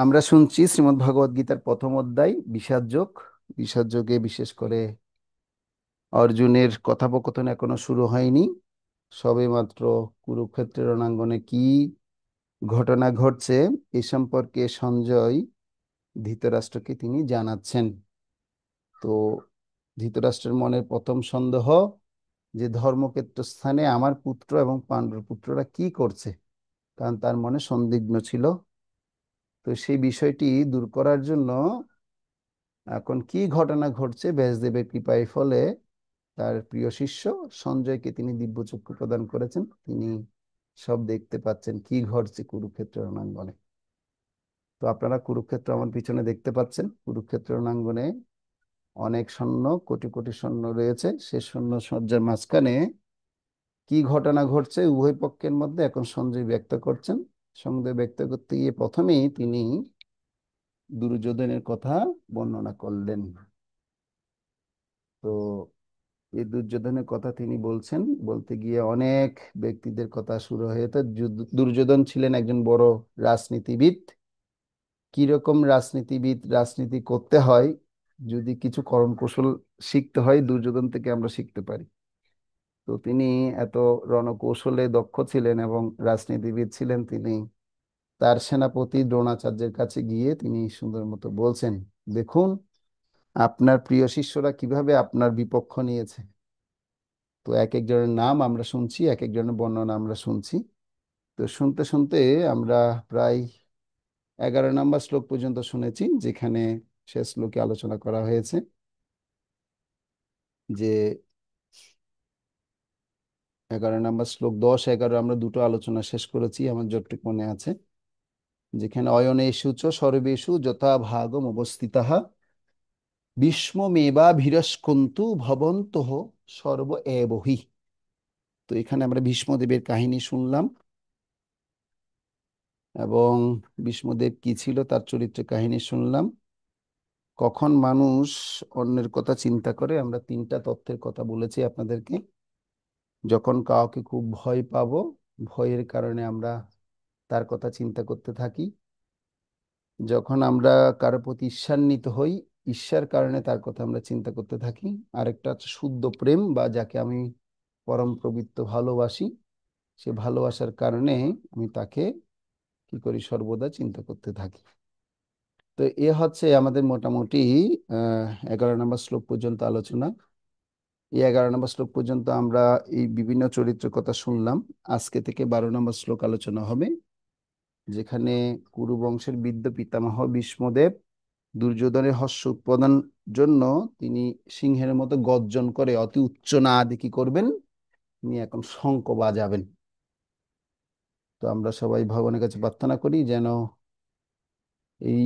আমরা শুনছি শ্রীমদ্ ভগবদ গীতার প্রথম অধ্যায় বিষাদ যোগ। বিষাদ যোগে বিশেষ করে অর্জুনের কথোপকথন এখনো শুরু হয়নি। সবেমাত্র কুরুক্ষেত্রের রণাঙ্গনে কি ঘটনা ঘটছে এ সম্পর্কে সঞ্জয় ধৃতরাষ্ট্রকে তিনি জানাচ্ছেন। তো ধৃতরাষ্ট্রের মনের প্রথম সন্দেহ যে ধর্মক্ষেত্র স্থানে আমার পুত্র এবং পাণ্ডুর পুত্ররা কি করছে, কারণ তার মনে সন্দিগ্ধ ছিল। তো সেই বিষয়টি দূর করার জন্য এখন কি ঘটনা ঘটছে ব্যাসদেবের কৃপায় ফলে তার প্রিয় শিষ্য সঞ্জয়কে তিনি দিব্যচক্ষু প্রদান করেছেন। তিনি সব দেখতে পাচ্ছেন কি ঘটছে কুরুক্ষেত্র রণাঙ্গনে। তো আপনারা কুরুক্ষেত্র আমার পিছনে দেখতে পাচ্ছেন। কুরুক্ষেত্র রণাঙ্গনে অনেক সৈন্য, কোটি কোটি সৈন্য রয়েছে। সে সৈন্য সজ্জার মাঝখানে কি ঘটনা ঘটছে উভয় পক্ষের মধ্যে এখন সঞ্জয় ব্যক্ত করছেন। সঞ্জয় ব্যক্ত করতে গিয়ে প্রথমেই তিনি দুর্যোধনের কথা বর্ণনা করলেন। তো এই দুর্যোধনের কথা তিনি বলছেন, বলতে গিয়ে অনেক ব্যক্তিদের কথা শুরু হয়ে তো দুর্যোধন ছিলেন একজন বড় রাজনীতিবিদ। কিরকম রাজনীতিবিদ রাজনীতি করতে হয়, যদি কিছু কর্ম কৌশল শিখতে হয় দুর্যোধন থেকে আমরা শিখতে পারি। তো তিনি এত রণকৌশলে দক্ষ ছিলেন এবং রাজনীতিবিদ ছিলেন। তিনি তার সেনাপতি দ্রোণাচার্যের কাছে গিয়ে তিনি সুন্দর মতো বলছেন, দেখুন আপনার প্রিয় শিষ্যরা কিভাবে আপনার বিপক্ষ নিয়েছে। তো এক একজনের নাম আমরা শুনছি, এক একজনের বর্ণনা আমরা শুনছি। তো শুনতে শুনতে আমরা প্রায় 11 নম্বর শ্লোক পর্যন্ত শুনেছি, যেখানে শেষ শ্লোকে আলোচনা করা হয়েছে যে 11 নম্বর শ্লোক 10-11 আমরা দুটো আলোচনা শেষ করেছি আমার যতটুকু মনে আছে। যেখানে অয়নেষু চ সর্বেষু যথা ভাগম অবস্থিতাঃ ভীষ্মমেবাভিরস্কন্তু ভবন্তঃ সর্ব এব হি। তো এখানে আমরা ভীষ্মদেবের কাহিনী শুনলাম এবং ভীষ্মদেব কি ছিল তার চরিত্রের কাহিনী শুনলাম। কখন মানুষ অন্যের কথা চিন্তা করে, আমরা তিনটা তথ্যের কথা বলেছি আপনাদেরকে। যখন কাউকে খুব ভয় পাবো, ভয়ের কারণে আমরা তার কথা চিন্তা করতে থাকি। যখন আমরা কারো প্রতি ঈর্ষান্বিত হই, ঈর্ষার কারণে তার কথা আমরা চিন্তা করতে থাকি। আরেকটা হচ্ছে শুদ্ধ প্রেম, বা যাকে আমি পরম পবিত্র ভালোবাসি, সে ভালোবাসার কারণে আমি তাকে কি করি, সর্বদা চিন্তা করতে থাকি। তো এ হচ্ছে আমাদের মোটামুটি 11 নম্বর শ্লোক পর্যন্ত আলোচনা। এই 11 নম্বর শ্লোক পর্যন্ত আমরা এই বিভিন্ন চরিত্রের কথা শুনলাম। আজকে থেকে 12 নম্বর শ্লোক আলোচনা হবে, যেখানে কুরু বংশের বিদ্য পিতামহ ভীষ্মদেব দুর্যোধনের হর্ষ উৎপাদন জন্য তিনি সিংহের মতো গর্জন করে অতি উচ্চ নাদে কি করবেন, তিনি এখন শঙ্খ বাজাবেন। তো আমরা সবাই ভগবানের কাছে প্রার্থনা করি যেন এই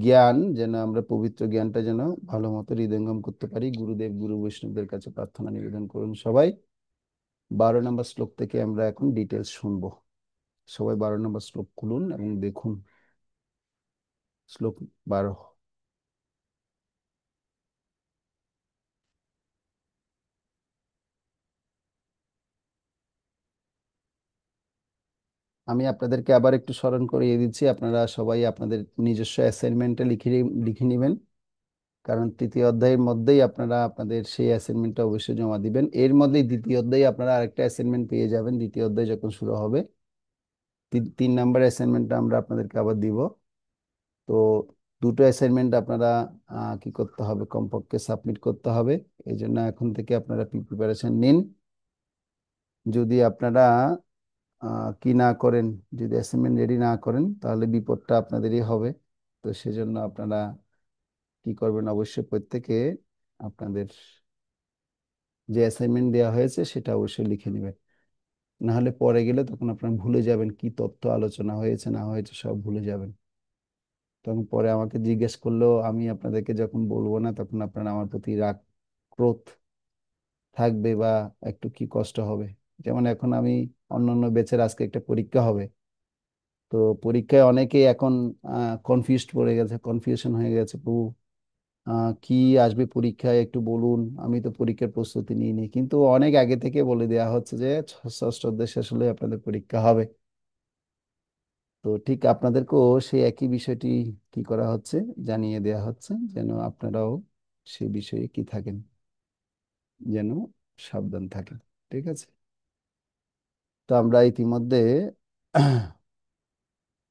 জ্ঞান, যেন আমরা পবিত্র জ্ঞানটা যেন ভালো মতো হৃদয়ঙ্গম করতে পারি। গুরুদেব গুরু বৈষ্ণবদের কাছে প্রার্থনা নিবেদন করুন সবাই। 12 নম্বর শ্লোক থেকে আমরা এখন ডিটেলস শুনবো। সবাই 12 নম্বর শ্লোক খুলুন এবং দেখুন। শ্লোক 12। আমি আপনাদেরকে আবার একটু স্মরণ করিয়ে দিচ্ছি, আপনারা সবাই আপনাদের নিজস্ব অ্যাসাইনমেন্টে লিখে নেবেন। কারণ তৃতীয় অধ্যায়ের মধ্যেই আপনারা আপনাদের সেই অ্যাসাইনমেন্টটা অবশ্যই জমা দিবেন। এর মধ্যেই দ্বিতীয় অধ্যায়ে আপনারা আরেকটা অ্যাসাইনমেন্ট পেয়ে যাবেন, দ্বিতীয় অধ্যায় যখন শুরু হবে। 3 নম্বর অ্যাসাইনমেন্টটা আমরা আপনাদেরকে আবার দিব। তো দুটো অ্যাসাইনমেন্ট আপনারা কি করতে হবে, কমপক্ষে সাবমিট করতে হবে। এই জন্য এখন থেকে আপনারা প্রিপারেশন নিন। যদি আপনারা কি না করেন, যদি অ্যাসাইনমেন্ট রেডি না করেন, তাহলে বিপদটা আপনাদেরই হবে। তো সেজন্য আপনারা কি করবেন, অবশ্যই প্রত্যেকে আপনাদের যে অ্যাসাইনমেন্ট দেওয়া হয়েছে সেটা অবশ্যই লিখে নেবেন। না হলে পরে গেলে তখন আপনারা ভুলে যাবেন কি তথ্য আলোচনা হয়েছে না হয়েছে, সব ভুলে যাবেন। তখন পরে আমাকে জিজ্ঞেস করলেও আমি আপনাদেরকে যখন বলবো না, তখন আপনারা আমার প্রতি রাগ ক্রোধ থাকবে বা একটু কি কষ্ট হবে। যেমন এখন আমি অন্যান্য ব্যাচের আজকে একটা পরীক্ষা হবে। তো পরীক্ষায় অনেকেই এখন কনফিউজড পড়ে গেছে, কনফিউশন হয়ে গেছে, প্রভু কি আসবে পরীক্ষায় একটু বলুন। আমি তো পরীক্ষার প্রস্তুতি নিইনি, কিন্তু অনেক আগে থেকে বলে দেওয়া হচ্ছে যে ষষ্ঠ অধ্যায় শেষ হলে আপনাদের পরীক্ষা হবে। তো ঠিক আপনাদেরকেও সেই একই বিষয়টি কি করা হচ্ছে, জানিয়ে দেওয়া হচ্ছে, যেন আপনারাও সেই বিষয়ে কি থাকেন, যেন সাবধান থাকেন। ঠিক আছে। তো আমরা ইতিমধ্যে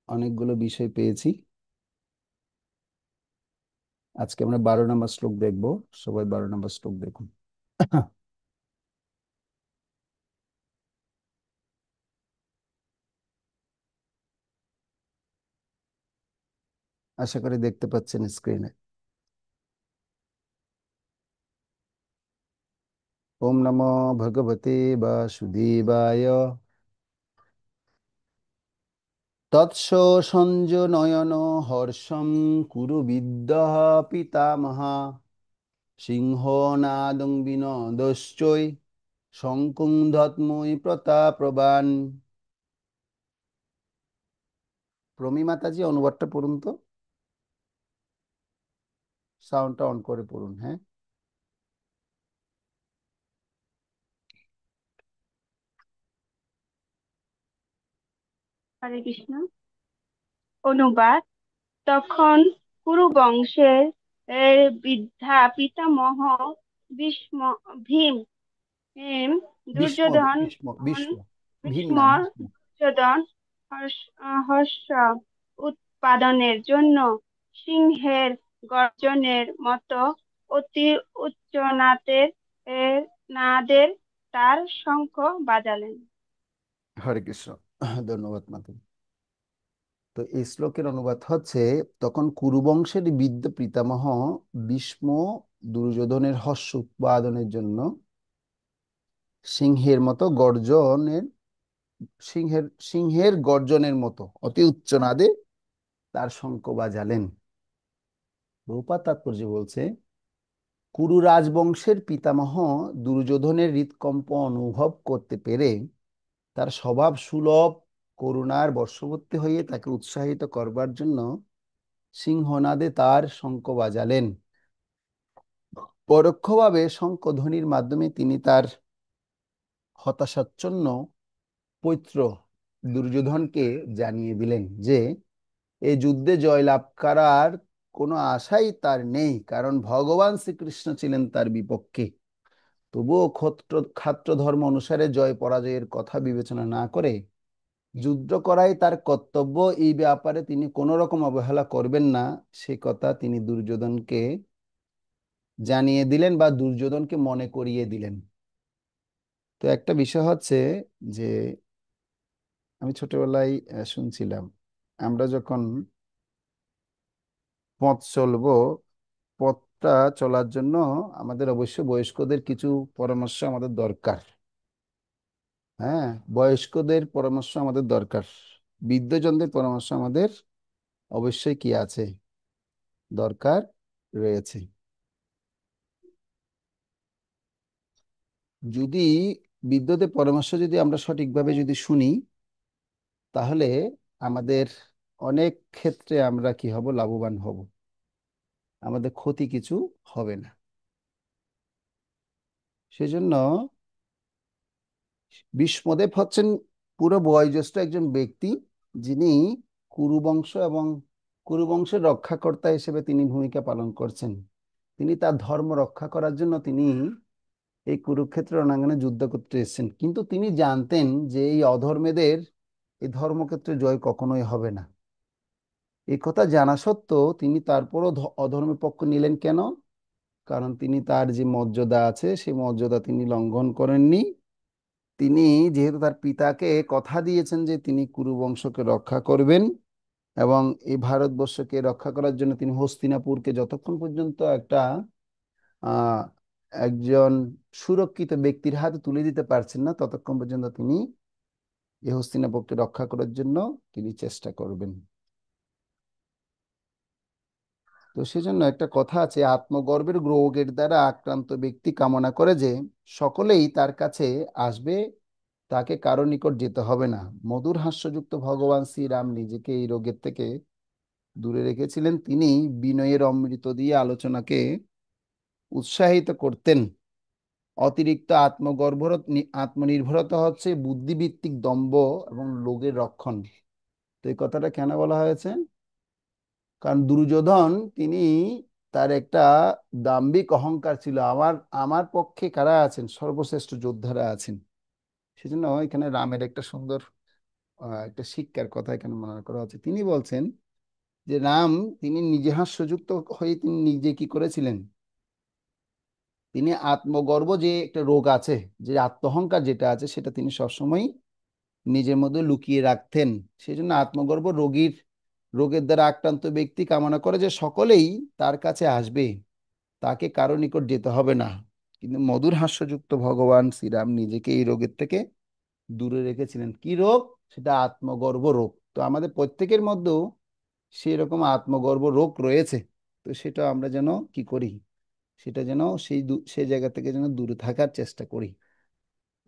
অনেকগুলো বিষয় পেয়েছি। আজকে আমরা 12 নম্বর শ্লোক দেখব। সবাই 12 নম্বর শ্লোক দেখুন। আশা করি দেখতে পাচ্ছেন স্ক্রিনে। ওম নমো ভগবতে বাসুদেবায়। তৎস সঞ্জনয়ন হর্ষম কুরু বিদ্যঃ পিতামহা সিংহ নাদং বিনোদশ্চৈ শঙ্কুং ধৎমৈ প্রতাপবান। প্রমি মাতাজি অনুবাদটা পড়ুন তো, সাউন্ডটা অন করে পড়ুন। হ্যাঁ। হরে কৃষ্ণ। অনুবাদ: তখন কুরু বংশের বৃদ্ধা পিতামহ ভীষ্ম ভীম ভীম, ভীষ্ম দুর্যোধন ভীষ্ম ভীষ্ম ভীম ভীষ্ম না, ভীষ্ম। দুর্যোধন হর্ষ উৎপাদনের জন্য সিংহের গর্জনের মতো অতি উচ্চনাদের নাদের তার শঙ্খ বাজালেন। হরে কৃষ্ণ। ধন্যবাদ মাতা। তো এই শ্লোকের অনুবাদ হচ্ছে, তখন কুরুবংশের বৃদ্ধ পিতামহ ভীষ্ম দুর্যোধনের হর্ষ উৎপাদনের জন্য সিংহের মতো গর্জনের সিংহের গর্জনের মতো অতি উচ্চ নাদে তার শঙ্খ বাজালেন। বহুপাত তাৎপর্য বলছে, কুরু রাজবংশের পিতামহ দুর্যোধনের হৃৎকম্প অনুভব করতে পেরে তার স্বভাব সুলভ করুণার বশবর্তী হয়ে তাকে উৎসাহিত করবার জন্য সিংহনাদে তার শঙ্খ বাজালেন। পরোক্ষভাবে শঙ্খধ্বনির মাধ্যমে তিনি তার হতাশাচ্ছন্ন পৌত্র দুর্যোধনকে জানিয়ে দিলেন যে এই যুদ্ধে জয়লাভ করার কোনো আশাই তার নেই, কারণ ভগবান শ্রীকৃষ্ণ ছিলেন তার বিপক্ষে। তবুও ক্ষাত্র ধর্ম অনুসারে জয় পরাজয়ের কথা বিবেচনা না করে যুদ্ধ করাই তার কর্তব্য, এই ব্যাপারে তিনি কোনো রকম অবহেলা করবেন না, সে কথা তিনি দুর্যোধনকে জানিয়ে দিলেন বা দুর্যোধনকে মনে করিয়ে দিলেন। তো একটা বিষয় হচ্ছে যে আমি ছোটবেলায় শুনছিলাম, আমরা যখন পথ চলবো, পথটা চলার জন্য আমাদের অবশ্য বয়স্কদের কিছু পরামর্শ আমাদের দরকার। হ্যাঁ, বয়স্কদের পরামর্শ আমাদের দরকার, বৃদ্ধজনদের পরামর্শ আমাদের অবশ্যই কি আছে, দরকার রয়েছে। যদি বৃদ্ধদের পরামর্শ যদি আমরা সঠিকভাবে যদি শুনি, তাহলে আমাদের অনেক ক্ষেত্রে আমরা কি হব, লাভবান হব, আমাদের ক্ষতি কিছু হবে না। সেজন্য ভীষ্মদেব হচ্ছেন পুরো বয়োজ্যেষ্ঠ একজন ব্যক্তি, যিনি কুরুবংশ এবং কুরুবংশের রক্ষাকর্তা হিসেবে তিনি ভূমিকা পালন করছেন। তিনি তার ধর্ম রক্ষা করার জন্য তিনি এই কুরুক্ষেত্র রণাঙ্গনে যুদ্ধ করতে এসেছেন, কিন্তু তিনি জানতেন যে এই অধর্মেদের এই ধর্মক্ষেত্রে জয় কখনোই হবে না। এই কথা জানা সত্ত্বেও তিনি তারপরও অধর্মের পক্ষ নিলেন কেন? কারণ তিনি তার যে মর্যাদা আছে সেই মর্যাদা তিনি লঙ্ঘন করেননি। তিনি যেহেতু তার পিতাকে কথা দিয়েছেন যে তিনি কুরু বংশকে রক্ষা করবেন এবং এই ভারতবর্ষকে রক্ষা করার জন্য তিনি হস্তিনাপুরকে যতক্ষণ পর্যন্ত একটা আহ একজন সুরক্ষিত ব্যক্তির হাতে তুলে দিতে পারছেন না, ততক্ষণ পর্যন্ত তিনি এই হস্তিনাপুরকে রক্ষা করার জন্য তিনি চেষ্টা করবেন। তো সেজন্য একটা কথা আছে, আত্মগর্বের রোগের দ্বারা আক্রান্ত ব্যক্তি কামনা করে যে সকলেই তার কাছে আসবে, তাকে কারো নিকট যেতে হবে না। মধুর হাস্যযুক্ত ভগবান শ্রীরাম নিজেকে এই রোগের থেকে দূরে রেখেছিলেন। তিনি বিনয়ের অমৃত দিয়ে আলোচনাকে উৎসাহিত করতেন। অতিরিক্ত আত্মনির্ভরতা হচ্ছে বুদ্ধিভিত্তিক দম্ভ এবং লোভের রক্ষণ। তো এই কথাটা কেন বলা হয়েছে? কারণ দুর্যোধন তিনি, তার একটা দাম্ভিক অহংকার ছিল, আমার আমার পক্ষে কারা আছেন, সর্বশ্রেষ্ঠ যোদ্ধারা আছেন। সেজন্য এখানে রামের একটা সুন্দর একটা শিক্ষার কথা এখানে মনে করা হচ্ছে। তিনি বলছেন যে রাম, তিনি নিজে হাস্যযুক্ত হয়ে তিনি নিজে কি করেছিলেন, তিনি আত্মগর্ব যে একটা রোগ আছে, যে আত্মহংকার যেটা আছে, সেটা তিনি সবসময় নিজের মধ্যে লুকিয়ে রাখতেন। সেই জন্য আত্মগর্ব রোগের দ্বারা আক্রান্ত ব্যক্তি কামনা করে যে সকলেই তার কাছে আসবে, তাকে কারো নিকট যেতে হবে না। কিন্তু মধুর হাস্যযুক্ত ভগবান শ্রীরাম নিজেকে এই রোগের থেকে দূরে রেখেছিলেন। কি রোগ? সেটা আত্মগর্ব রোগ। তো আমাদের প্রত্যেকের মধ্যেও সেই রকম আত্মগর্ব রোগ রয়েছে। তো সেটা আমরা যেন কি করি, সেটা যেন সেই জায়গা থেকে যেন দূরে থাকার চেষ্টা করি।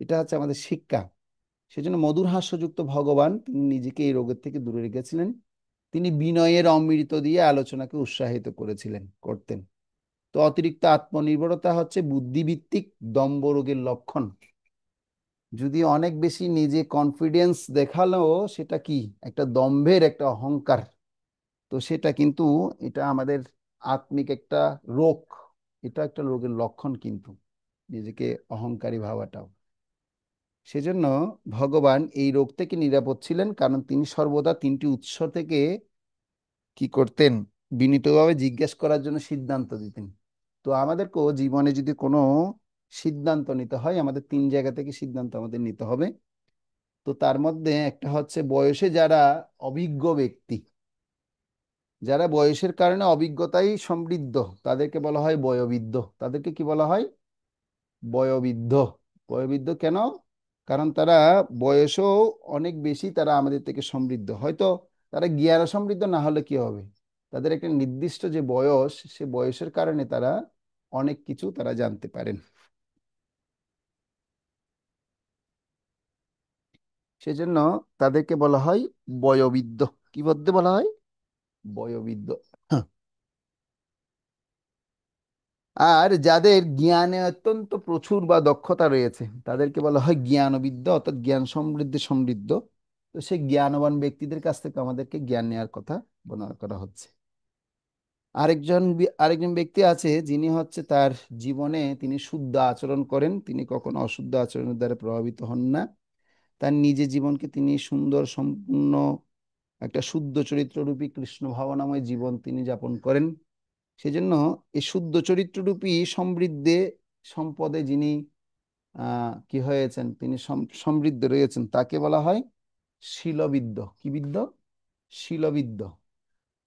এটা হচ্ছে আমাদের শিক্ষা। সেজন্য মধুর হাস্যযুক্ত ভগবান তিনি নিজেকে এই রোগের থেকে দূরে রেখেছিলেন। তিনি বিনয়ের অমৃত দিয়ে আলোচনাকে উৎসাহিত করতেন। তো অতিরিক্ত আত্মনির্ভরতা হচ্ছে বুদ্ধিভিত্তিক দম্ভ রোগের লক্ষণ। যদি অনেক বেশি নিজে কনফিডেন্স দেখালেও সেটা কি, একটা দম্ভের একটা অহংকার। তো সেটা কিন্তু, এটা আমাদের আত্মিক একটা রোগ। এটা একটা রোগের লক্ষণ কিন্তু, নিজেকে অহংকারী ভাবাটাও। সেজন্য ভগবান এই রোগ থেকে নিরাপদ ছিলেন, কারণ তিনি সর্বদা তিনটি উৎস থেকে কি করতেন, বিনীতভাবে জিজ্ঞেস করার জন্য সিদ্ধান্ত দিতেন। তো আমাদেরকেও জীবনে যদি কোনো সিদ্ধান্ত নিতে হয়, আমাদের তিন জায়গা থেকে সিদ্ধান্ত আমাদের নিতে হবে। তো তার মধ্যে একটা হচ্ছে বয়সে যারা অভিজ্ঞ ব্যক্তি, যারা বয়সের কারণে অভিজ্ঞতাই সমৃদ্ধ, তাদেরকে বলা হয় বয়োবৃদ্ধ। তাদেরকে কি বলা হয়? বয়োবৃদ্ধ। বয়োবৃদ্ধ কেন? কারণ তারা বয়সেও অনেক বেশি, তারা আমাদের থেকে সমৃদ্ধ। হয়তো তারা জ্ঞান সমৃদ্ধ না হলে কি হবে, তাদের একটা নির্দিষ্ট যে বয়স, সে বয়সের কারণে তারা অনেক কিছু তারা জানতে পারেন। সেজন্য তাদেরকে বলা হয় বয়োবৃদ্ধ। কি বলতে বলা হয়? বয়োবৃদ্ধ। আর যাদের জ্ঞানে অত্যন্ত প্রচুর বা দক্ষতা রয়েছে, তাদেরকে বলা হয় জ্ঞানবিদ্য, অর্থাৎ জ্ঞান সমৃদ্ধি সমৃদ্ধ। তো সেই জ্ঞানবান ব্যক্তিদের কাছ থেকে আমাদেরকে জ্ঞান নেওয়ার কথা বর্ণনা করা হচ্ছে। আরেকজন ব্যক্তি আছে, যিনি হচ্ছে তার জীবনে তিনি শুদ্ধ আচরণ করেন, তিনি কখনো অশুদ্ধ আচরণের দ্বারা প্রভাবিত হন না। তার নিজের জীবনকে তিনি সুন্দর, সম্পূর্ণ একটা শুদ্ধ চরিত্ররূপী কৃষ্ণ ভাবনাময় জীবন তিনি যাপন করেন। সেজন্য এই শুদ্ধ চরিত্ররূপী সমৃদ্ধে সম্পদে যিনি কি হয়েছেন, তিনি সমৃদ্ধ রয়েছেন, তাকে বলা হয় শীলবিদ্য। কি বিদ্য? শীলবিদ্য।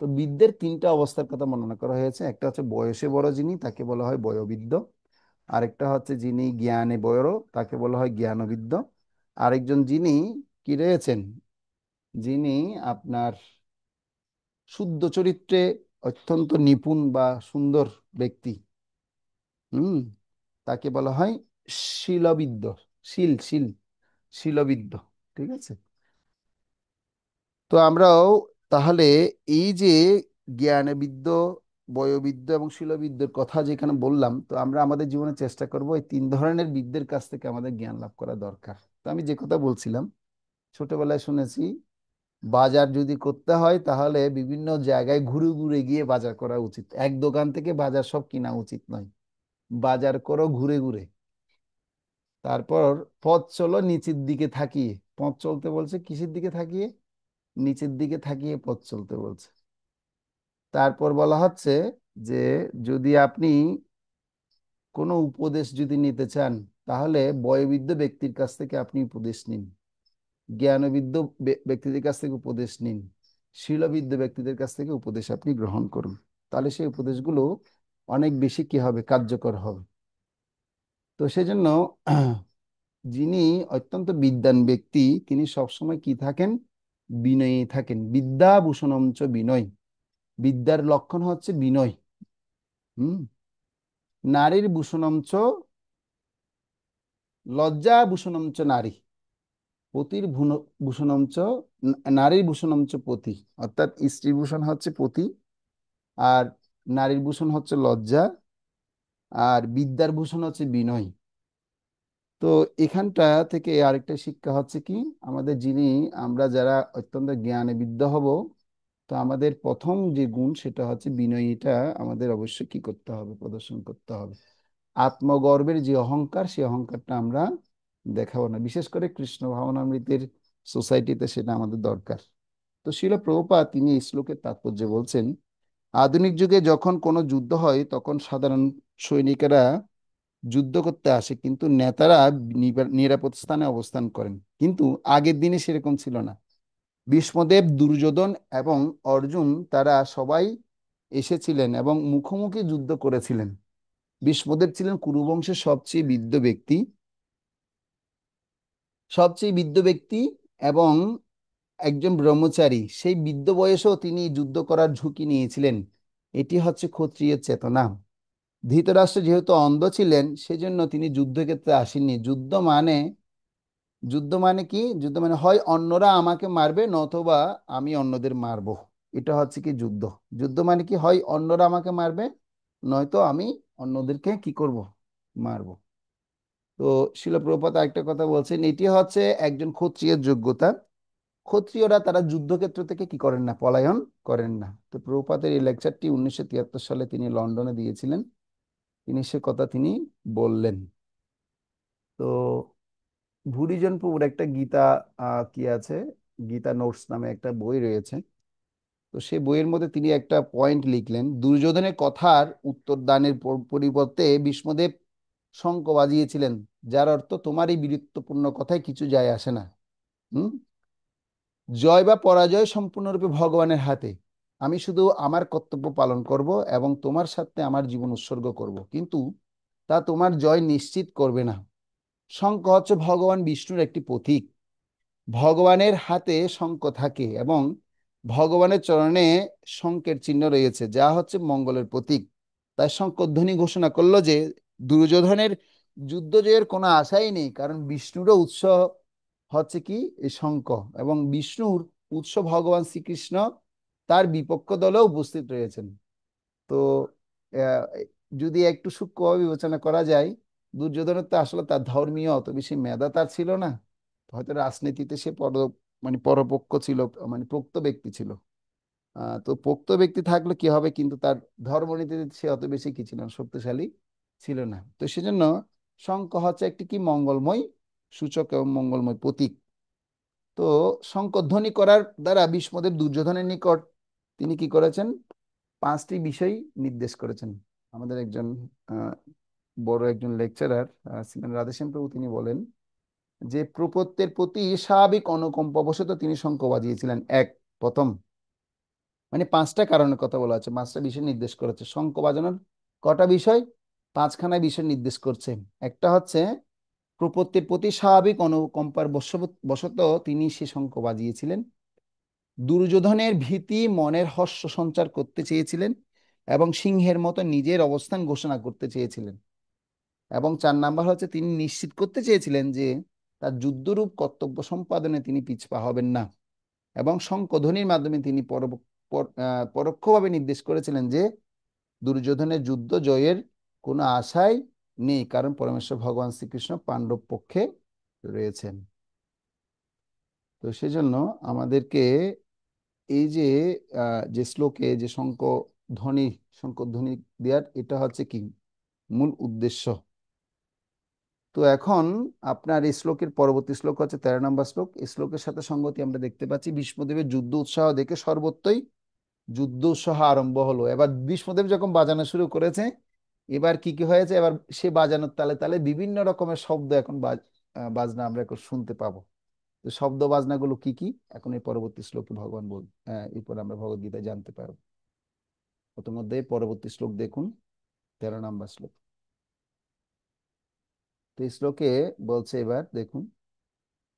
তো বিদ্যের তিনটা অবস্থার কথা বর্ণনা করা হয়েছে। একটা হচ্ছে বয়সে বড় যিনি, তাকে বলা হয় বয়োবৃদ্ধ। আরেকটা হচ্ছে যিনি জ্ঞানে বড়, তাকে বলা হয় জ্ঞানবিদ্য। আরেকজন যিনি কি রয়েছেন, যিনি আপনার শুদ্ধ চরিত্রে অত্যন্ত নিপুণ বা সুন্দর ব্যক্তি, হুম, তাকে বলা হয় শীলবিদ্য। শীল শীল শীলবিদ্য। ঠিক আছে। তো আমরাও তাহলে এই যে জ্ঞানবিদ্য, বয়োবিদ্য এবং শীলবিদ্যের কথা যেখানে বললাম, তো আমরা আমাদের জীবনে চেষ্টা করব এই তিন ধরনের বিদ্যের কাছ থেকে আমাদের জ্ঞান লাভ করা দরকার। তো আমি যে কথা বলছিলাম, ছোটবেলায় শুনেছি বাজার যদি করতে হয় তাহলে বিভিন্ন জায়গায় ঘুরে ঘুরে গিয়ে বাজার করা উচিত, এক দোকান থেকে বাজার সব কিনা উচিত নয়। বাজার করো ঘুরে ঘুরে। তারপর পথ চলো নিচের দিকে থাকিয়ে। পথ চলতে বলছে কিসের দিকে থাকিয়ে? নিচের দিকে থাকিয়ে পথ চলতে বলছে। তারপর বলা হচ্ছে যে যদি আপনি কোনো উপদেশ যদি নিতে চান, তাহলে বয়োবৃদ্ধ ব্যক্তির কাছ থেকে আপনি উপদেশ নিন, জ্ঞানবৃদ্ধ ব্যক্তিদের কাছ থেকে উপদেশ নিন, শীলবৃদ্ধ ব্যক্তিদের কাছ থেকে উপদেশ আপনি গ্রহণ করুন। তাহলে সেই উপদেশগুলো অনেক বেশি কি হবে, কার্যকর হবে। তো সেজন্য যিনি অত্যন্ত বিদ্বান ব্যক্তি, তিনি সবসময় কি থাকেন, বিনয়ী থাকেন। বিদ্যাভূষণম চ বিনয়। বিদ্যার লক্ষণ হচ্ছে বিনয়। হুম। নারীর ভূষণম চ লজ্জা, ভূষণম চ নারী। পতির ভূষণম চ নারীর ভূষণম চ পতি। অর্থাৎ স্ত্রীর ভূষণ হচ্ছে পতি, আর নারীর ভূষণ হচ্ছে লজ্জা, আর বিদ্যার ভূষণ হচ্ছে বিনয়। তো এখানটা থেকে আরেকটা শিক্ষা হচ্ছে কি, আমাদের যিনি, আমরা যারা অত্যন্ত জ্ঞানে বিদ্যা হব, তো আমাদের প্রথম যে গুণ সেটা হচ্ছে বিনয়ীটা আমাদের অবশ্যই কি করতে হবে, প্রদর্শন করতে হবে। আত্মগর্বের যে অহংকার, সেই অহংকারটা আমরা দেখাবো না, বিশেষ করে কৃষ্ণ ভাবনামৃতের সোসাইটিতে সেটা আমাদের দরকার। তো শিল প্রভুপাদ তিনি এই শ্লোকের তাৎপর্য বলছেন, আধুনিক যুগে যখন কোনো যুদ্ধ হয় তখন সাধারণ সৈনিকেরা যুদ্ধ করতে আসে, কিন্তু নেতারা নিরাপদ স্থানে অবস্থান করেন। কিন্তু আগের দিনে সেরকম ছিল না। ভীষ্মদেব, দুর্যোধন এবং অর্জুন তারা সবাই এসেছিলেন এবং মুখোমুখি যুদ্ধ করেছিলেন। ভীষ্মদেব ছিলেন কুরুবংশের সবচেয়ে বৃদ্ধ ব্যক্তি এবং একজন ব্রহ্মচারী। সেই বৃদ্ধ বয়সেও তিনি যুদ্ধ করার ঝুঁকি নিয়েছিলেন। এটি হচ্ছে ক্ষত্রিয় চেতনা। ধৃতরাষ্ট্র যেহেতু অন্ধ ছিলেন, সেজন্য তিনি যুদ্ধক্ষেত্রে আসেননি। যুদ্ধ মানে কি? যুদ্ধ মানে হয় অন্যরা আমাকে মারবে, নতবা আমি অন্যদের মারবো। এটা হচ্ছে কি যুদ্ধ। যুদ্ধ মানে কি, হয় অন্যরা আমাকে মারবে, নয়তো আমি অন্যদেরকে কি করব, মারবো। তো শিল প্রভুপাদ একটা কথা বলছেন, এটি হচ্ছে একজন ক্ষত্রিয়ের যোগ্যতা। ক্ষত্রিয়রা তারা যুদ্ধক্ষেত্র থেকে কি করেন না, পলায়ন করেন না। তো প্রভুপাদের এই লেকচারটি 1973 সালে তিনি লন্ডনে দিয়েছিলেন। তিনি সে কথা তিনি বললেন। তো ভুরিজন প্রভুর একটা গীতা কি আছে, গীতা নোটস নামে একটা বই রয়েছে। তো সেই বইয়ের মধ্যে তিনি একটা পয়েন্ট লিখলেন, দুর্যোধনের কথার উত্তর দানের পরিবর্তে ভীষ্মদেব শঙ্খ বাজিয়েছিলেন, যার অর্থ তোমার এই বীরত্বপূর্ণ কথায় কিছু যায় আসে না। হুম, জয় বা পরাজয় সম্পূর্ণরূপে ভগবানের হাতে। আমি শুধু আমার কর্তব্য পালন করব এবং তোমার সাথে আমার জীবন উৎসর্গ করব, কিন্তু তা তোমার জয় নিশ্চিত করবে না। শঙ্খ হচ্ছে ভগবান বিষ্ণুর একটি প্রতীক। ভগবানের হাতে শঙ্খ থাকে এবং ভগবানের চরণে শঙ্খের চিহ্ন রয়েছে, যা হচ্ছে মঙ্গলের প্রতীক। তাই শঙ্খধ্বনি ঘোষণা করলো যে দুর্যোধনের যুদ্ধ জয়ের কোনো আশাই নেই, কারণ বিষ্ণুরও উৎস হচ্ছে কি এই শঙ্খ, এবং বিষ্ণুর উৎস ভগবান শ্রীকৃষ্ণ তার বিপক্ষ দলেও উপস্থিত রয়েছেন। তো আহ, যদি একটু সূক্ষ্মভাবে বিবেচনা করা যায়, দুর্যোধনের তো আসলে তার ধর্মীয় অত বেশি মেধা তার ছিল না। হয়তো রাজনীতিতে সে মানে পরপক্ষ ছিল, মানে পোক্ত ব্যক্তি ছিল। তো পোক্ত ব্যক্তি থাকলে কি হবে, কিন্তু তার ধর্মনীতিতে সে অত বেশি কি ছিল না, শক্তিশালী ছিল না। তো সেজন্য শঙ্খ হচ্ছে একটি কি মঙ্গলময় সূচক এবং মঙ্গলময় প্রতীক। তো শঙ্খধ্বনি করার দ্বারা ভীষ্মদেব দুর্যোধনের নিকট তিনি কি করেছেন, 5টি বিষয় নির্দেশ করেছেন। আমাদের একজন আহ, বড় একজন লেকচারার শ্রীমান রাধেশ্যাম প্রভু তিনি বলেন যে প্রপত্যের প্রতি স্বাভাবিক অনুকম্পাবশত তিনি শঙ্খ বাজিয়েছিলেন। প্রথম, মানে 5টা কারণের কথা বলা আছে, 5টা বিষয় নির্দেশ করেছে শঙ্খ বাজানোর। কটা বিষয়? 5খানা বিষয় নির্দেশ করছে। একটা হচ্ছে প্রপত্যের প্রতি স্বাভাবিক অনুকম্পার বশত তিনি সে শঙ্খ বাজিয়েছিলেন। দুর্যোধনের ভীতি মনের হর্ষ সঞ্চার করতে চেয়েছিলেন এবং সিংহের মতো নিজের অবস্থান ঘোষণা করতে চেয়েছিলেন। এবং 4 নাম্বার হচ্ছে তিনি নিশ্চিত করতে চেয়েছিলেন যে তার যুদ্ধরূপ কর্তব্য সম্পাদনে তিনি পিছপা হবেন না। এবং শঙ্খধ্বনির মাধ্যমে তিনি পরোক্ষভাবে নির্দেশ করেছিলেন যে দুর্যোধনের যুদ্ধ জয়ের কোনো আশাই নেই, কারণ পরমেশ্বর ভগবান শ্রীকৃষ্ণ পাণ্ডব পক্ষে রয়েছেন। তো সেজন্য আমাদেরকে এই যে যে শ্লোকে যে শঙ্খধ্বনি দেওয়ার, এটা হচ্ছে কি মূল উদ্দেশ্য। তো এখন আপনার এই শ্লোকের পরবর্তী শ্লোক হচ্ছে 13 নম্বর শ্লোক। এই শ্লোকের সাথে সঙ্গতি আমরা দেখতে পাচ্ছি, ভীষ্মদেবের যুদ্ধ উৎসাহ দেখে সর্বত্রই যুদ্ধ উৎসাহ আরম্ভ হলো। এবার ভীষ্মদেব যখন বাজানো শুরু করেছে, এবার কি কি হয়েছে, এবার সে বাজানোর তালে তালে বিভিন্ন রকমের শব্দ এখন বাজনা আমরা এখন শুনতে পাবো। তো শব্দ বাজনাগুলো কি কি, এখন এই পরবর্তী শ্লোকে ভগবান এরপর আমরা ভগবদ্গীতায় জানতে পারবো। প্রথমধ্যে পরবর্তী শ্লোক দেখুন, 13 নম্বর শ্লোক। তো এই শ্লোকে বলছে, এবার দেখুন,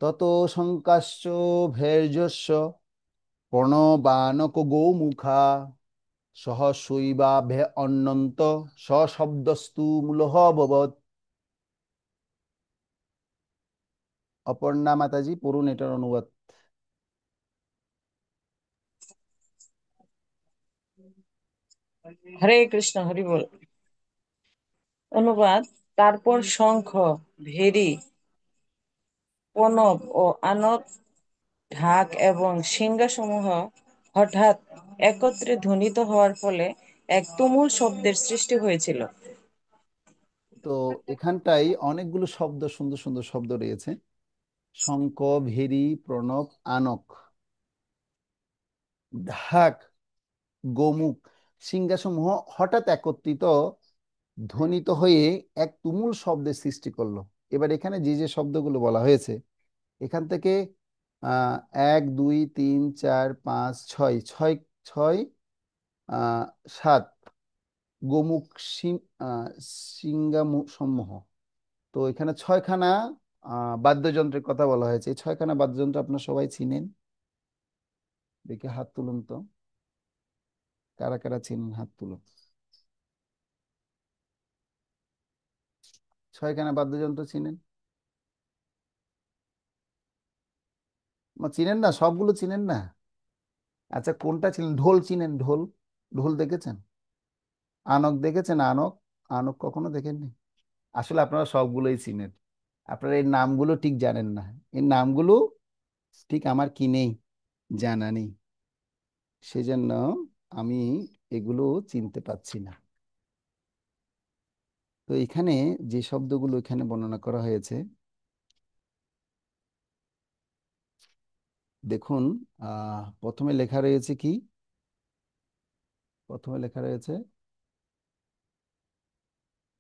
তত শঙ্কাশ্চ ভৈর্যস্য প্রণবানক গোমুখা সহসৈবাভ্য অনন্ত সশব্দস্তু মূলহ ভবৎ। অপর্ণা মাতাজি পড়ুন এটার অনুবাদ। হরে কৃষ্ণ, হরি বল। অনুবাদ। তারপর শঙ্খ ভেরি, প্রণব ও আনক, ঢাক এবং শিঙ্গাসমূহ হঠাৎ একত্রে ধ্বনিত হওয়ার ফলে এক তুমুল শব্দের সৃষ্টি হয়েছিল। তো এখানটাই অনেকগুলো শব্দ, সুন্দর সুন্দর শব্দ রয়েছে। শঙ্খ, ভেরি, প্রণব, আনক, ঢাক, গোমুখ, সিংহাসমূহ হঠাৎ একত্রিত ধ্বনিত হয়ে এক তুমুল শব্দের সৃষ্টি করলো। এবার এখানে যে যে শব্দগুলো বলা হয়েছে, এখান থেকে আহ 1 2 3 4 5 6 ছয়, ছয়, আহ 7 গোমুখ, সিংহাসমূহ। তো এখানে ছয়খানা বাদ্যযন্ত্রের কথা বলা হয়েছে। এই ছয়খানা বাদ্যযন্ত্র আপনারা সবাই চিনেন? দেখে হাত তুলুন তো, কারা কারা চিনেন, হাত তুলুন। ছয়খানা বাদ্যযন্ত্র চিনেন? চিনেন না, সবগুলো চিনেন না? আচ্ছা, কোনটা চিনেন? ঢোল চিনেন? ঢোল, ঢোল দেখেছেন? আনক দেখেছেন? আনক, আনক কখনো দেখেননি? আসলে আপনারা সবগুলোই চিনেন, আপনারা এই নামগুলো ঠিক জানেন না। এই নামগুলো ঠিক আমার কি নেই, জানা নেই, সেজন্য আমি এগুলো চিনতে পাচ্ছি না। তো এখানে যে শব্দগুলো এখানে বর্ণনা করা হয়েছে, দেখুন, প্রথমে লেখা রয়েছে কি? প্রথমে লেখা রয়েছে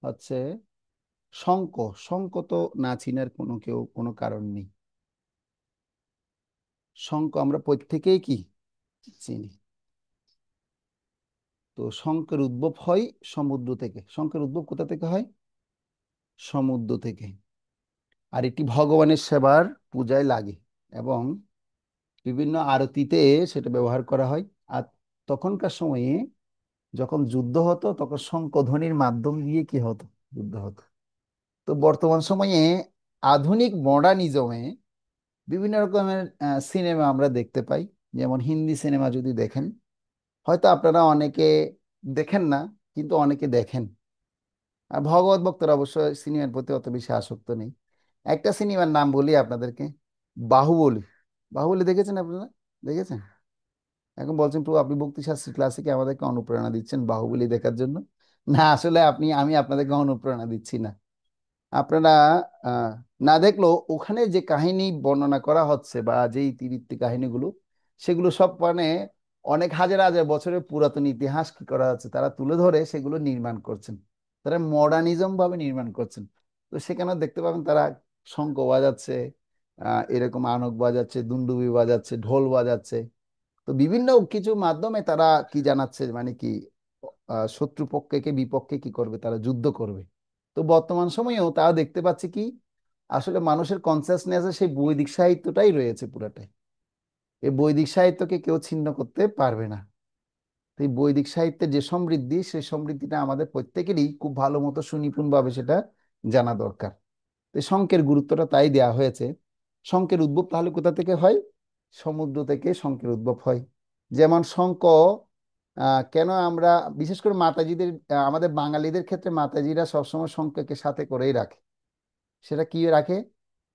হচ্ছে শঙ্খ। শঙ্খ তো না চিনার কোনো কারণ নেই। শঙ্খ আমরা প্রত্যেকেই কি চিনি। তো শঙ্খের উদ্ভব হয় সমুদ্র থেকে। শঙ্খের উদ্ভব কোথা থেকে হয়? সমুদ্র থেকে। আর এটি ভগবানের সেবার পূজায় লাগে, এবং বিভিন্ন আরতিতে সেটা ব্যবহার করা হয়। আর তখনকার সময়ে যখন যুদ্ধ হতো, তখন শঙ্খধ্বনির মাধ্যম দিয়ে কি হতো? যুদ্ধ হতো। তো বর্তমান সময়ে আধুনিক মডার্নিজমে বিভিন্ন রকমের সিনেমা আমরা দেখতে পাই। যেমন হিন্দি সিনেমা যদি দেখেন, হয়তো আপনারা অনেকে দেখেন না, কিন্তু অনেকে দেখেন। আর ভগবত ভক্তরা অবশ্য সিনেমার প্রতি অত বেশি আসক্ত নেই। একটা সিনেমার নাম বলি আপনাদেরকে, বাহুবলী। বাহুবলী দেখেছেন আপনারা? দেখেছেন? এখন বলছেন প্রভু আপনি ভক্তি শাস্ত্রী ক্লাসিকে আমাদেরকে অনুপ্রেরণা দিচ্ছেন বাহুবলী দেখার জন্য। না, আসলে আমি আপনাদেরকে অনুপ্রেরণা দিচ্ছি না। আপনারা আহ, না দেখলেও ওখানে যে কাহিনী বর্ণনা করা হচ্ছে, বা যে ইতিবৃত্তি কাহিনীগুলো, সেগুলো সব অনেক হাজার হাজার বছরের পুরাতন ইতিহাস কি করা হচ্ছে, তারা তুলে ধরে সেগুলো নির্মাণ করছেন। তারা মডার্নিজম ভাবে নির্মাণ করছেন। তো সেখানে দেখতে পাবেন তারা শঙ্খ বাজাচ্ছে, এরকম আনক বাজাচ্ছে, দুন্দুবি বাজাচ্ছে, ঢোল বাজাচ্ছে। তো বিভিন্ন কিছু মাধ্যমে তারা কি জানাচ্ছে, মানে কি, শত্রুপক্ষকে বিপক্ষে কি করবে, তারা যুদ্ধ করবে। তো বর্তমান সময়েও তারা দেখতে পাচ্ছে কি, আসলে মানুষের কনসাসনেসে সেই বৈদিক সাহিত্যটাই রয়েছে পুরাটাই। এই বৈদিক সাহিত্যকে কেউ ছিন্ন করতে পারবে না। তো এই বৈদিক সাহিত্যের যে সমৃদ্ধি, সেই সমৃদ্ধিটা আমাদের প্রত্যেকেরই খুব ভালো মতো সুনিপুণভাবে সেটা জানা দরকার। তো এই শঙ্খের গুরুত্বটা তাই দেয়া হয়েছে। শঙ্খের উদ্ভব তাহলে কোথা থেকে হয়? সমুদ্র থেকে শঙ্খের উদ্ভব হয়। যেমন শঙ্খ, কেন আমরা, বিশেষ করে মাতাজিদের, আমাদের বাঙালিদের ক্ষেত্রে মাতাজিরা সবসময় শঙ্খকে সাথে করেই রাখে। সেটা কি রাখে?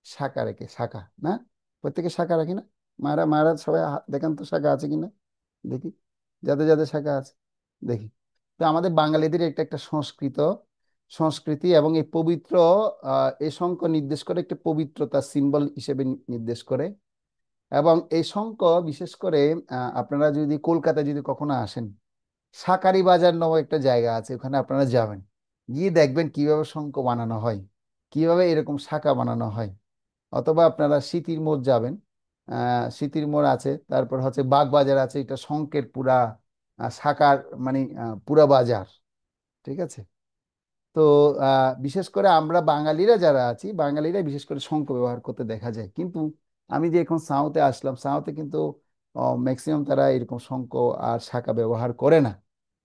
শাঁখা রেখে, শাঁখা না? প্রত্যেকে শাঁখা রাখি না? মারা মারা সবাই দেখান তো শাঁখা আছে কিনা, দেখি, যাদের যাদের শাঁখা আছে দেখি। তো আমাদের বাঙালিদের একটা একটা সংস্কৃতি, এবং এই পবিত্র, এই শঙ্খ নির্দেশ করে একটা পবিত্রতার সিম্বল হিসেবে নির্দেশ করে। এবং এই শঙ্খ বিশেষ করে, আপনারা যদি কলকাতায় যদি কখনো আসেন, শাঁখারি বাজার নামে একটা জায়গা আছে, ওখানে আপনারা যাবেন, গিয়ে দেখবেন কিভাবে শঙ্খ বানানো হয়, কিভাবে এরকম শাঁখা বানানো হয়। অথবা আপনারা স্মৃতির মোড় যাবেন, স্মৃতির মোড় আছে, তারপর হচ্ছে বাগবাজার আছে, এটা শঙ্খের পুরা শাঁখার, মানে পুরা বাজার। ঠিক আছে? তো বিশেষ করে আমরা বাঙালিরা যারা আছি, বাঙালিরা বিশেষ করে শঙ্খ ব্যবহার করতে দেখা যায়। কিন্তু আমি যে এখন সাউথে আসলাম, সাউথে কিন্তু ম্যাক্সিমাম তারা এরকম শঙ্খ আর শাঁখা ব্যবহার করে না।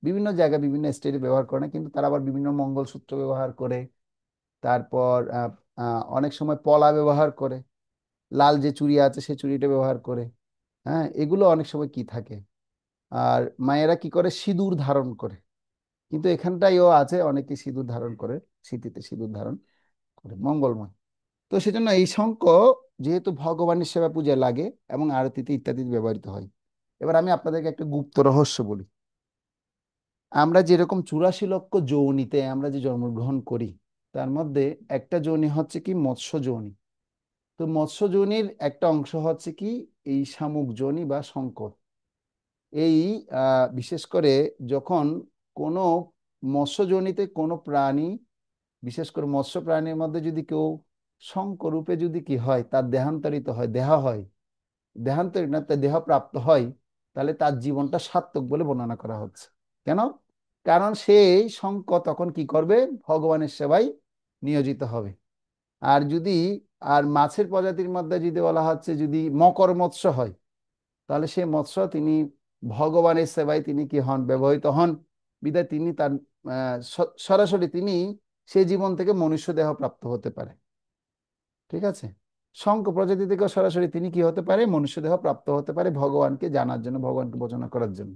বিভিন্ন জায়গায় বিভিন্ন স্টেটে ব্যবহার করে না, কিন্তু তারা আবার বিভিন্ন মঙ্গলসূত্র ব্যবহার করে। তারপর অনেক সময় পলা ব্যবহার করে, লাল যে চুড়ি আছে সেই চুড়িটা ব্যবহার করে। হ্যাঁ, এগুলো অনেক সময় কি থাকে। আর মায়েরা কি করে? সিঁদুর ধারণ করে। কিন্তু এখানটাইও আছে, অনেকে সিঁদুর ধারণ করে, স্মৃতিতে সিঁদুর ধারণ। করে, মঙ্গলময়। তো সেজন্য এই শঙ্খ যেহেতু ভগবানের সেবা পূজায় লাগে এবং আরতিতে ইত্যাদিতে ব্যবহৃত হয়। এবার আমি আপনাদেরকে একটা গুপ্ত রহস্য বলি। আমরা যেরকম 84 লক্ষ যোনিতে আমরা যে জন্মগ্রহণ করি, তার মধ্যে একটা যোনি হচ্ছে কি মৎস্য যোনি। তো মৎস্য যোনির একটা অংশ হচ্ছে কি এই শামুক যোনি বা শঙ্কর। এই বিশেষ করে যখন কোনো মৎস্য যোনিতে কোনো প্রাণী, বিশেষ করে মৎস্য প্রাণীর মধ্যে যদি কেউ শঙ্কর রূপে যদি কি হয়, তার দেহান্তরিত হয়, দেহ হয়, দেহান্তরিত না তার দেহ প্রাপ্ত হয়, তাহলে তার জীবনটা সার্থক বলে বর্ণনা করা হচ্ছে। কেন? কারণ সেই শঙ্খ তখন কি করবে, ভগবানের সেবায় নিয়োজিত হবে। আর যদি আর মাছের প্রজাতির মধ্যে যদি বলা হচ্ছে যদি মকর মৎস্য হয়, তাহলে সেই মৎস্য তিনি ভগবানের সেবায় তিনি কি হন, ব্যবহৃত হন। বিধায় তিনি তার সরাসরি তিনি সেই জীবন থেকে মনুষ্য দেহ প্রাপ্ত হতে পারে। ঠিক আছে? শঙ্খ প্রজাতি থেকেও সরাসরি তিনি কি হতে পারে, মনুষ্য দেহ প্রাপ্ত হতে পারে ভগবানকে জানার জন্য, ভগবানকে ভজনা করার জন্য।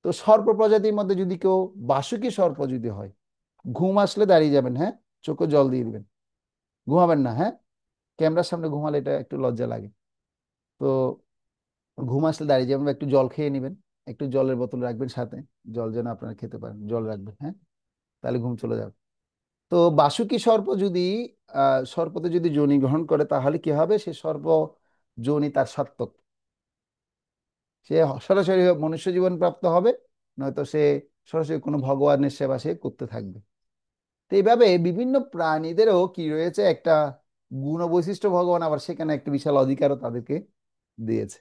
তো সর্প প্রজাতির মধ্যে যদি কেউ বাসুকি সর্প যদি হয়, ঘুম আসলে দাঁড়িয়ে যাবেন, হ্যাঁ, চোখে জল দিয়ে দিবেন, ঘুমাবেন না, হ্যাঁ। ক্যামেরার সামনে ঘুমালে এটা একটু লজ্জা লাগে। তো ঘুম আসলে দাঁড়িয়ে যাবেন বা একটু জল খেয়ে নেবেন, একটু জলের বোতল রাখবেন সাথে, জল যেন আপনারা খেতে পারেন, জল রাখবেন, হ্যাঁ, তাহলে ঘুম চলে যাবে। তো বাসুকি সর্প যদি সর্পতে যদি যোনি গ্রহণ করে, তাহলে কি হবে, সে সর্প যোনি তার সার্থক, সে সরাসরি মনুষ্য জীবন প্রাপ্ত হবে, নয়তো সে সরাসরি কোনো ভগবানের সেবা সে করতে থাকবে। তো এইভাবে বিভিন্ন প্রাণীদেরও কি রয়েছে, একটা গুণ বৈশিষ্ট্য ভগবান আবার সেখানে একটা বিশাল অধিকারও তাদেরকে দিয়েছে।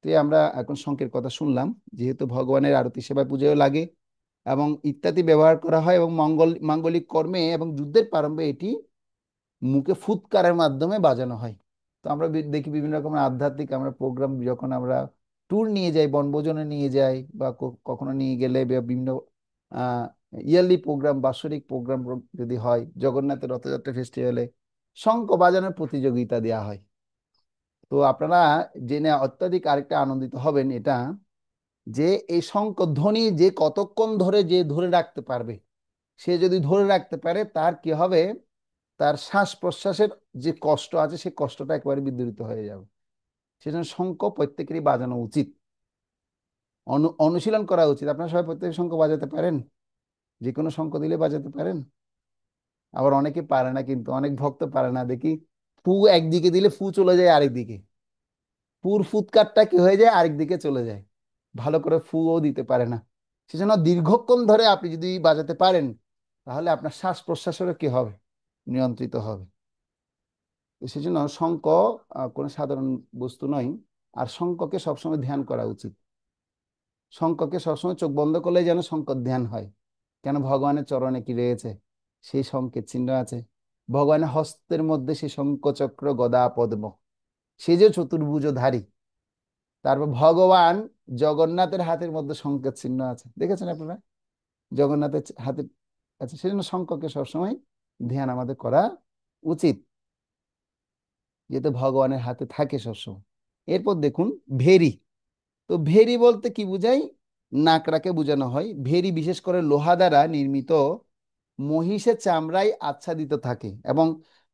তো এই আমরা এখন শঙ্খের কথা শুনলাম, যেহেতু ভগবানের আরতি সেবা পূজায় লাগে এবং ইত্যাদি ব্যবহার করা হয়, এবং মাঙ্গলিক কর্মে এবং যুদ্ধের প্রারম্ভে এটি মুখে ফুৎকারের মাধ্যমে বাজানো হয়। তো আমরা দেখি বিভিন্ন রকমের আধ্যাত্মিক আমরা প্রোগ্রাম, যখন আমরা ট্যুর নিয়ে যাই, বনভোজনে নিয়ে যাই, বা কখনো নিয়ে গেলে বা বিভিন্ন ইয়ারলি প্রোগ্রাম, বাৎসরিক প্রোগ্রাম যদি হয়, জগন্নাথের রথযাত্রা ফেস্টিভ্যালে শঙ্খ বাজানোর প্রতিযোগিতা দেওয়া হয়। তো আপনারা জেনে অত্যাধিক আরেকটা আনন্দিত হবেন, এটা যে এই শঙ্খ ধ্বনি যে কতক্ষণ ধরে যে ধরে রাখতে পারবে, সে যদি ধরে রাখতে পারে, তার কি হবে, তার শ্বাস প্রশ্বাসের যে কষ্ট আছে সেই কষ্টটা একেবারে বিদূরিত হয়ে যাবে। সেজন্য শঙ্খ প্রত্যেকেরই বাজানো উচিত, অনুশীলন করা উচিত। আপনারা সবাই প্রত্যেক শঙ্খ বাজাতে পারেন? যে কোনো শঙ্খ দিলে বাজাতে পারেন? আবার অনেকে পারে না, কিন্তু অনেক ভক্ত পারে না, দেখি ফু একদিকে দিলে ফু চলে যায় আরেক দিকে, ফুর ফুৎকারটা কি হয়ে যায়, আরেক দিকে চলে যায়, ভালো করে ফুও দিতে পারে না। সেজন্য দীর্ঘক্ষণ ধরে আপনি যদি বাজাতে পারেন, তাহলে আপনার শ্বাস প্রশ্বাসেরও কি হবে, নিয়ন্ত্রিত হবে। তো সেজন্য শঙ্খ কোনো সাধারণ বস্তু নয়। আর শঙ্খকে সবসময় ধ্যান করা উচিত। শঙ্খকে সবসময় চোখ বন্ধ করলে যেন শঙ্খ ধ্যান হয়। কেন? ভগবানের চরণে কি রয়েছে, সেই শঙ্খের চিহ্ন আছে। ভগবানের হস্তের মধ্যে সেই শঙ্খ চক্র গদা পদ্ম, সে যে চতুর্ভুজধারী। তারপর ভগবান জগন্নাথের হাতের মধ্যে শঙ্খের চিহ্ন আছে, দেখেছেন আপনারা জগন্নাথের হাতের আছে। সেজন্য শঙ্খকে সবসময় ধ্যান আমাদের করা উচিত, যেহেতু ভগবানের হাতে থাকে সবসময়। এরপর দেখুন ভেরি। তো ভেরি বলতে কি বুঝাই, নাকড়াকে বোঝানো হয়। ভেরি বিশেষ করে লোহা দ্বারা নির্মিত মহিষের চামড়ায় আচ্ছাদিত থাকে এবং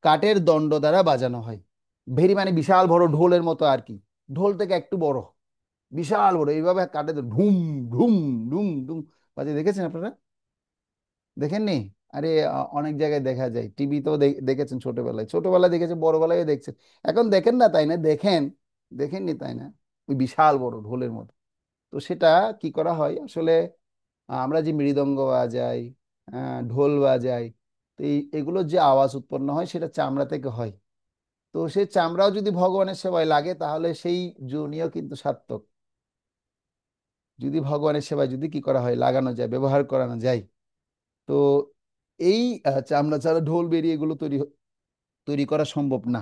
কাঠের দণ্ড দ্বারা বাজানো হয়। ভেরি মানে বিশাল বড় ঢোলের মতো আর কি, ঢোল থেকে একটু বড়, বিশাল বড়, এইভাবে কাঠে ঢুম ঢুম ঢুম ঢুম বাজে। দেখেছেন আপনারা? দেখেননি? আরে অনেক জায়গায় দেখা যায়, টিভিতেও দেখেছেন, ছোটবেলায় ছোটবেলায় দেখেছেন, বড়বেলায় দেখছেন। এখন দেখেন না তাই না? দেখেন, দেখেননি তাই না? ওই বিশাল বড় ঢোলের মতো। তো সেটা কি করা হয় আসলে, আমরা যে মৃদঙ্গ বাজাই, ঢোল বাজাই, তো এগুলোর যে আওয়াজ উৎপন্ন হয় সেটা চামড়া থেকে হয়। তো সেই চামড়াও যদি ভগবানের সেবায় লাগে, তাহলে সেই জনিও কিন্তু সার্থক, যদি ভগবানের সেবায় যদি কি করা হয়, লাগানো যায়, ব্যবহার করানো যায়। তো এই চামড়া ছাড়া ঢোল বেরিয়ে এগুলো তৈরি করা সম্ভব না।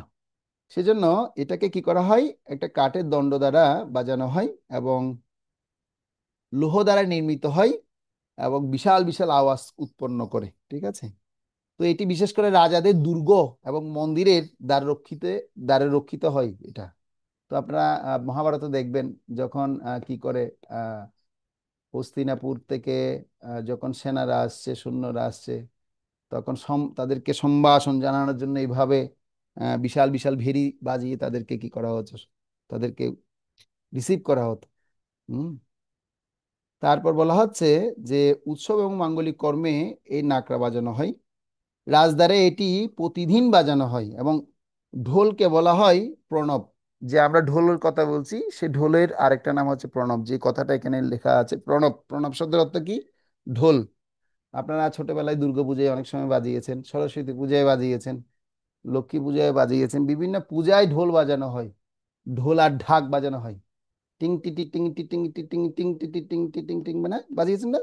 সেজন্য এটাকে কি করা হয়, একটা কাঠের দণ্ড দ্বারা বাজানো হয় এবং লোহ দ্বারা নির্মিত হয় এবং বিশাল বিশাল আওয়াজ উৎপন্ন করে। ঠিক আছে? তো এটি বিশেষ করে রাজাদের দুর্গ এবং মন্দিরের দ্বারে রক্ষিত হয় এটা। তো আপনারা মহাভারতে দেখবেন, যখন কি করে হস্তিনাপুর থেকে যখন সেনারা আসছে, সৈন্যরা আসছে, তখন তাদেরকে সম্ভাষণ জানানোর জন্য এইভাবে বিশাল বিশাল ভেরি বাজিয়ে তাদেরকে কি করা হতো, তাদেরকে রিসিভ করা হতো। হুম। তারপর বলা হচ্ছে যে উৎসব এবং মাঙ্গলিক কর্মে এই নাকড়া বাজানো হয়, রাজদ্বারে এটি প্রতিদিন বাজানো হয়, এবং ঢোলকে বলা হয় প্রণব। যে আমরা ঢোলের কথা বলছি, সে ঢোলের আরেকটা নাম হচ্ছে প্রণব। যে কথাটা এখানে লেখা আছে প্রণব, প্রণব শব্দের অর্থ কি? ঢোল। আপনারা ছোটবেলায় দুর্গাপূজায় অনেক সময় বাজিয়েছেন, সরস্বতী পূজায় বাজিয়েছেন, লক্ষ্মী পূজায় বাজিয়েছেন, বিভিন্ন পূজায় ঢোল বাজানো হয়, ঢোল আর ঢাক বাজানো হয়। টিং টি টিং টি টিং টি টিং টিং টি টিং টি টিং টিং মানে বাজিয়েছেন না?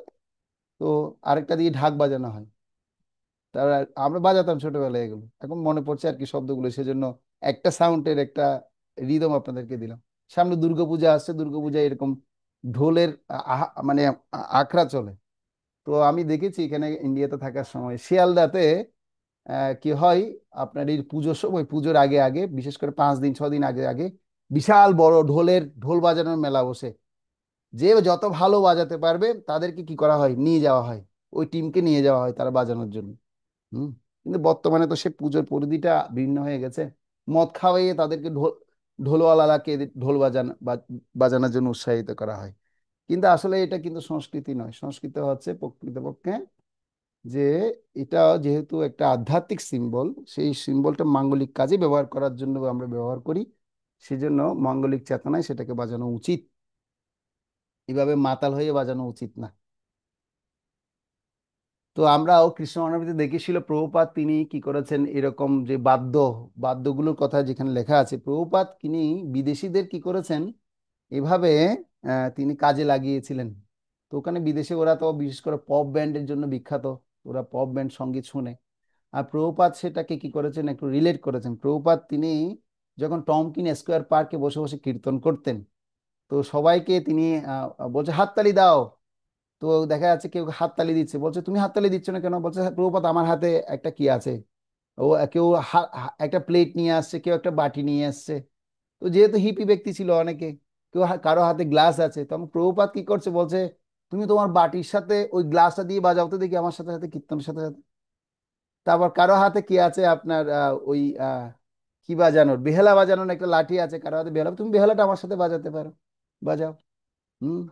তো আরেকটা দিয়ে ঢাক বাজানো হয়। তারপর আমরা বাজাতাম ছোটবেলায় এগুলো, এখন মনে পড়ছে আর কি শব্দগুলো, সেজন্য একটা সাউন্ডের একটা রিদম আপনাদেরকে দিলাম। সামনে দুর্গাপূজা আসছে, দুর্গাপূজায় এরকম ঢোলের মানে আখড়া চলে। তো আমি দেখেছি এখানে ইন্ডিয়াতে থাকার সময় শিয়ালদাতে কি হয়, আপনার এই পুজোর সময়, পুজোর আগে আগে, বিশেষ করে 5 দিন 6 দিন আগে আগে বিশাল বড় ঢোল বাজানোর মেলা বসে। যে যত ভালো বাজাতে পারবে তাদেরকে কি করা হয়, নিয়ে যাওয়া হয়, ওই টিমকে নিয়ে যাওয়া হয় তারা বাজানোর জন্য। হুম। কিন্তু বর্তমানে তো সে পুজোর পরিধিটা ভিন্ন হয়ে গেছে, মদ খাওয়াইয়ে তাদেরকে ঢোলওয়ালাকে ঢোল বাজানোর জন্য উৎসাহিত করা হয়। কিন্তু আসলে এটা কিন্তু সংস্কৃতি নয়। সংস্কৃতি হচ্ছে প্রকৃতপক্ষে যে এটা যেহেতু একটা আধ্যাত্মিক সিম্বল, সেই সিম্বলটা মাঙ্গলিক কাজে ব্যবহার করার জন্য আমরা ব্যবহার করি, সেজন্য মাঙ্গলিক চেতনায় সেটাকে বাজানো উচিত, এভাবে মাতাল হয়ে বাজানো উচিত না। তো আমরাও কৃষ্ণ মহানবীতে দেখেছিল প্রভুপাদ তিনি কি করেছেন, এরকম যে বাদ্যগুলোর কথা যেখানে লেখা আছে, প্রভুপাদ তিনি বিদেশিদের কি করেছেন, এভাবে তিনি কাজে লাগিয়েছিলেন। তো ওখানে বিদেশে ওরা তো বিশেষ করে পপ ব্যান্ডের জন্য বিখ্যাত, ওরা পপ ব্যান্ড সঙ্গীত শুনে। আর প্রভুপাদ সেটাকে কি করেছেন, একটু রিলেট করেছেন। প্রভুপাদ তিনি যখন টমকিন স্কোয়ার পার্কে বসে বসে কীর্তন করতেন, তো সবাইকে তিনি বলছে হাততালি দাও। তো দেখা যাচ্ছে কেউ হাততালি দিচ্ছে, বলছে তুমি হাততালি দিচ্ছ না কেন? বলছে "হ্যাঁ, প্রভুপাদ আমার হাতে একটা কি আছে।" ও কেউ একটা প্লেট নিয়ে আসছে, কেউ একটা বাটি নিয়ে আসছে। তো যেহেতু হিপি ব্যক্তি ছিল অনেকে, কেউ কারো হাতে গ্লাস আছে, তখন প্রভুপাদ কি করছে, বলছে তুমি তোমার বাটির সাথে ওই গ্লাসটা দিয়ে বাজাও তো দেখি আমার সাথে সাথে, কীর্তনের সাথে সাথে। তারপর কারো হাতে কি আছে আপনার ওই কি বাজানোর, বেহালা বাজানোর একটা লাঠি আছে, কারো হাতে বেহালা, তুমি বেহালাটা আমার সাথে বাজাতে পারো, বাজাও। হুম।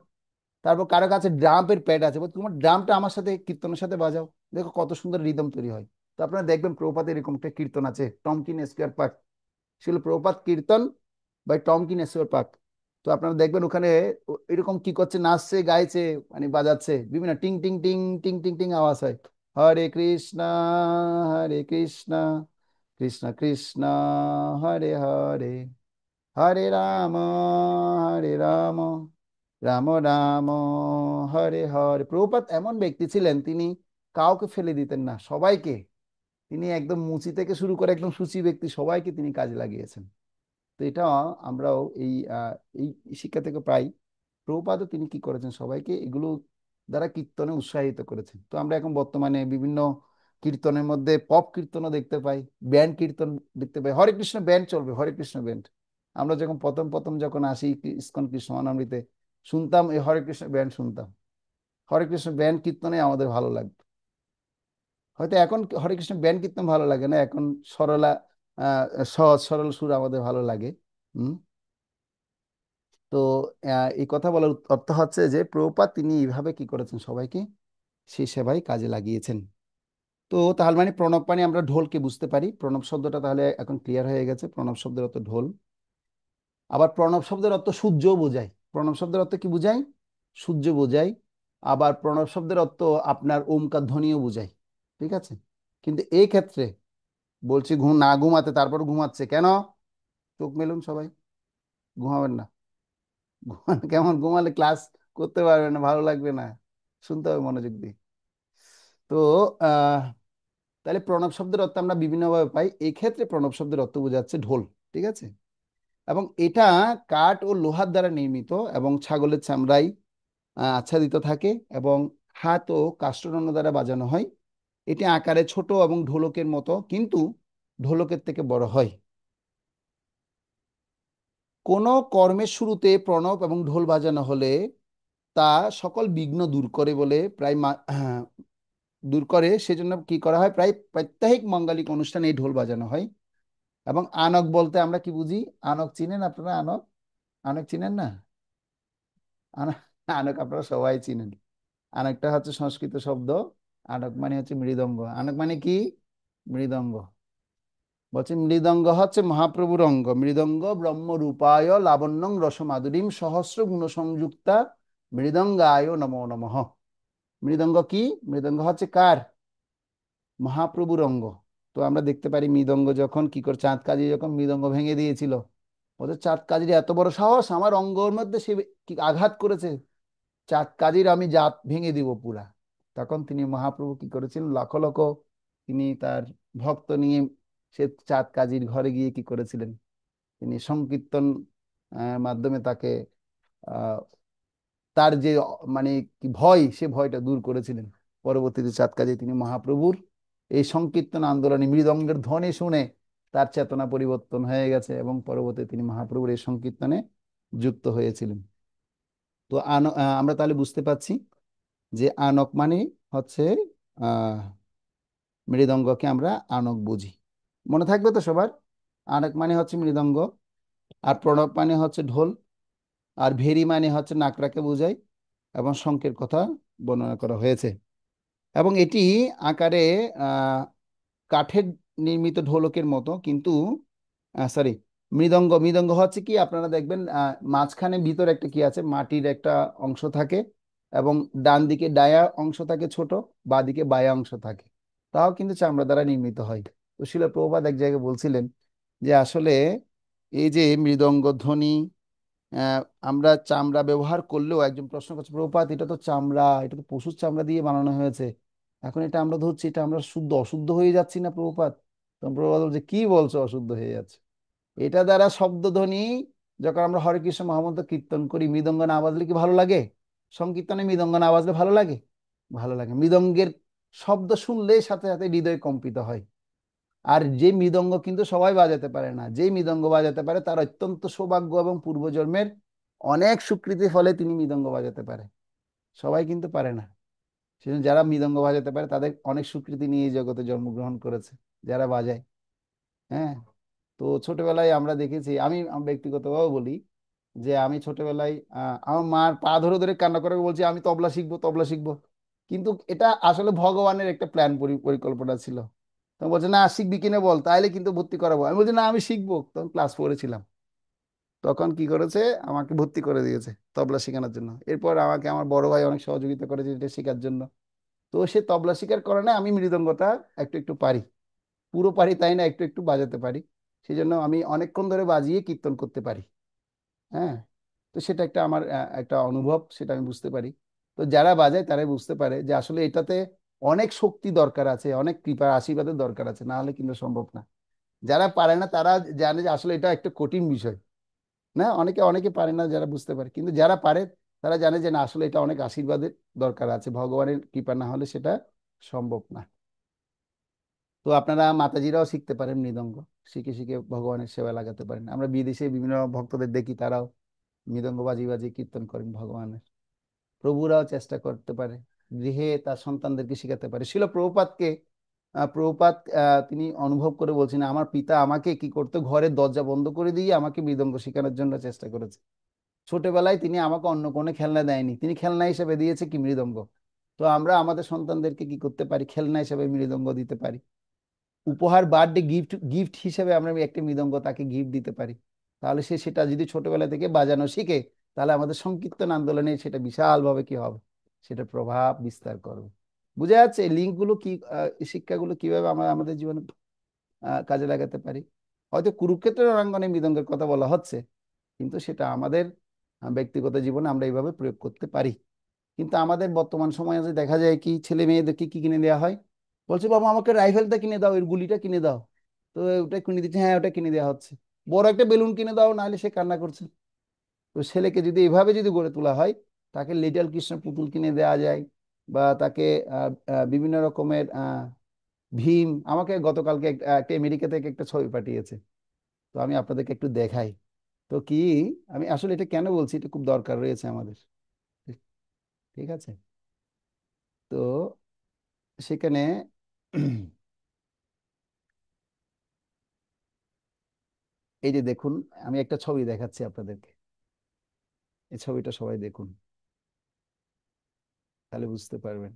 তারপর কারো কাছে ড্রামের প্যাড আছে, বলে, তোমার ড্রামটা আমার সাথে কীর্তনের সাথে বাজাও, দেখো কত সুন্দর রিদম তৈরি হয়। তো আপনারা দেখবেন প্রভুপাদের এরকম একটা কীর্তন আছে টমকিন স্কোয়ার পার্ক, ছিল প্রভুপাদ কীর্তন বাই টমকিন স্কোয়ার পার্ক। তো আপনারা দেখবেন ওখানে এরকম কি করছে, নাচছে গাইছে, মানে বাজাচ্ছে, বিভিন্ন টিং টিং টিং টিং টিং টিং আওয়াজ হয়। হরে কৃষ্ণ, হরে কৃষ্ণ, কৃষ্ণ কৃষ্ণ, হরে হরে, হরে রাম, হরে রাম, রাম রাম, হরে হরে। প্রভুপাদ এমন ব্যক্তি ছিলেন, তিনি কাউকে ফেলে দিতেন না, সবাইকে, তিনি একদম মুচি থেকে শুরু করে একদম সূচি ব্যক্তি সবাইকে তিনি কাজে লাগিয়েছেন। তো এটা আমরাও এই শিক্ষা থেকে পাই। প্রভুপাদও তিনি কি করেছেন, সবাইকে এগুলো দ্বারা কীর্তনে উৎসাহিত করেছেন। তো আমরা এখন বর্তমানে বিভিন্ন কীর্তনের মধ্যে পপ কীর্তনও দেখতে পাই, ব্যান্ড কীর্তন দেখতে পাই, হরে কৃষ্ণ ব্যান্ড চলবে, হরে কৃষ্ণ ব্যান্ড। আমরা যখন প্রথম প্রথম যখন আসি ইসকন কৃষ্ণ মহানবমীতে, শুনতাম এই হরে কৃষ্ণ ব্যান্ড শুনতাম, হরে কৃষ্ণ ব্যান্ড কীর্তনে আমাদের ভালো লাগতো। হয়তো এখন হরে কৃষ্ণ ব্যান্ড কীর্তন ভালো লাগে না, এখন সরলা আহ সহজ সরল সুর আমাদের ভালো লাগে। হুম। তো এই কথা বলার অর্থ হচ্ছে যে প্রভুপাদ তিনি এইভাবে কি করেছেন, সবাইকে সেই সেবায় কাজে লাগিয়েছেন। তো তাহলে মানে প্রণব মানে আমরা ঢোলকে বুঝতে পারি, প্রণব শব্দটা তাহলে এখন ক্লিয়ার হয়ে গেছে, প্রণব শব্দের অর্থ ঢোল। আবার প্রণব শব্দের অর্থ সূর্যও বোঝায়। প্রণব শব্দের অর্থ কি বোঝায়? সূর্য বোঝায়। আবার প্রণব শব্দের অর্থ আপনার ওমকার ধ্বনিও বোঝায়। ঠিক আছে। কিন্তু এই ক্ষেত্রে বলছি না ঘুমাতে, তারপর ঘুমাচ্ছে কেন? চোখ মেলুন সবাই, ঘুমাবেন না। কেমন ঘুমালে ক্লাস করতে পারবে না, ভালো লাগবে না, শুনতে হবে মনোযোগ দিয়ে। তো আহ তাহলে প্রণব শব্দের অর্থ আমরা বিভিন্নভাবে পাই, এই ক্ষেত্রে প্রণব শব্দের অর্থ বোঝাচ্ছে ঢোল। ঠিক আছে। এবং এটা কাঠ ও লোহার দ্বারা নির্মিত এবং ছাগলের চামড়ায় আচ্ছাদিত থাকে, এবং হাত ও কাষ্ঠদণ্ড দ্বারা বাজানো হয়। এটি আকারে ছোট এবং ঢোলকের মতো, কিন্তু ঢোলকের থেকে বড় হয়। কোনো কর্মের শুরুতে প্রণব এবং ঢোল বাজানো হলে তা সকল বিঘ্ন দূর করে বলে প্রায় দূর করে, সেজন্য কি করা হয়, প্রায় প্রাত্যহিক মাঙ্গলিক অনুষ্ঠানে এই ঢোল বাজানো হয়। এবং আনক বলতে আমরা কি বুঝি? আনক চিনেন আপনারা? আনক, আনক চিনেন না? আনক, আনক আপনারা সবাই চিনেন। আনকটা হচ্ছে সংস্কৃত শব্দ। আনক মানে হচ্ছে মৃদঙ্গ। আনক মানে কি? মৃদঙ্গ। বলছে মৃদঙ্গ হচ্ছে মহাপ্রভুর অঙ্গ। মৃদঙ্গ ব্রহ্ম রূপায় লাবণ্যং রসমাধুরীম সহস্র গুণ সংযুক্তা মৃদঙ্গায় নমো নমঃ। মৃদঙ্গ কি? মৃদঙ্গ হচ্ছে কার? মহাপ্রভুর অঙ্গ। তো আমরা দেখতে পারি মৃদঙ্গ যখন কি করে, চাঁদ কাজী যখন মৃদঙ্গ ভেঙে দিয়েছিল, ওদের চাঁদ কাজীর এত বড় সাহস, আমার অঙ্গর মধ্যে সে কি আঘাত করেছে, চাঁদ কাজীর আমি জাত ভেঙে দিব পুরা। তখন তিনি মহাপ্রভু কি করেছিলেন, লক্ষ লক্ষ তিনি তার ভক্ত নিয়ে সে চাঁদ কাজীর ঘরে গিয়ে কি করেছিলেন, তিনি সংকীর্তন মাধ্যমে তাকে আহ, তার যে মানে কি ভয়, সে ভয়টা দূর করেছিলেন। পরবর্তীতে চাঁদ কাজী তিনি মহাপ্রভুর এই সংকীর্তন আন্দোলনে মৃদঙ্গের ধ্বনি শুনে তার চেতনা পরিবর্তন হয়ে গেছে এবং পরবর্তীতে তিনি মহাপ্রভুর এই সংকীর্তনে যুক্ত হয়েছিলেন। তো আমরা তাহলে বুঝতে পারছি যে আনক মানে হচ্ছে আহ মৃদঙ্গকে আমরা আনক বুঝি। মনে থাকবে তো সবার? আনক মানে হচ্ছে মৃদঙ্গ, আর প্রণব মানে হচ্ছে ঢোল, আর ভেরি মানে হচ্ছে নাকড়াকে বোঝায়, এবং শঙ্খের কথা বর্ণনা করা হয়েছে। এবং এটি আকারে আহ কাঠের নির্মিত ঢোলকের মতো, কিন্তু সরি, মৃদঙ্গ, মৃদঙ্গ হচ্ছে কি, আপনারা দেখবেন মাঝখানে ভিতর একটা কি আছে, মাটির একটা অংশ থাকে, এবং ডান দিকে ডায়া অংশ থাকে ছোট, বাঁ দিকে বায়া অংশ থাকে, তাও কিন্তু চামড়া দ্বারা নির্মিত হয়। তো শিল প্রভুপাদ এক জায়গায় বলছিলেন যে আসলে এই যে মৃদঙ্গ ধ্বনি, আহ, আমরা চামড়া ব্যবহার করলেও, একজন প্রশ্ন করছে, প্রভুপাত এটা তো চামড়া, এটা তো পশুর চামড়া দিয়ে বানানো হয়েছে, এখন এটা আমরা ধরছি, এটা আমরা শুদ্ধ অশুদ্ধ হয়ে যাচ্ছি না প্রভুপাত? তখন প্রভুপাত বলছে, কি বলছো অশুদ্ধ হয়ে যাচ্ছে? এটা দ্বারা শব্দধ্বনি, যখন আমরা হরে কৃষ্ণ মহামন্ত্র কীর্তন করি, মৃদঙ্গ না বাজলে কি ভালো লাগে? সংকীর্তনে মৃদঙ্গ না বাজলে ভালো লাগে? ভালো লাগে। মৃদঙ্গের শব্দ শুনলেই সাথে সাথে হৃদয় কম্পিত হয়। আর যে মৃদঙ্গ কিন্তু সবাই বাজাতে পারে না, যে মৃদঙ্গ বাজাতে পারে তার অত্যন্ত সৌভাগ্য এবং পূর্বজন্মের অনেক স্বীকৃতির ফলে তিনি মৃদঙ্গ বাজাতে পারে। সবাই কিন্তু পারে না। সেজন্য যারা মৃদঙ্গ বাজাতে পারে তাদের অনেক স্বীকৃতি নিয়ে এই জগতে জন্মগ্রহণ করেছে, যারা বাজায়। হ্যাঁ। তো ছোটবেলায় আমরা দেখেছি, আমি ব্যক্তিগতভাবে বলি যে আমি ছোটবেলায় আমার মার পা ধরে ধরে কান্না করে বলছি আমি তবলা শিখবো, তবলা শিখবো। কিন্তু এটা আসলে ভগবানের একটা প্ল্যান, পরিকল্পনা ছিল। তো বলছে না, শিখবি কিনা বল, তাইলে কিন্তু ভর্তি করাবো। আমি বলছি না, আমি শিখবো। তখন ক্লাস 4-এ ছিলাম। তখন কি করেছে, আমাকে ভর্তি করে দিয়েছে তবলা শেখানোর জন্য। এরপর আমাকে আমার বড় ভাই অনেক সহযোগিতা করেছে এটা শেখার জন্য। তো সে তবলা শেখার কারণে আমি মৃদঙ্গটা একটু একটু পারি। পুরো পারি তাই না, একটু একটু বাজাতে পারি। সেই জন্য আমি অনেকক্ষণ ধরে বাজিয়ে কীর্তন করতে পারি। হ্যাঁ। তো সেটা একটা আমার একটা অনুভব, সেটা আমি বুঝতে পারি। তো যারা বাজায় তারাই বুঝতে পারে যে আসলে এটাতে অনেক শক্তি দরকার আছে, অনেক কৃপার আশীর্বাদের দরকার আছে, না হলে কিন্তু সম্ভব না। যারা পারে না তারা জানে যে আসলে এটা একটা কঠিন বিষয়। না, অনেকে অনেকে পারে না, যারা বুঝতে পারে, কিন্তু যারা পারে তারা জানে যে না, আসলে এটা অনেক আশীর্বাদের দরকার আছে, ভগবানের কৃপা না হলে সেটা সম্ভব না। তো আপনারা মাতাজিরাও শিখতে পারেন মৃদঙ্গ, শিখে শিখে ভগবানের সেবা লাগাতে পারেন। আমরা বিদেশে বিভিন্ন ভক্তদের দেখি, তারাও মৃদঙ্গ বাজিয়ে বাজিয়ে কীর্তন করেন ভগবানের। প্রভুরাও চেষ্টা করতে পারে, গৃহে তার সন্তানদেরকে শেখাতে পারে। শিল প্রভুপাদকে প্রভুপাদ তিনি অনুভব করে বলছেন, আমার পিতা আমাকে কি করতে, ঘরের দরজা বন্ধ করে দিয়ে আমাকে মৃদঙ্গ শেখানোর জন্য চেষ্টা করেছে। ছোটবেলায় তিনি আমাকে অন্য কোনো খেলনা দেয়নি, তিনি খেলনা হিসেবে দিয়েছে কি, মৃদঙ্গ। তো আমরা আমাদের সন্তানদেরকে কি করতে পারি, খেলনা হিসেবে মৃদঙ্গ দিতে পারি। উপহার, বার্থডে গিফট, গিফট হিসেবে আমরা একটা মৃদঙ্গ তাকে গিফট দিতে পারি। তাহলে সে সেটা যদি ছোটবেলা থেকে বাজানো শিখে, তাহলে আমাদের সংকীর্তন আন্দোলনে সেটা বিশালভাবে কি হবে, সেটা প্রভাব বিস্তার করবে। বুঝা যাচ্ছে এই লিঙ্কগুলো কি, এই শিক্ষাগুলো কিভাবে আমরা আমাদের জীবনে কাজে লাগাতে পারি। হয়তো কুরুক্ষেত্রের রণাঙ্গনে মৃদঙ্গের কথা বলা হচ্ছে, কিন্তু সেটা আমাদের ব্যক্তিগত জীবনে আমরা এইভাবে প্রয়োগ করতে পারি। কিন্তু আমাদের বর্তমান সময়ে যে দেখা যায় কি, ছেলে মেয়েদেরকে কি কিনে দেওয়া হয়, বলছে বাবা আমাকে রাইফেলটা কিনে দাও, এর গুলিটা কিনে দাও। তো ওটা কিনে দিচ্ছে, হ্যাঁ ওটা কিনে দেওয়া হচ্ছে। বড় একটা বেলুন কিনে দাও, নাহলে সে কান্না করছে। তো ছেলেকে যদি এইভাবে যদি গড়ে তোলা হয়, তাকে লিটল কৃষ্ণ পুতুল কিনে দেওয়া যায়, বা তাকে বিভিন্ন রকমের ভীম, আমাকে গতকালকে একটা আমেরিকা থেকে একটা ছবি পাঠিয়েছে, তো আমি আপনাদেরকে একটু দেখাই। তো কি, আমি আসলে এটা কেন বলছি, এটা খুব দরকার রয়েছে আমাদের। ঠিক ঠিক আছে। তো সেখানে এই যে দেখুন, আমি একটা ছবি দেখাচ্ছি আপনাদেরকে। এই ছবিটা সবাই দেখুন, তাহলে বুঝতে পারবেন।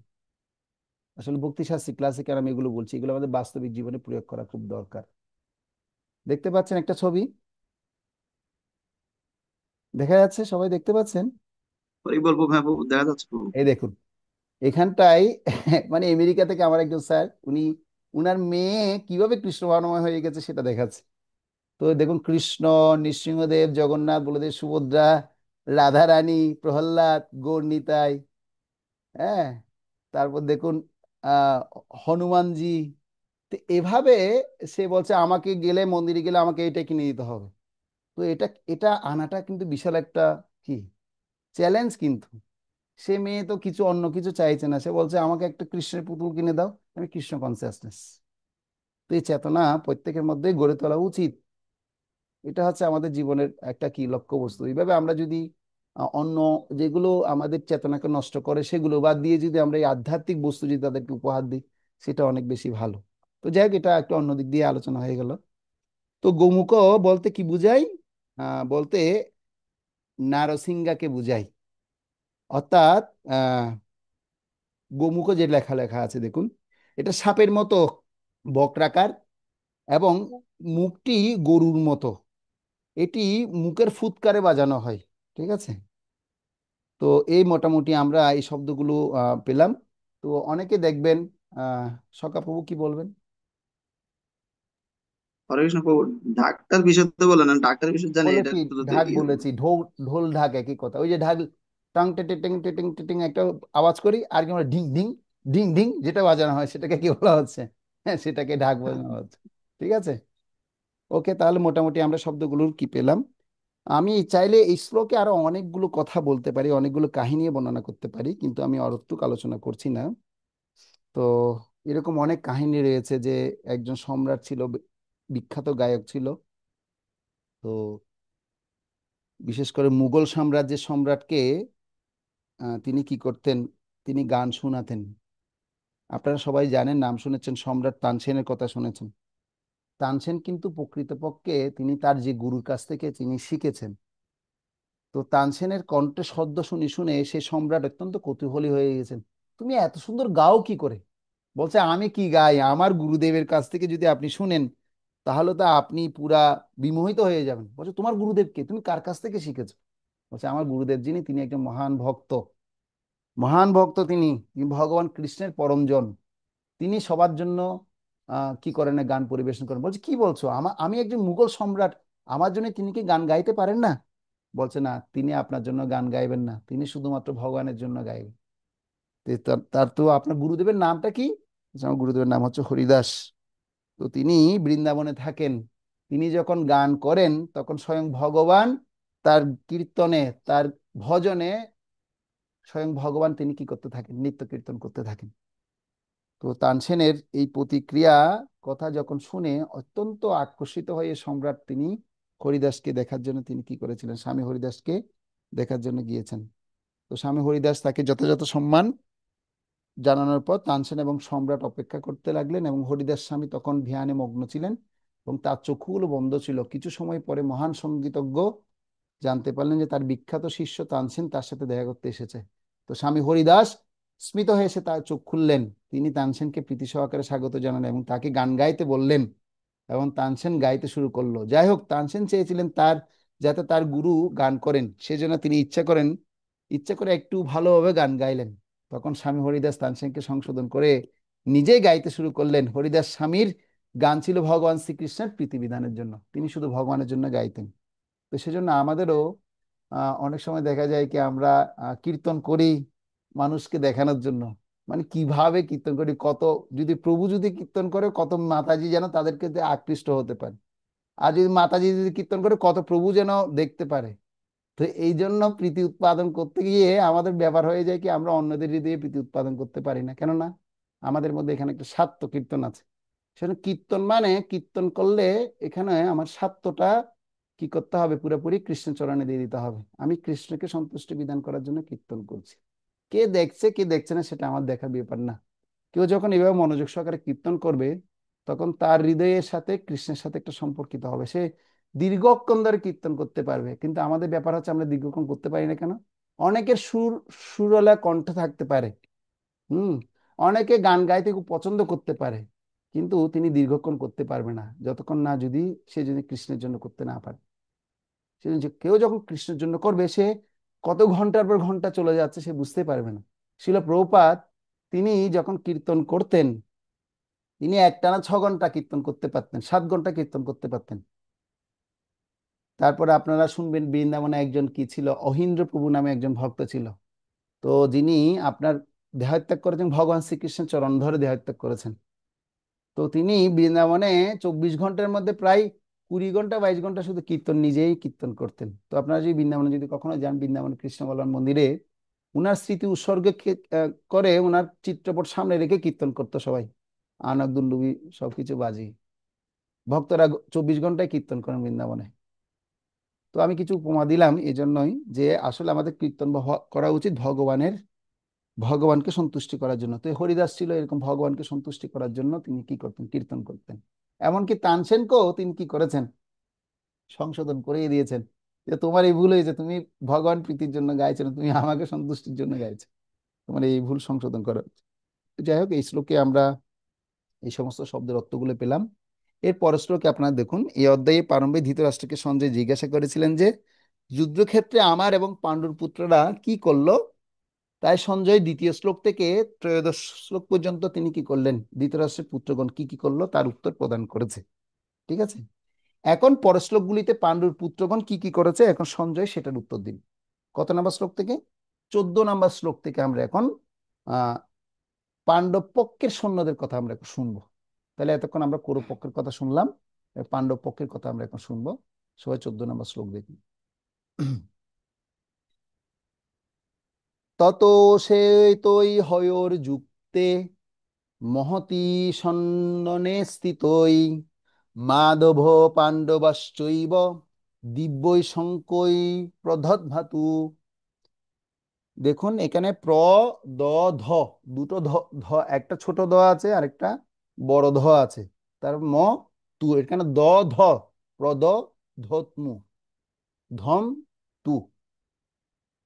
আসলে ভক্তিশাস্ত্রী ক্লাসিক্যাল আমি এগুলো বলছি, এগুলো আমাদের বাস্তবিক জীবনে প্রয়োগ করা খুব দরকার। দেখতে পাচ্ছেন একটা ছবি? দেখা যাচ্ছে? সবাই দেখতে পাচ্ছেন? ওই বলবো, হ্যাঁ বাবু, দেখা যাচ্ছে বাবু। এই দেখুন এখানটায় মানে আমেরিকা থেকে আমার একজন স্যার, উনি উনার মেয়ে কিভাবে কৃষ্ণ বর্ণময় হয়ে গেছে সেটা দেখাচ্ছে। তো দেখুন, কৃষ্ণ, নৃসিংহদেব, জগন্নাথ, বলদেব, সুভদ্রা, রাধা রানী, প্রহ্লাদ, গৌর নিতাই, হ্যাঁ, তারপর দেখুন আহ হনুমানজি। তো এভাবে সে বলছে আমাকে গেলে, মন্দিরে গেলে আমাকে এটা কিনে দিতে হবে। তো এটা এটা আনাটা কিন্তু বিশাল একটা কি চ্যালেঞ্জ কিন্তু। সে মেয়ে তো কিছু অন্য কিছু চাইছে না, সে বলছে আমাকে একটা কৃষ্ণের পুতুল কিনে দাও, আমি কৃষ্ণ কনসিয়াসনেস। তো এই চেতনা প্রত্যেকের মধ্যে গড়ে তোলা উচিত। এটা হচ্ছে আমাদের জীবনের একটা কি লক্ষ্যবস্তু। এইভাবে আমরা যদি অন্য যেগুলো আমাদের চেতনাকে নষ্ট করে সেগুলো বাদ দিয়ে যদি আমরা এই আধ্যাত্মিক বস্তু যদি তাদেরকে উপহার দিই, সেটা অনেক বেশি ভালো। তো যাই হোক, এটা একটা অন্য দিক দিয়ে আলোচনা হয়ে গেল। তো গোমুখ বলতে কি বুঝাই? বলতে নারসিংহাকে বুঝাই। অর্থাৎ আহ গোমুখ যে লেখা লেখা আছে দেখুন, এটা সাপের মতো বক্রাকার এবং মুখটি গরুর মতো। এটি মুখের ফুৎকারে বাজানো হয়। ঠিক আছে? তো এই মোটামুটি আমরা এই শব্দগুলো পেলাম। তো অনেকে দেখবেন, আহ সকাপ্রভু কি বলবেন? হরে কৃষ্ণ প্রভু। ডাক্তার বিষয় তো বলে না, ডাক্তার বিষয় জানি, এটা বলেছি, তো যদি ঢাক বলেছি, ঢোল ঢোল ঢাক একই কথা। ওই যে ঢাক, টাং টেটে টেং টেটিং টেটিং একটা আওয়াজ করি, আর কি আমরা ঢিং ঢিং ঢিং ঢিং যেটা বাজানো হয় সেটাকে কি বলা হচ্ছে? হ্যাঁ, সেটাকে ঢাক বাজানো হচ্ছে। ঠিক আছে? ওকে, তাহলে মোটামুটি আমরা শব্দগুলোর কি পেলাম। আমি চাইলে এই শ্লোকে আরো অনেকগুলো কথা বলতে পারি, অনেকগুলো কাহিনী বর্ণনা করতে পারি, কিন্তু আমি অরত্তুক আলোচনা করছি না। তো এরকম অনেক কাহিনী রয়েছে যে একজন সম্রাট ছিল, বিখ্যাত গায়ক ছিল। তো বিশেষ করে মুঘল সাম্রাজ্যের সম্রাটকে তিনি কি করতেন? তিনি গান শোনাতেন। আপনারা সবাই জানেন, নাম শুনেছেন, সম্রাট তানসেনের কথা শুনেছেন। তানসেন কিন্তু প্রকৃতপক্ষে তিনি তার যে গুরুর কাছ থেকে তিনি শিখেছেন। তো তানসেনের কণ্ঠে শব্দ শুনে শুনে সেই সম্রাট অত্যন্ত কৌতূহলী হয়ে গেছেন। তুমি এত সুন্দর গাও কি করে? বলছে আমি কি গাই, আমার গুরুদেবের কাছ থেকে যদি আপনি শুনেন তাহলে তো আপনি পুরা বিমোহিত হয়ে যাবেন। বলছে তোমার গুরুদেবকে তুমি কার কাছ থেকে শিখেছো? বলছে আমার গুরুদেব যিনি, তিনি একজন মহান ভক্ত। মহান ভক্ত তিনি, তিনি ভগবান কৃষ্ণের পরমজন। তিনি সবার জন্য কি করেন না, গান পরিবেশন করেন। বলছে কি বলছো, আমি একজন মুঘল সম্রাট, আমার জন্য তিনি কি গান গাইতে পারেন না? বলছে না, তিনি আপনার জন্য গান গাইবেন না, তিনি শুধুমাত্র ভগবানের জন্য গাইবেন। তো তার তো আপনার গুরুদেবের নামটা কি? বলছে, আমার গুরুদেবের নাম হচ্ছে হরিদাস। তো তিনি বৃন্দাবনে থাকেন। তিনি যখন গান করেন তখন স্বয়ং ভগবান তার কীর্তনে, তার ভজনে, স্বয়ং ভগবান তিনি কি করতে থাকেন? নিত্য কীর্তন করতে থাকেন। তো তানসেনের এই প্রতিক্রিয়া কথা যখন শুনে অত্যন্ত আকর্ষিত হয়ে সম্রাট তিনি হরিদাসকে দেখার জন্য তিনি কি করেছিলেন, স্বামী হরিদাসকে দেখার জন্য গিয়েছেন। তো স্বামী হরিদাস তাকে যথাযথ সম্মান জানানোর পর তানসেন এবং সম্রাট অপেক্ষা করতে লাগলেন, এবং হরিদাস স্বামী তখন ধ্যানে মগ্ন ছিলেন এবং তার চক্ষুগুলো বন্ধ ছিল। কিছু সময় পরে মহান সঙ্গীতজ্ঞ জানতে পারলেন যে তার বিখ্যাত শিষ্য তানসেন তার সাথে দেখা করতে এসেছে। তো স্বামী হরিদাস স্মিত হয়ে এসে তার চোখ খুললেন। তিনি তানসেনকে প্রীতি সহকারে স্বাগত জানালেন এবং তাকে গান গাইতে বললেন, এবং তানসেন গাইতে শুরু করলো। যাই হোক, তানসেন চেয়েছিলেন তার যাতে তার গুরু গান করেন, সেজন্য তিনি ইচ্ছা করে একটু ভালোভাবে গান গাইলেন। তখন স্বামী হরিদাস তানসেনকে সংশোধন করে নিজেই গাইতে শুরু করলেন। হরিদাস স্বামীর গান ছিল ভগবান শ্রীকৃষ্ণের প্রীতিবিধানের জন্য, তিনি শুধু ভগবানের জন্য গাইতেন। তো সেজন্য আমাদেরও অনেক সময় দেখা যায় কি আমরা কীর্তন করি মানুষকে দেখানোর জন্য। মানে কিভাবে কীর্তন করি, কত যদি প্রভু যদি কীর্তন করে কত মাতাজি যেন তাদেরকে আকৃষ্ট হতে পারে, আর যদি মাতাজি যদি কীর্তন করে কত প্রভু যেন দেখতে পারে। তো এই জন্য প্রীতি উৎপাদন করতে গিয়ে আমাদের ব্যাপার হয়ে যায় কি আমরা অন্যদের হৃদয়ে প্রীতি উৎপাদন করতে পারি না। কেননা আমাদের মধ্যে এখানে একটা স্বার্থ কীর্তন আছে। সেজন্য কীর্তন মানে কীর্তন করলে এখানে আমার স্বার্থটা কি করতে হবে? পুরোপুরি কৃষ্ণের চরণে দিয়ে দিতে হবে। আমি কৃষ্ণকে সন্তুষ্টি বিধান করার জন্য কীর্তন করছি। কে দেখছে কে দেখছে না সেটা আমার দেখার ব্যাপার না, কেউ যখন এভাবে মনোযোগ সহকারে কীর্তন করবে, তখন তার হৃদয়ের সাথে কৃষ্ণের সাথে একটা সম্পর্কিত হবে, সে দীর্ঘক্ষণ ধরে কীর্তন করতে পারবে। কিন্তু আমাদের ব্যাপার হচ্ছে আমরা দীর্ঘক্ষণ করতে পারি না কেন? অনেকের সুরলা কণ্ঠ থাকতে পারে, হুম, অনেকে গান গাইতে খুব পছন্দ করতে পারে, কিন্তু তিনি দীর্ঘক্ষণ করতে পারবে না যতক্ষণ না যদি সে যদি কৃষ্ণের জন্য করতে না পারে। সেজন্য কেউ যখন কৃষ্ণের জন্য করবে, সে কত ঘন্টার পর ঘন্টা চলে যাচ্ছে সে বুঝতে পারবে না। শিল প্রভুপাদ তিনি যখন কীর্তন করতেন, তিনি একটানা 6 ঘন্টা কীর্তন করতে পারতেন, 7 ঘন্টা কীর্তন করতে পারতেন। তারপরে আপনারা শুনবেন বৃন্দাবনে একজন কি ছিল, অহিন্দ্র প্রভু নামে একজন ভক্ত ছিল। তো যিনি আপনার দেহত্যাগ করেছেন, ভগবান শ্রীকৃষ্ণের চরণ ধরে দেহত্যাগ করেছেন। তো তিনি বৃন্দাবনে 24 ঘন্টার মধ্যে প্রায় 20 ঘন্টা 22 ঘন্টা শুধু কীর্তন, নিজেই কীর্তন করতেন। তো আপনারা যদি বৃন্দাবনে যদি কখনো যান, বৃন্দাবন কৃষ্ণ বলরাম মন্দিরে উনার স্মৃতি উৎসর্গে করে উনার চিত্রপট সামনে রেখে কীর্তন করতো সবাই, আনক দুল্লুবি সবকিছু বাজি। ভক্তরা 24 ঘন্টায় কীর্তন করেন বৃন্দাবনে। তো আমি কিছু উপমা দিলাম এই জন্যই যে আসলে আমাদের কীর্তন করা উচিত ভগবানকে সন্তুষ্টি করার জন্য। তো এই হরিদাস ছিল এরকম, ভগবানকে সন্তুষ্টি করার জন্য তিনি কি করতেন, কীর্তন করতেন। এমনকি তানসেনকেও তিনি কি করেছেন, সংশোধন করে দিয়েছেন, যে তোমার এই ভুল হয়েছে, তুমি ভগবান প্রীতির জন্য গাইছো না, তুমি আমাকে সন্তুষ্টির জন্য গাইছো, তোমার এই ভুল সংশোধন করা উচিত। তো যাই হোক, এই শ্লোকে আমরা এই সমস্ত শব্দের অর্থগুলো পেলাম। এর পরের শ্লোকে আপনারা দেখুন, এই অধ্যায়ে প্রারম্ভে ধৃতরাষ্ট্রকে সঞ্জয় জিজ্ঞাসা করেছিলেন যে যুদ্ধক্ষেত্রে আমার এবং পাণ্ডুর পুত্ররা কি করলো। তাই সঞ্জয় দ্বিতীয় শ্লোক থেকে ত্রয়োদশ শ্লোক পর্যন্ত তিনি কি করলেন, ধৃতরাষ্ট্রের পুত্রগণ কি কি করলো তার উত্তর প্রদান করেছে। ঠিক আছে, এখন পরের শ্লোকগুলিতে পাণ্ডুর পুত্রগণ কি কি করেছে এখন সঞ্জয় সেটার উত্তর দিন। কত নাম্বার শ্লোক থেকে? 14 নাম্বার শ্লোক থেকে আমরা এখন আহ পাণ্ডব পক্ষের সৈন্যদের কথা আমরা এখন শুনবো। তাহলে এতক্ষণ আমরা কৌরব পক্ষের কথা শুনলাম, পাণ্ডব পক্ষের কথা আমরা এখন শুনবো। সবাই 14 নাম্বার শ্লোক দেখি। তত সে তৈ হয়োর যুক্তে মহতি সন্ননে স্থিতই মাধব পাণ্ডবাশ্চৈব দিব্যৈ শঙ্কৈ প্রদধাতু। দেখুন এখানে দ ধ, দুটো ধ, একটা ছোট ধ আছে আর একটা বড় ধ আছে, তার তু, এখানে ধ, প্রদ ধমু, ধম তু।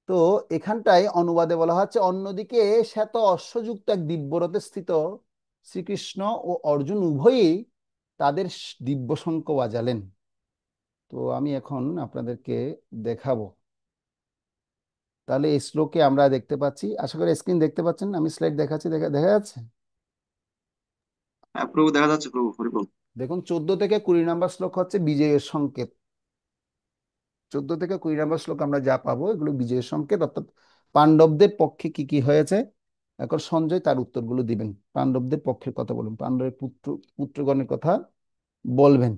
তো এখানটায় অনুবাদে বলা হচ্ছে অন্যদিকে শ্বেত অশ্বযুক্ত এক দিব্যরথে স্থিত শ্রীকৃষ্ণ ও অর্জুন উভয়ই তাদের দিব্য শঙ্খ বাজালেন। তো আমি এখন আপনাদেরকে দেখাবো। তাহলে এই শ্লোকে আমরা দেখতে পাচ্ছি, আশা করি স্ক্রিন দেখতে পাচ্ছেন, আমি স্লাইড দেখাচ্ছি, দেখা দেখা যাচ্ছে। হ্যাঁ প্রভু, দেখা যাচ্ছে প্রভু, হরিবল। দেখুন 14 থেকে 20 নাম্বার শ্লোক হচ্ছে বিজয়ের সংকেত। 14 থেকে 20 নাম্বার শ্লোক আমরা যা পাবো এগুলো বিজয়ের সংকেত, অর্থাৎ পাণ্ডবদের পক্ষে কি কি হয়েছে। এখন সঞ্জয় তার উত্তরগুলো দিবেন, পাণ্ডবদের পক্ষের কথা বলুন, পাণ্ডবের পুত্রগণের কথা বলবেন।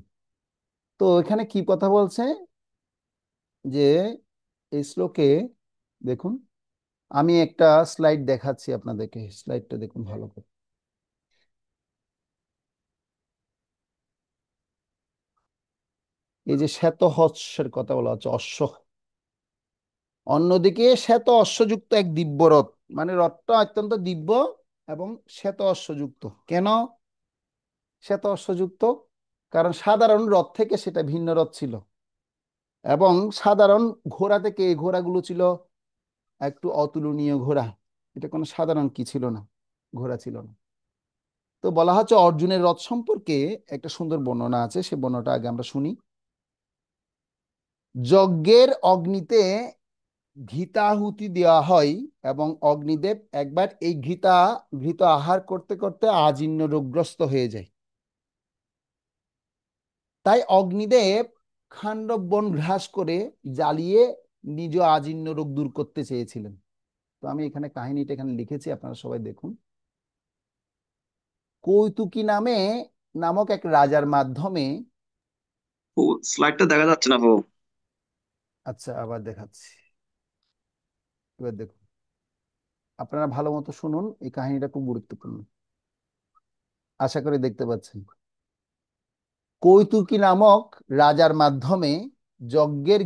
তো এখানে কি কথা বলছে যে এই শ্লোকে দেখুন, আমি একটা স্লাইড দেখাচ্ছি আপনাদেরকে, স্লাইডটা দেখুন ভালো করে। এই যে শ্বেত হর্ষের কথা বলা হচ্ছে, অশ্ব, অন্যদিকে শ্বেত অশ্বযুক্ত এক দিব্য রথ, মানে রথটা অত্যন্ত দিব্য এবং শ্বেত অশ্বযুক্ত। কেন শ্বেত অশ্বযুক্ত? কারণ সাধারণ রথ থেকে সেটা ভিন্ন রথ ছিল, এবং সাধারণ ঘোড়া থেকে এই ঘোড়াগুলো ছিল একটু অতুলনীয় ঘোড়া, এটা কোনো সাধারণ কি ছিল না, ঘোড়া ছিল না। তো বলা হচ্ছে অর্জুনের রথ সম্পর্কে একটা সুন্দর বর্ণনা আছে, সে বর্ণনাটা আগে আমরা শুনি। যজ্ঞের অগ্নিতে ঘৃতাহুতি দেওয়া হয় এবং অগ্নিদেব একবার এই ঘৃত আহার করতে করতে আজীর্ণ রোগগ্রস্ত হয়ে যায়। তাই অগ্নিদেব খান্ডব বন গ্রাস করে জ্বালিয়ে নিজ আজীর্ণ রোগ দূর করতে চেয়েছিলেন। তো আমি এখানে কাহিনীটা এখানে লিখেছি, আপনারা সবাই দেখুন। কৌতুকী নামক এক রাজার মাধ্যমে, ও, স্লাইডটা দেখা যাচ্ছে না প্রভু। আচ্ছা আবার দেখাচ্ছি, এবার দেখুন, আপনারা ভালো মতো শুনুন, এই কাহিনীটা খুব গুরুত্বপূর্ণ, আশা করি দেখতে পাচ্ছেন। কৌতুকী নামক রাজার মাধ্যমে যজ্ঞের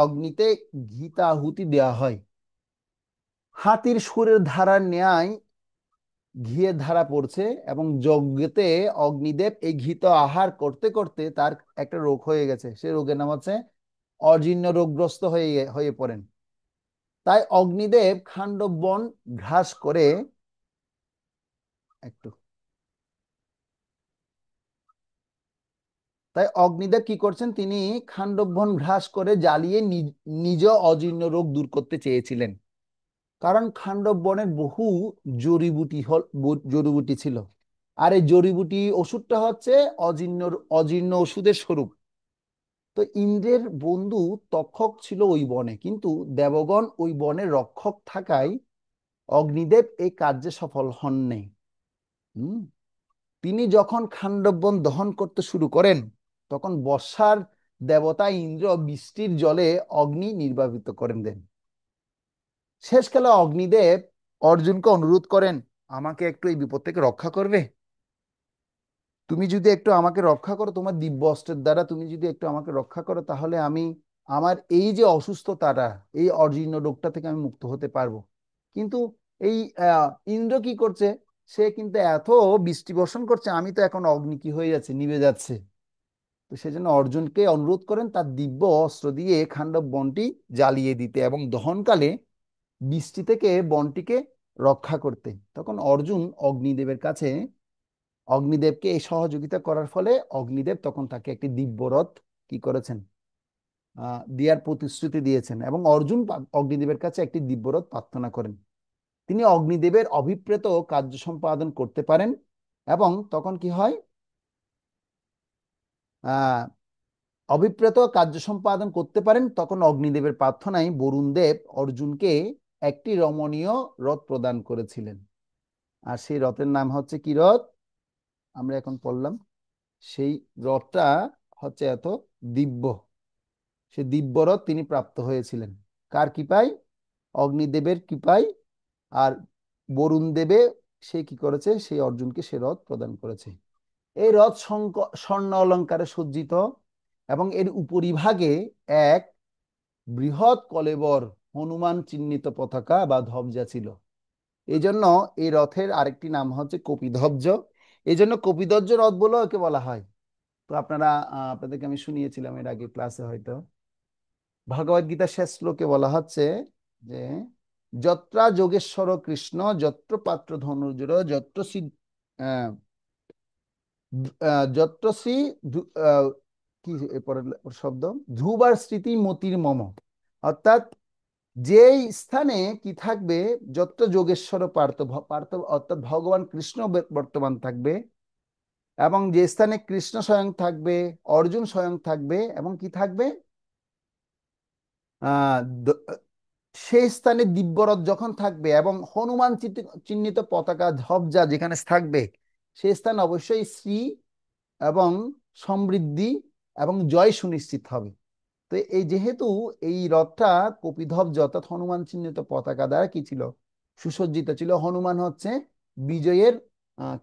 অগ্নিতে ঘৃতাহুতি দেওয়া হয়। হাতির সুরের ধারার ন্যায় ঘিয়ের ধারা পড়ছে এবং যজ্ঞতে অগ্নিদেব এই ঘি তো আহার করতে করতে তার একটা রোগ হয়ে গেছে, সে রোগের নাম হচ্ছে অজীর্ণ রোগগ্রস্ত হয়ে হয়ে পড়েন। তাই অগ্নিদেব খান্ডব বন ঘ্রাস করে একটু তাই অগ্নিদেব কি করছেন, তিনি খান্ডব বন ঘ্রাস করে জ্বালিয়ে নিজ অজীর্ণ রোগ দূর করতে চেয়েছিলেন। কারণ খান্ডব বনের বহু জড়িবুটি ছিল, আর এই জড়িবুটি ওষুধটা হচ্ছে অজীর্ণ অজীর্ণ ওষুধের স্বরূপ। তো ইন্দ্রের বন্ধু তক্ষক ছিল ওই বনে, কিন্তু দেবগণ ওই বনের রক্ষক থাকায় অগ্নিদেব এই কার্যে সফল হননি। হুম তিনি যখন খান্ডব বন দহন করতে শুরু করেন, তখন বর্ষার দেবতা ইন্দ্র বৃষ্টির জলে অগ্নি নির্বাপিত করেন দেন। শেষকালে অগ্নিদেব অর্জুনকে অনুরোধ করেন, আমাকে একটু এই বিপদ থেকে রক্ষা করবে? তুমি যদি একটু আমাকে রক্ষা করো, তোমার দিব্য অস্ত্রের দ্বারা তুমি যদি একটু আমাকে রক্ষা করো, তাহলে আমি আমার এই যে অসুস্থতাটা, এই অজীর্ণ রোগটা থেকে আমি মুক্ত হতে পারবো। কিন্তু এই ইন্দ্র কি করছে, সে কিন্তু এত বৃষ্টি বর্ষণ করছে, আমি তো এখন অগ্নি কি হয়ে যাচ্ছে, নিভে যাচ্ছে। তো সেজন্য অর্জুনকে অনুরোধ করেন তার দিব্য অস্ত্র দিয়ে খান্ডব বনটি জ্বালিয়ে দিতে এবং দহনকালে বৃষ্টি থেকে বনটিকে রক্ষা করতে। তখন অর্জুন অগ্নিদেবকে এই সহযোগিতা করার ফলে অগ্নিদেব তখন তাকে একটি দিব্য রথ কি করেছেন, দেওয়ার প্রতিশ্রুতি দিয়েছেন এবং অর্জুন অগ্নিদেবের কাছে একটি দিব্য রথ প্রার্থনা করেন। তিনি অগ্নিদেবের অভিপ্রেত কার্য সম্পাদন করতে পারেন এবং তখন কি হয়, আহ অভিপ্রেত কার্য সম্পাদন করতে পারেন। তখন অগ্নিদেবের প্রার্থনায় বরুণ দেব অর্জুনকে একটি রমণীয় রথ প্রদান করেছিলেন। আর সেই রথের নাম হচ্ছে কি রথ আমরা এখন পড়লাম, সেই রথটা হচ্ছে এত দিব্য। সে দিব্যরথ তিনি প্রাপ্ত হয়েছিলেন কার কৃপায়? অগ্নিদেবের কৃপায়। আর বরুণ দেবে সে কি করেছে, সেই অর্জুনকে সে রথ প্রদান করেছে। এই রথ স্বর্ণ অলঙ্কারে সজ্জিত এবং এর উপরিভাগে এক বৃহৎ কলেবর হনুমান চিহ্নিত পতাকা বা ধ্বজা ছিল। এই জন্য এই রথের আরেকটি নাম হচ্ছে কপিধ্বজ। এই জন্য কপিধ্বজ রথ বলেও একে বলা হয়। তো আপনাদেরকে আমি শুনিয়েছিলাম এর আগে ক্লাসে হয়তো, ভগবদ গীতার শেষ শ্লোকে বলা হচ্ছে যে যত্রা যোগেশ্বর কৃষ্ণ যত্র পাত্র ধনুর্ধর যত্র শ্রী আহ, যত্র শ্রী কি এরপরের শব্দ, ধ্রুবার স্মৃতি মতির মম। অর্থাৎ যেই স্থানে কি থাকবে, যত্র যোগেশ্বর পার্থ পার্থ অর্থাৎ ভগবান কৃষ্ণ বর্তমান থাকবে, এবং যে স্থানে কৃষ্ণ স্বয়ং থাকবে, অর্জুন স্বয়ং থাকবে এবং কি থাকবে, আহ দ- সেই স্থানে দিব্যরথ যখন থাকবে এবং হনুমান চিহ্নিত পতাকা ধ্বজা যেখানে থাকবে, সেই স্থান অবশ্যই শ্রী এবং সমৃদ্ধি এবং জয় সুনিশ্চিত হবে। তো এই যেহেতু এই রথটা কপিধ্বজ অর্থাৎ হনুমান চিহ্নিত পতাকা দ্বারা কি ছিল, সুসজ্জিত ছিল। হনুমান হচ্ছে বিজয়ের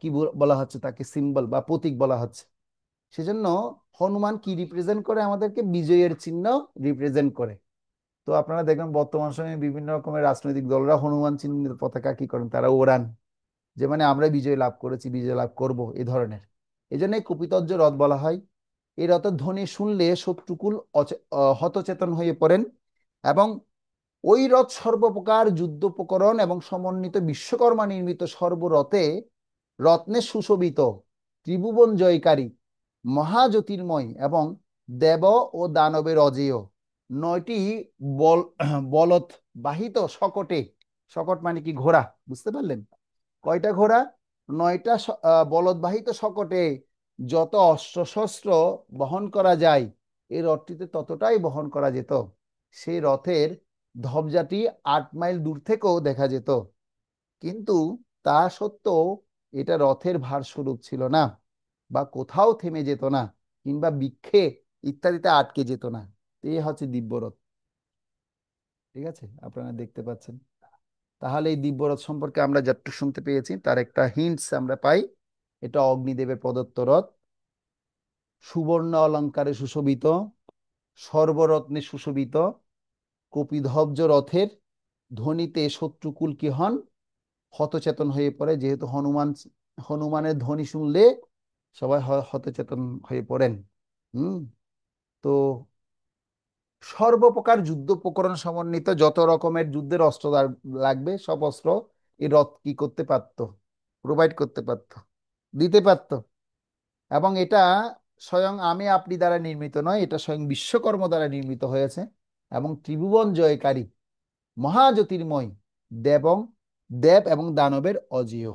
কি বলা হচ্ছে তাকে, সিম্বল বা প্রতীক বলা হচ্ছে। সেজন্য হনুমান কি রিপ্রেজেন্ট করে, আমাদেরকে বিজয়ের চিহ্ন রিপ্রেজেন্ট করে। তো আপনারা দেখবেন বর্তমান সময়ে বিভিন্ন রকমের রাজনৈতিক দলরা হনুমান চিহ্নিত পতাকা কি করেন, তারা ওড়ান, যে মানে আমরা বিজয় লাভ করেছি, বিজয় লাভ করব, এই ধরনের। এই জন্য কুপিতজ্জ রথ বলা হয়। এই রথের ধ্বনি শুনলে শত্রুকুল হতচেতন হয়ে পড়েন এবং ওই রথ সর্বপ্রকার যুদ্ধোপকরণ এবং সমন্বিত বিশ্বকর্মা নির্মিত সর্বরথে রত্নে সুশোভিত, ত্রিভুবন জয়কারী, মহাজ্যোতির্ময় এবং দেব ও দানবের অজেয় 9টি বল বলদ বাহিত শকটে, শকট মানে কি ঘোড়া, বুঝতে পারলেন? কয়টা ঘোড়া? 9টা বলদ বাহিত শকটে যত অস্ত্র শস্ত্র বহন করা যায়, এই রথটিতে ততটাই বহন করা যেত। সেই রথের ধবজাটি 8 মাইল দূর থেকেও দেখা যেত, কিন্তু তা সত্ত্বেও এটা রথের ভার স্বরূপ ছিল না, বা কোথাও থেমে যেত না, কিংবা বৃক্ষে ইত্যাদিতে আটকে যেত না। এই হচ্ছে দিব্যরথ। ঠিক আছে, আপনারা দেখতে পাচ্ছেন। তাহলে এই দিব্যরথ সম্পর্কে আমরা যতটুকু শুনতে পেয়েছি তার একটা হিন্টস আমরা পাই। এটা অগ্নিদেবের প্রদত্ত রথ, সুবর্ণ অলঙ্কারে সুশোভিত, সর্বরত্নে সুশোভিত। কপিধ্বজ রথের ধ্বনিতে শত্রুকুল কি হন, হতচেতন হয়ে পড়ে, যেহেতু হনুমানের ধ্বনি শুনলে সবাই হতচেতন হয়ে পড়েন। হুম। তো সর্বপ্রকার যুদ্ধ উপকরণ সমন্বিত যত রকমের যুদ্ধের অস্ত্র লাগবে সব অস্ত্র এই রথ কি করতে পারতো, প্রোভাইড করতে পারতো, দিতে পারতো। এবং এটা স্বয়ং আমি আপনি দ্বারা নির্মিত নয়, এটা স্বয়ং বিশ্বকর্ম দ্বারা নির্মিত হয়েছে। এবং ত্রিভুবন জয়কারী মহাজ্যোতির্ময় দেবং দেব এবং দানবের অজেয়।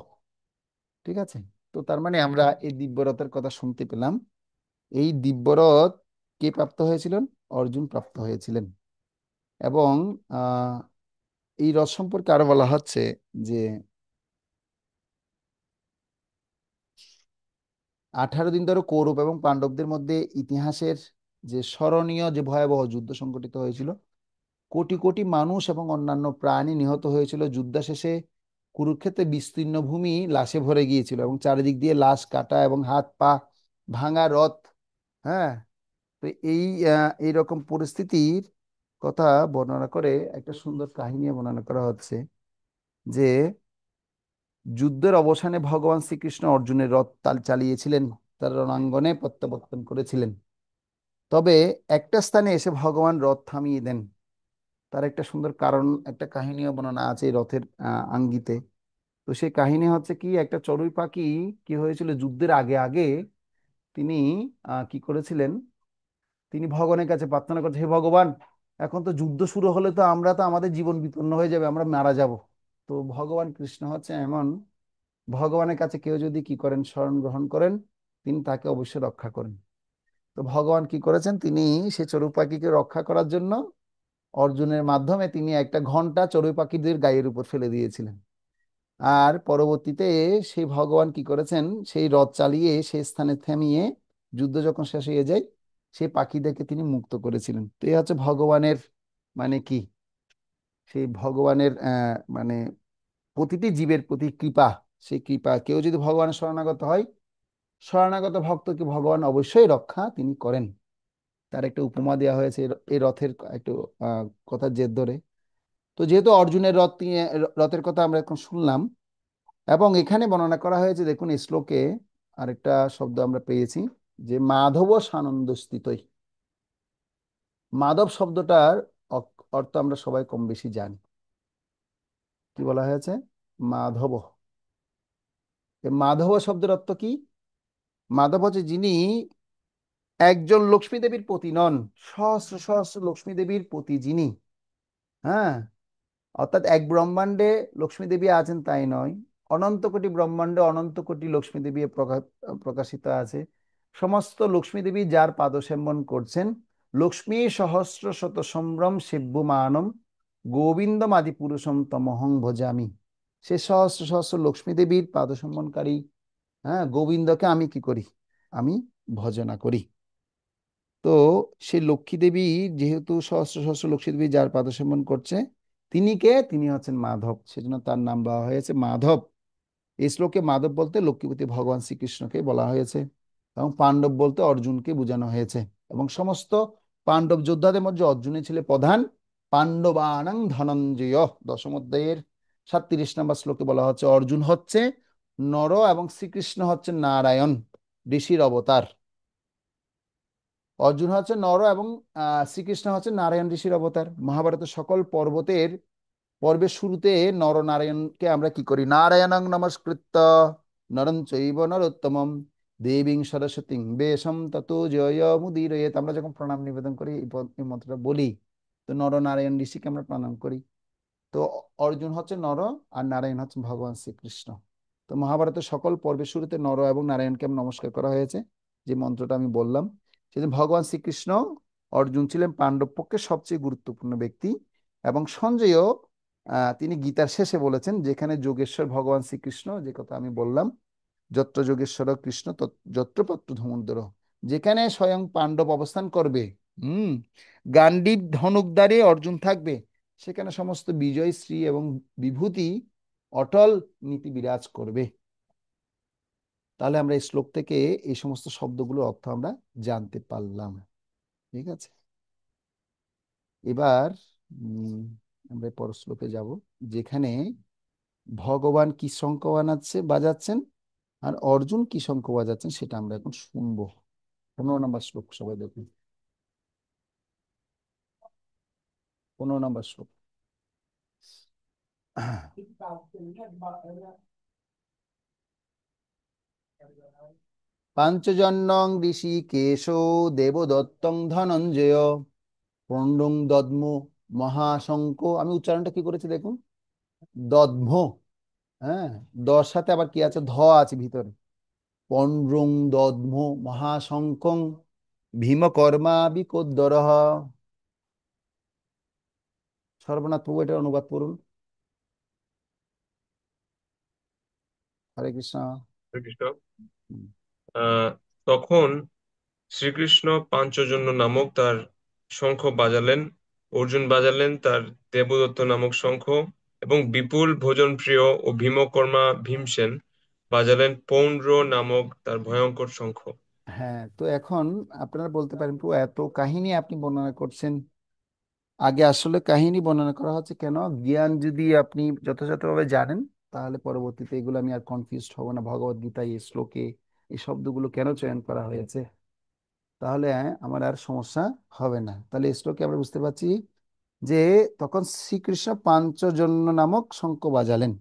ঠিক আছে। তো তার মানে আমরা এই দিব্যরথের কথা শুনতে পেলাম। এই দিব্যরথ কে প্রাপ্ত হয়েছিলেন? অর্জুন প্রাপ্ত হয়েছিলেন। এবং আহ এই রথ সম্পর্কে আরো বলা হচ্ছে যে 18 দিন ধরে কৌরব এবং পাণ্ডবদের মধ্যে ইতিহাসের যে স্মরণীয় যে ভয়াবহ যুদ্ধ সংঘটিত হয়েছিল, কোটি কোটি মানুষ এবং অন্যান্য প্রাণী নিহত হয়েছিল। যুদ্ধ শেষে কুরুক্ষেত্রে বিস্তীর্ণ ভূমি লাশে ভরে গিয়েছিল এবং চারিদিক দিয়ে লাশ কাটা এবং হাত পা ভাঙা রথ। হ্যাঁ। তো এইরকম পরিস্থিতির কথা বর্ণনা করে একটা সুন্দর কাহিনী বর্ণনা করা হচ্ছে যে যুদ্ধের অবসানে ভগবান শ্রীকৃষ্ণ অর্জুনের রথ তাল চালিয়েছিলেন, তার রণাঙ্গনে প্রত্যাবর্তন করেছিলেন। তবে একটা স্থানে এসে ভগবান রথ থামিয়ে দেন। তার একটা সুন্দর কারণ, একটা কাহিনীও বর্ণনা আছে এই রথের আঙ্গিতে। তো সেই কাহিনী হচ্ছে কি, একটা চড়ুই পাখি কি হয়েছিল যুদ্ধের আগে আগে তিনি কি করেছিলেন, তিনি ভগবানের কাছে প্রার্থনা করছে, হে ভগবান, এখন তো যুদ্ধ শুরু হলে তো আমরা তো আমাদের জীবন বিপন্ন হয়ে যাবে, আমরা মারা যাব। তো ভগবান কৃষ্ণ হচ্ছে এমন, ভগবানের কাছে কেউ যদি কি করেন, শরণ গ্রহণ করেন, তিনি তাকে অবশ্যই রক্ষা করেন। তো ভগবান কি করেছেন, তিনি সে চড়ুই পাখিকে রক্ষা করার জন্য অর্জুনের মাধ্যমে তিনি একটা ঘন্টা চড়ুই পাখিদের গায়ের উপর ফেলে দিয়েছিলেন। আর পরবর্তীতে সেই ভগবান কি করেছেন, সেই রথ চালিয়ে সেই স্থানে থামিয়ে যুদ্ধ যখন শেষ হয়ে যায় সেই পাখিদেরকে তিনি মুক্ত করেছিলেন। তো এই হচ্ছে ভগবানের মানে কি, সেই ভগবানের মানে প্রতিটি জীবের প্রতি কৃপা। সেই কৃপা, কেউ যদি ভগবানের শরণাগত হয়, শরণাগত ভক্তকে ভগবান অবশ্যই রক্ষা তিনি করেন। তার একটা উপমা দেওয়া হয়েছে এই রথের একটু কথার জের ধরে। তো যেহেতু অর্জুনের রথের কথা আমরা এখন শুনলাম, এবং এখানে বর্ণনা করা হয়েছে, দেখুন এই শ্লোকে আরেকটা শব্দ আমরা পেয়েছি যে মাধব সানন্দ স্থিতই। মাধব শব্দটার অর্থ আমরা সবাই কম বেশি জানি। কি বলা হয়েছে? মাধব। এই মাধব শব্দের অর্থ কি? মাধব হচ্ছে যিনি একজন লক্ষ্মী দেবীর পতি নন, সহস্র সহস্র লক্ষ্মী দেবীর পতি যিনি। হ্যাঁ। অর্থাৎ এক ব্রহ্মাণ্ডে লক্ষ্মী দেবী আছেন তাই নয়, অনন্ত কোটি ব্রহ্মাণ্ডে অনন্ত কোটি লক্ষ্মী দেবী প্রকাশিত আছে। সমস্ত লক্ষ্মী দেবী যার পাদসেবন করছেন, লক্ষ্মী সহস্র শত সম্ভ্রম সেব্যমানম গোবিন্দম আদি পুরুষম তমহং ভজামি। সে সহস্র সহস্র লক্ষ্মী দেবীর পাদসেবনকারী হ্যাঁ গোবিন্দকে আমি কি করি, আমি ভজনা করি। তো সেই লক্ষ্মী দেবী, যেহেতু সহস্র সহস্র লক্ষ্মী দেবী যার পাদসেবন করছে, তিনি কে? তিনি হচ্ছেন মাধব, সেজন্য তার নাম দেওয়া হয়েছে মাধব। এই শ্লোকে মাধব বলতে লক্ষ্মীপতি ভগবান শ্রীকৃষ্ণকে বলা হয়েছে, এবং পাণ্ডব বলতে অর্জুনকে বোঝানো হয়েছে। এবং সমস্ত পাণ্ডব যোদ্ধাদের মধ্যে অর্জুনই ছিল প্রধান। পাণ্ডবানাং ধনঞ্জয়, দশম অধ্যায়ের 37 নম্বর শ্লোকে বলা হচ্ছে অর্জুন হচ্ছে নর এবং শ্রীকৃষ্ণ হচ্ছে নারায়ণ ঋষির অবতার। অর্জুন হচ্ছে নর এবং শ্রীকৃষ্ণ হচ্ছে নারায়ণ ঋষির অবতার। মহাভারতের সকল পর্বের শুরুতে নর নারায়ণকে আমরা কি করি, নারায়ণং নমস্কৃত্য নরং চৈব নরোত্তমম দেবীং সরস্বতীং বেশম ততো জয় মুদীরয়েৎ। আমরা যখন প্রণাম নিবেদন করি এই মন্ত্রটা বলি, তো নর নারায়ণ ঋষিকে আমরা প্রণাম করি। তো অর্জুন হচ্ছে নর আর নারায়ণ হচ্ছে ভগবান শ্রীকৃষ্ণ। তো মহাভারতের সকল পর্বের শুরুতে নর এবং নারায়ণকে নমস্কার করা হয়েছে, যে মন্ত্রটা আমি বললাম। সেদিন ভগবান শ্রীকৃষ্ণ, অর্জুন ছিলেন পাণ্ডব পক্ষের সবচেয়ে গুরুত্বপূর্ণ ব্যক্তি। এবং সঞ্জয়ও তিনি গীতার শেষে বলেছেন, যেখানে যোগেশ্বর ভগবান শ্রীকৃষ্ণ, যে কথা আমি বললাম, যত্র যোগেশ্বর কৃষ্ণ যত্র পত্র ধনুর্ধর, যেখানে স্বয়ং পাণ্ডব অবস্থান করবে, হুম, গান্ডীব ধনুক দ্বারে অর্জুন থাকবে, সেখানে সমস্ত বিজয় শ্রী এবং বিভূতি অটল নীতি বিরাজ করবে। তাহলে আমরা এই শ্লোক থেকে এই সমস্ত শব্দগুলোর অর্থ আমরা জানতে পারলাম। ঠিক আছে। এবার আমরা পর শ্লোকে যাব, যেখানে ভগবান কি শঙ্খ বাজাচ্ছেন, আর অর্জুন কি শঙ্খ বাজাচ্ছেন, সেটা আমরা এখন শুনবো। 15 নম্বর শ্লোক সবাই দেখুন। 15 নম্বর শ্লোক। পাঞ্চজন্যং ঋষিকেশ দেবদত্তং ধনঞ্জয় পণ্ডং দদ্ম মহাশঙ্খ। আমি উচ্চারণটা কি করেছি দেখুন, দদ্ম। হ্যাঁ, দর সাথে আবার কি আছে, ধ আছে ভিতরে। পণ্ডং দদ্ম মহাশঙ্খং ভীমকর্মা বিকোদ্দরঃ। সর্বনাথ প্রভু এটার অনুবাদ করুন। হরে কৃষ্ণ। শ্রীকৃষ্ণ। আহ তখন শ্রীকৃষ্ণ পাঞ্চজন্য নামক তার শঙ্খ বাজালেন, অর্জুন বাজালেন তার দেবদত্ত নামক শঙ্খ, এবং বিপুল ভোজনপ্রিয় ও ভীমকর্মা ভীমসেন বাজালেন পৌণ্ড্র নামক তার ভয়ঙ্কর শঙ্খ। হ্যাঁ, তো এখন আপনারা বলতে পারেন প্রভু এত কাহিনী আপনি বর্ণনা করছেন, আগে আসলে কাহিনী বর্ণনা করা হচ্ছে কেন? জ্ঞান যদি আপনি যথাযথভাবে জানেন, তাহলে পরবর্তীতে এগুলো আমি আর কনফিউজড হব না। ভগবত গীতায় এই শ্লোকে এই শব্দগুলো কেন চয়ন করা হয়েছে, তাহলে আমার আর সমস্যা হবে না। তাহলে এই শ্লোকে আমরা বুঝতে পারছি যে তখন শ্রীকৃষ্ণ পাঞ্চজন্য নামক শঙ্খ বাজালেন।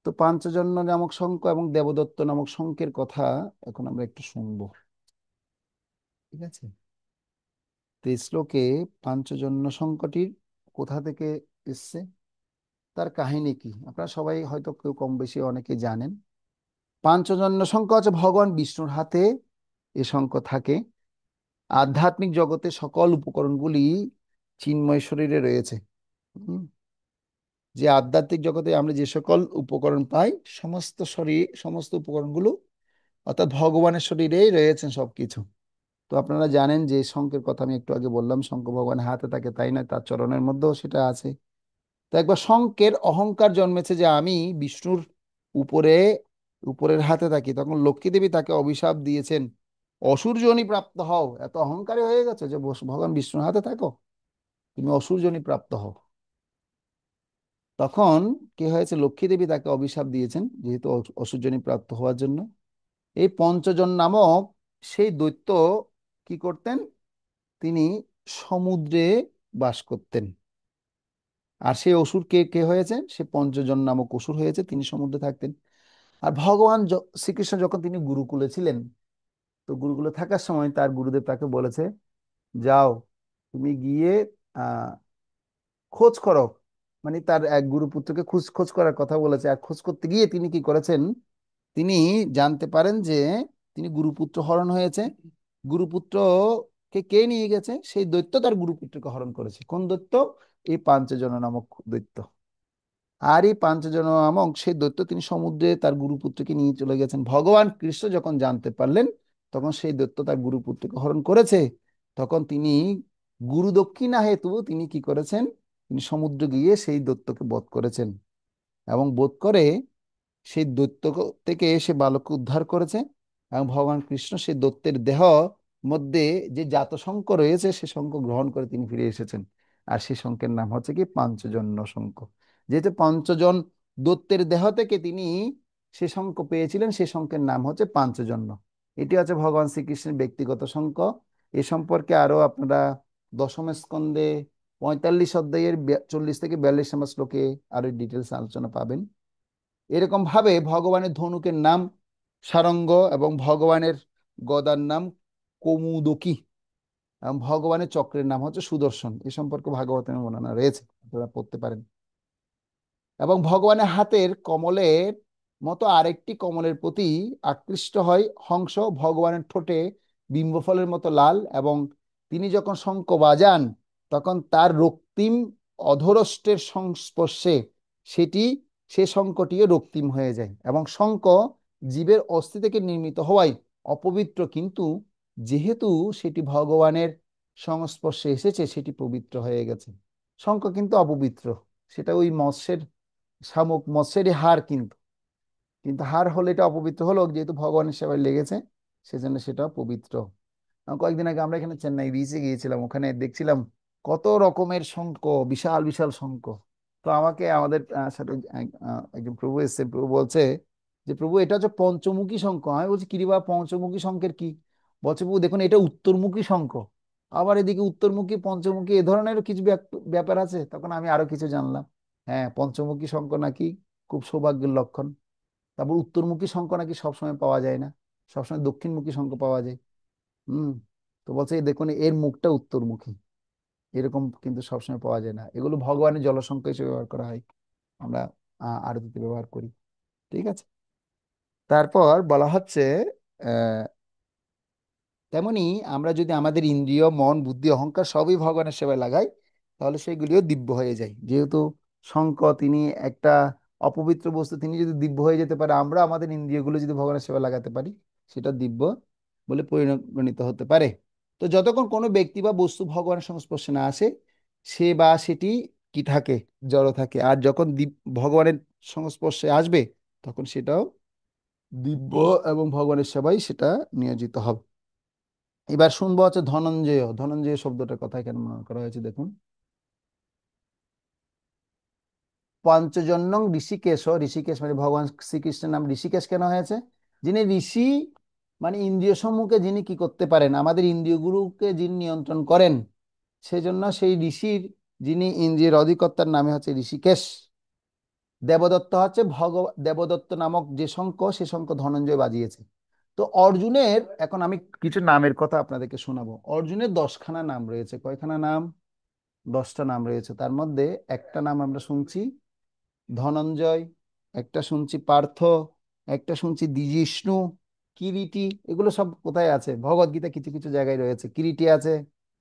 তো পাঞ্চজন্য নামক শঙ্খ এবং দেবদত্ত নামক শঙ্খের কথা এখন আমরা একটু শুনবো, ঠিক আছে? তো এই শ্লোকে পাঞ্চজন্য শঙ্খটির কোথা থেকে এসছে, তার কাহিনী কি, আপনারা সবাই হয়তো কেউ কম বেশি অনেকে জানেন। পাঞ্চজন্য শঙ্খ হচ্ছে ভগবান বিষ্ণুর হাতে এ শঙ্খ থাকে। আধ্যাত্মিক জগতে সকল উপকরণগুলি চিন্ময় শরীরে রয়েছে। হুম, যে আধ্যাত্মিক জগতে আমরা যে সকল উপকরণ পাই, সমস্ত উপকরণগুলো অর্থাৎ ভগবানের শরীরেই রয়েছেন সবকিছু। তো আপনারা জানেন যে শঙ্খের কথা আমি একটু আগে বললাম, শঙ্খ ভগবানের হাতে থাকে, তাই না? তার চরণের মধ্যেও সেটা আছে। তো একবার শঙ্কের অহংকার জন্মেছে যে আমি বিষ্ণুর উপরে উপরের হাতে থাকি। তখন লক্ষ্মী দেবী তাকে অভিশাপ দিয়েছেন, অসুর যোনি প্রাপ্ত হও। এত অহংকারী হয়ে গেছে যে ভগবান বিষ্ণুর হাতে থাকো, তুমি অসুর যোনি প্রাপ্ত হও। তখন কি হয়েছে, লক্ষ্মী দেবী তাকে অভিশাপ দিয়েছেন যেহেতু অসুর যোনি প্রাপ্ত হওয়ার জন্য। এই পঞ্চজন নামক সেই দৈত্য কি করতেন, তিনি সমুদ্রে বাস করতেন। আর সেই অসুর কে কে হয়েছে, সে পঞ্চজন নামক অসুর হয়েছে, তিনি সমুদ্রে থাকতেন। আর ভগবান শ্রীকৃষ্ণ যখন তিনি গুরুকুলে ছিলেন, তো গুরুকুলে থাকার সময় তার গুরুদেব তাকে বলেছে, যাও তুমি গিয়ে আহ খোঁজ করো। মানে তার এক গুরুপুত্রকে খোঁজ খোঁজ করার কথা বলেছে। আর খোঁজ করতে গিয়ে তিনি কি করেছেন, তিনি জানতে পারেন যে তিনি গুরুপুত্র হরণ হয়েছে। গুরুপুত্রকে কে নিয়ে গেছে, সেই দৈত্য তার গুরুপুত্রকে হরণ করেছে। কোন দৈত্য? এই পাঞ্চজন নামক দৈত্য। আর এই পাঞ্চজন নামক সেই দৈত্য তিনি সমুদ্রে তার গুরুপুত্রকে নিয়ে চলে গেছেন। ভগবান কৃষ্ণ যখন জানতে পারলেন, তখন সেই দৈত্য তার গুরুপুত্রকে হরণ করেছে। তখন তিনি গুরু দক্ষিণা হেতু তিনি কি করেছেন, তিনি সমুদ্রে গিয়ে সেই দৈত্যকে বধ করেছেন। এবং বধ করে সেই দৈত্য থেকে সে বালককে উদ্ধার করেছে। এবং ভগবান কৃষ্ণ সেই দৈত্যের দেহ মধ্যে যে জাত শঙ্খ রয়েছে, সে শঙ্খ গ্রহণ করে তিনি ফিরে এসেছেন। আর সেই শঙ্খের নাম হচ্ছে কি পাঞ্চজন্য শঙ্খ। যেহেতু পঞ্চজন দৈত্যের দেহ থেকে তিনি সে শঙ্খ পেয়েছিলেন, সে শঙ্খের নাম হচ্ছে পাঞ্চজন্য। এটি হচ্ছে ভগবান শ্রীকৃষ্ণের ব্যক্তিগত শঙ্খ। এ সম্পর্কে আরো আপনারা দশম স্কন্ধে 45 অধ্যায়ের 40 থেকে 42 নম্বর শ্লোকে আরো ডিটেলস আলোচনা পাবেন। এরকম ভাবে ভগবানের ধনুকের নাম সারঙ্গ, এবং ভগবানের গদার নাম কৌমুদকী, এবং ভগবানের চক্রের নাম হচ্ছে সুদর্শন। এ সম্পর্কে ভাগবতের বর্ণনা রয়েছে, আপনারা পড়তে পারেন। এবং ভগবানের হাতের কমলের মতো আরেকটি কমলের প্রতি আকৃষ্ট হয় হংস। ভগবানের ঠোঁটে বিম্বফলের মতো লাল, এবং তিনি যখন শঙ্খ বাজান, তখন তার রক্তিম অধরষ্টের সংস্পর্শে সেটি সে শঙ্খটিও রক্তিম হয়ে যায়। এবং শঙ্খ জীবের অস্থি থেকে নির্মিত হওয়ায় অপবিত্র, কিন্তু যেহেতু সেটি ভগবানের সংস্পর্শে এসেছে, সেটি পবিত্র হয়ে গেছে। শঙ্খ কিন্তু অপবিত্র, সেটা ওই মৎস্যেরই হার, কিন্তু কিন্তু হার হলে এটা অপবিত্র হলো, যেহেতু ভগবানের সেবায় লেগেছে, সেজন্য সেটা পবিত্র। কয়েকদিন আগে আমরা এখানে চেন্নাই বিচে গিয়েছিলাম, ওখানে দেখছিলাম কত রকমের শঙ্খ, বিশাল বিশাল শঙ্খ। তো আমাকে আমাদের সাথে একজন প্রভু এসছে, প্রভু বলছে যে প্রভু এটা হচ্ছে পঞ্চমুখী শঙ্খ। আমি বলছি কি রে বাবা, পঞ্চমুখী শঙ্খের কি? বলছে প্রভু দেখুন এটা উত্তরমুখী শঙ্খ। আবার এদিকে উত্তরমুখী পঞ্চমুখী এ ধরনের কিছু ব্যাপার আছে। তখন আমি আরো কিছু জানলাম। হ্যাঁ, পঞ্চমুখী শঙ্খ নাকি খুব সৌভাগ্যের লক্ষণ। তারপর উত্তরমুখী শঙ্খ নাকি সবসময় পাওয়া যায় না, সবসময় দক্ষিণমুখী শঙ্খ পাওয়া যায়। হুম। তো বলছে এই দেখুন এর মুখটা উত্তরমুখী, এরকম কিন্তু সবসময় পাওয়া যায় না। এগুলো ভগবানের জলসংখ্য হিসেবে ব্যবহার করা হয়, আমরা আরতিতে ব্যবহার করি। ঠিক আছে। তারপর বলা হচ্ছে আহ তেমনি আমরা যদি আমাদের ইন্দ্রিয়, মন, বুদ্ধি, অহংকার সবই ভগবানের সেবায় লাগাই, তাহলে সেগুলিও দিব্য হয়ে যায়। যেহেতু শঙ্খ তিনি একটা অপবিত্র বস্তু, তিনি যদি দিব্য হয়ে যেতে পারে, আমরা আমাদের ইন্দ্রিয়গুলো যদি ভগবানের সেবা লাগাতে পারি, সেটা দিব্য বলে পরিগণিত হতে পারে। তো যতক্ষণ কোনো ব্যক্তি বা বস্তু ভগবানের সংস্পর্শে না আসে, সে বা সেটি কি থাকে, জড় থাকে। আর যখন ভগবানের সংস্পর্শে আসবে, তখন সেটাও দিব্য এবং ভগবানের সেবায় সেটা নিয়োজিত হবে। এবার শুনবো হচ্ছে ধনঞ্জয়। ধনঞ্জয় শব্দটার কথা এখানে মনে করা হয়েছে, দেখুন। পঞ্চজন্যং ঋষিকেশ। ঋষিকেশ মানে ভগবান শ্রীকৃষ্ণের নাম ঋষিকেশ কেন হয়েছে? যিনি ঋষি, মানে ইন্দ্রিয় সম্মুখে যিনি কি করতে পারেন, আমাদের ইন্দ্রিয়গুলোকে যিনি নিয়ন্ত্রণ করেন, সেজন্য সেই ঋষির, যিনি ইন্দ্রিয়ের অধিকর্তার নামে হচ্ছে ঋষিকেশ। দেবদত্ত হচ্ছে দেবদত্ত নামক যে শঙ্খ, সে শঙ্খ ধনঞ্জয় বাজিয়েছে। তো অর্জুনের, এখন আমি কিছু নামের কথা আপনাদেরকে শোনাবো। অর্জুনের 10খানা নাম রয়েছে। কয়খানা নাম? 10টা নাম রয়েছে। তার মধ্যে একটা নাম আমরা শুনছি ধনঞ্জয়, একটা শুনছি পার্থ, একটা শুনছি দ্বিজিষ্ণু, কিরিটি। এগুলো সব কোথায় আছে? ভগবদ গীতা কিছু কিছু জায়গায় রয়েছে। কিরিটি আছে,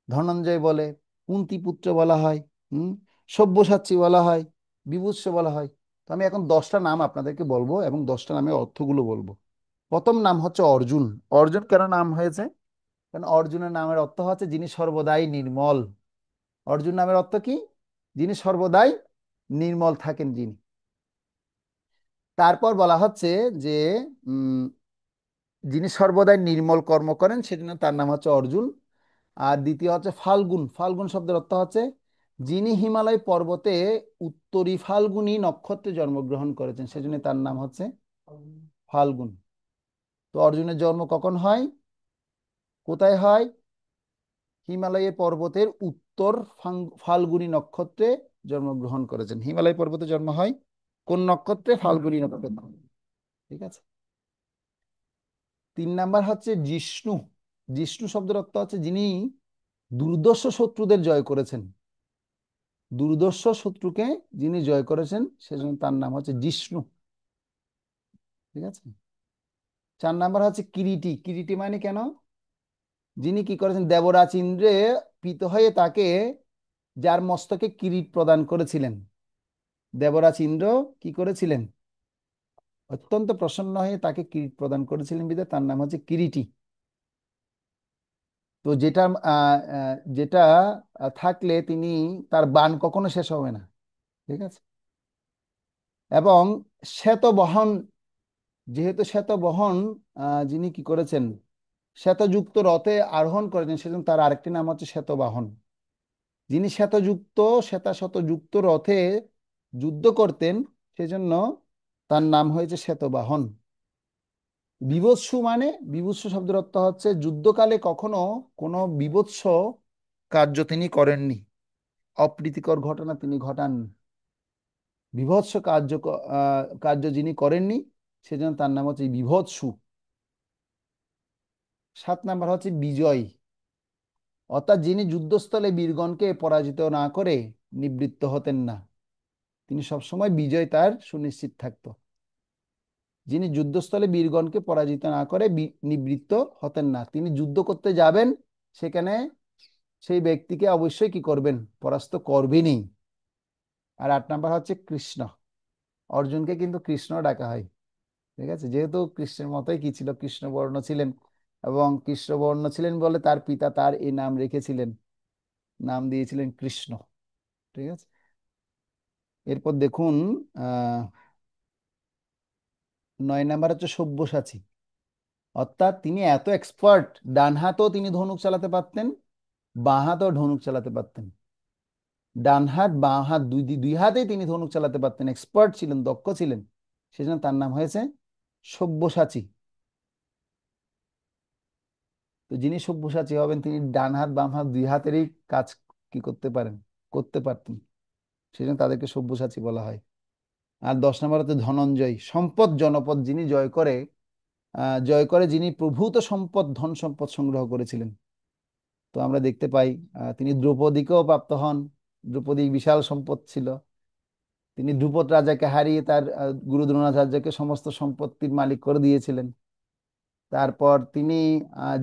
ধনঞ্জয় বলে, কুন্তি পুত্র বলা হয়, হুম, সব্যসাচী বলা হয়, বিভূৎস বলা হয়। তো আমি এখন 10টা নাম আপনাদেরকে বলবো এবং 10টা নামের অর্থগুলো বলবো। প্রথম নাম হচ্ছে অর্জুন। অর্জুন কেন নাম হয়েছে? কারণ অর্জুনের নামের অর্থ হচ্ছে যিনি সর্বদাই নির্মল। অর্জুন নামের অর্থ কি? যিনি সর্বদাই নির্মল থাকেন, যিনি। তারপর বলা হচ্ছে যে উম যিনি সর্বদাই নির্মল কর্ম করেন, সেজন্য তার নাম হচ্ছে অর্জুন। আর দ্বিতীয় হচ্ছে ফাল্গুন। ফাল্গুন শব্দের অর্থ হচ্ছে যিনি হিমালয় পর্বতে উত্তরী ফাল্গুনী নক্ষত্রে জন্মগ্রহণ করেছেন, সেজন্য তার নাম হচ্ছে ফাল্গুন। তো অর্জুনের জন্ম কখন হয়, কোথায় হয়? হিমালয় পর্বতের উত্তর ফাল্গুনী নক্ষত্রে জন্মগ্রহণ করেছেন। হিমালয় পর্বতে জন্ম হয় কোন নক্ষত্রে? ফাল্গুনী নক্ষত্রে। ঠিক আছে। 3 নাম্বার হচ্ছে জিষ্ণু। জিষ্ণু শব্দের অর্থ হচ্ছে যিনি দুর্দর্শ শত্রুদের জয় করেছেন। দুর্দর্শ শত্রুকে যিনি জয় করেছেন, সেজন্য তার নাম হচ্ছে জিষ্ণু। ঠিক আছে। 4 নাম্বার হচ্ছে কিরিটি। কিরিটি মানে কেন? যিনি কি করেছেন, দেবরাজ ইন্দ্রে প্রীত হয়ে তাকে, যার মস্তকে কিরিট প্রদান করেছিলেন। দেবরাজ ইন্দ্র কি করেছিলেন? অত্যন্ত প্রসন্ন হয়ে তাকে কিরিট প্রদান করেছিলেন, বিধায় তার নাম হচ্ছে কিরিটি। তো যেটা যেটা থাকলে তিনি, তার বাণ কখনো শেষ হবে না। ঠিক আছে। এবং শ্বেতবহন, যেহেতু শ্বেতবহন যিনি কি করেছেন, শ্বেতযুক্ত রথে আরোহণ করেছেন, সেজন্য তার আরেকটি নাম হচ্ছে শ্বেতবাহন। যিনি শ্বেতাশতযুক্ত রথে যুদ্ধ করতেন, সেজন্য তার নাম হয়েছে শ্বেতবাহন। বীভৎসু মানে, বীভৎস শব্দের অর্থ হচ্ছে যুদ্ধকালে কখনো কোনো বীভৎস কার্য তিনি করেননি, অপ্রীতিকর ঘটনা তিনি ঘটাননি। বীভৎস কার্য যিনি করেননি, সেজন্য তার নাম হচ্ছে বীভৎসু। 7 নাম্বার হচ্ছে বিজয়, অর্থাৎ যিনি যুদ্ধস্থলে বীরগণকে পরাজিত না করে নিবৃত্ত হতেন না। তিনি সবসময় বিজয় তার সুনিশ্চিত থাকতো। যিনি যুদ্ধস্থলে বীরগণকে পরাজিত না করে নিবৃত্ত হতেন না, তিনি যুদ্ধ করতে যাবেন, সেখানে সেই ব্যক্তিকে অবশ্যই কি করবেন, পরাস্ত করবেনই। আর 8 নাম্বার হচ্ছে কৃষ্ণ। অর্জুনকে কিন্তু কৃষ্ণ ডাকা হয়। ঠিক আছে। যেহেতু কৃষ্ণের মতোই কি ছিল, কৃষ্ণবর্ণ ছিলেন, এবং কৃষ্ণবর্ণ ছিলেন বলে তার পিতা তার এই নাম রেখেছিলেন, নাম দিয়েছিলেন কৃষ্ণ। ঠিক আছে। এরপর দেখুন 9 নাম্বার হচ্ছে সব্যসাচী। অর্থাৎ তিনি এত এক্সপার্ট, ডান হাতেও তিনি ধনুক চালাতে পারতেন, বাঁ হাতেও ধনুক চালাতে পারতেন। ডান হাত বাঁ হাত দুই দুই হাতেই তিনি ধনুক চালাতে পারতেন, এক্সপার্ট ছিলেন, দক্ষ ছিলেন, সেজন্য তার নাম হয়েছে সব্যসাচী। তো যিনি সব্যসাচী হবেন তিনি ডান হাত বাম হাত দুই হাতেরই কাজ কি করতে পারেন, করতে পারতেন, সেজন্য তাদেরকে সব্যসাচী বলা হয়। আর 10 নম্বর হচ্ছে ধনঞ্জয়, সম্পদ জনপদ যিনি জয় করে যিনি প্রভূত সম্পদ ধন সম্পদ সংগ্রহ করেছিলেন। তো আমরা দেখতে পাই তিনি দ্রৌপদীকেও প্রাপ্ত হন। দ্রৌপদী বিশাল সম্পদ ছিল, তিনি ধ্রুপদ রাজাকে হারিয়ে তার গুরু দ্রোণাচার্যকে সমস্ত সম্পত্তির মালিক করে দিয়েছিলেন। তারপর তিনি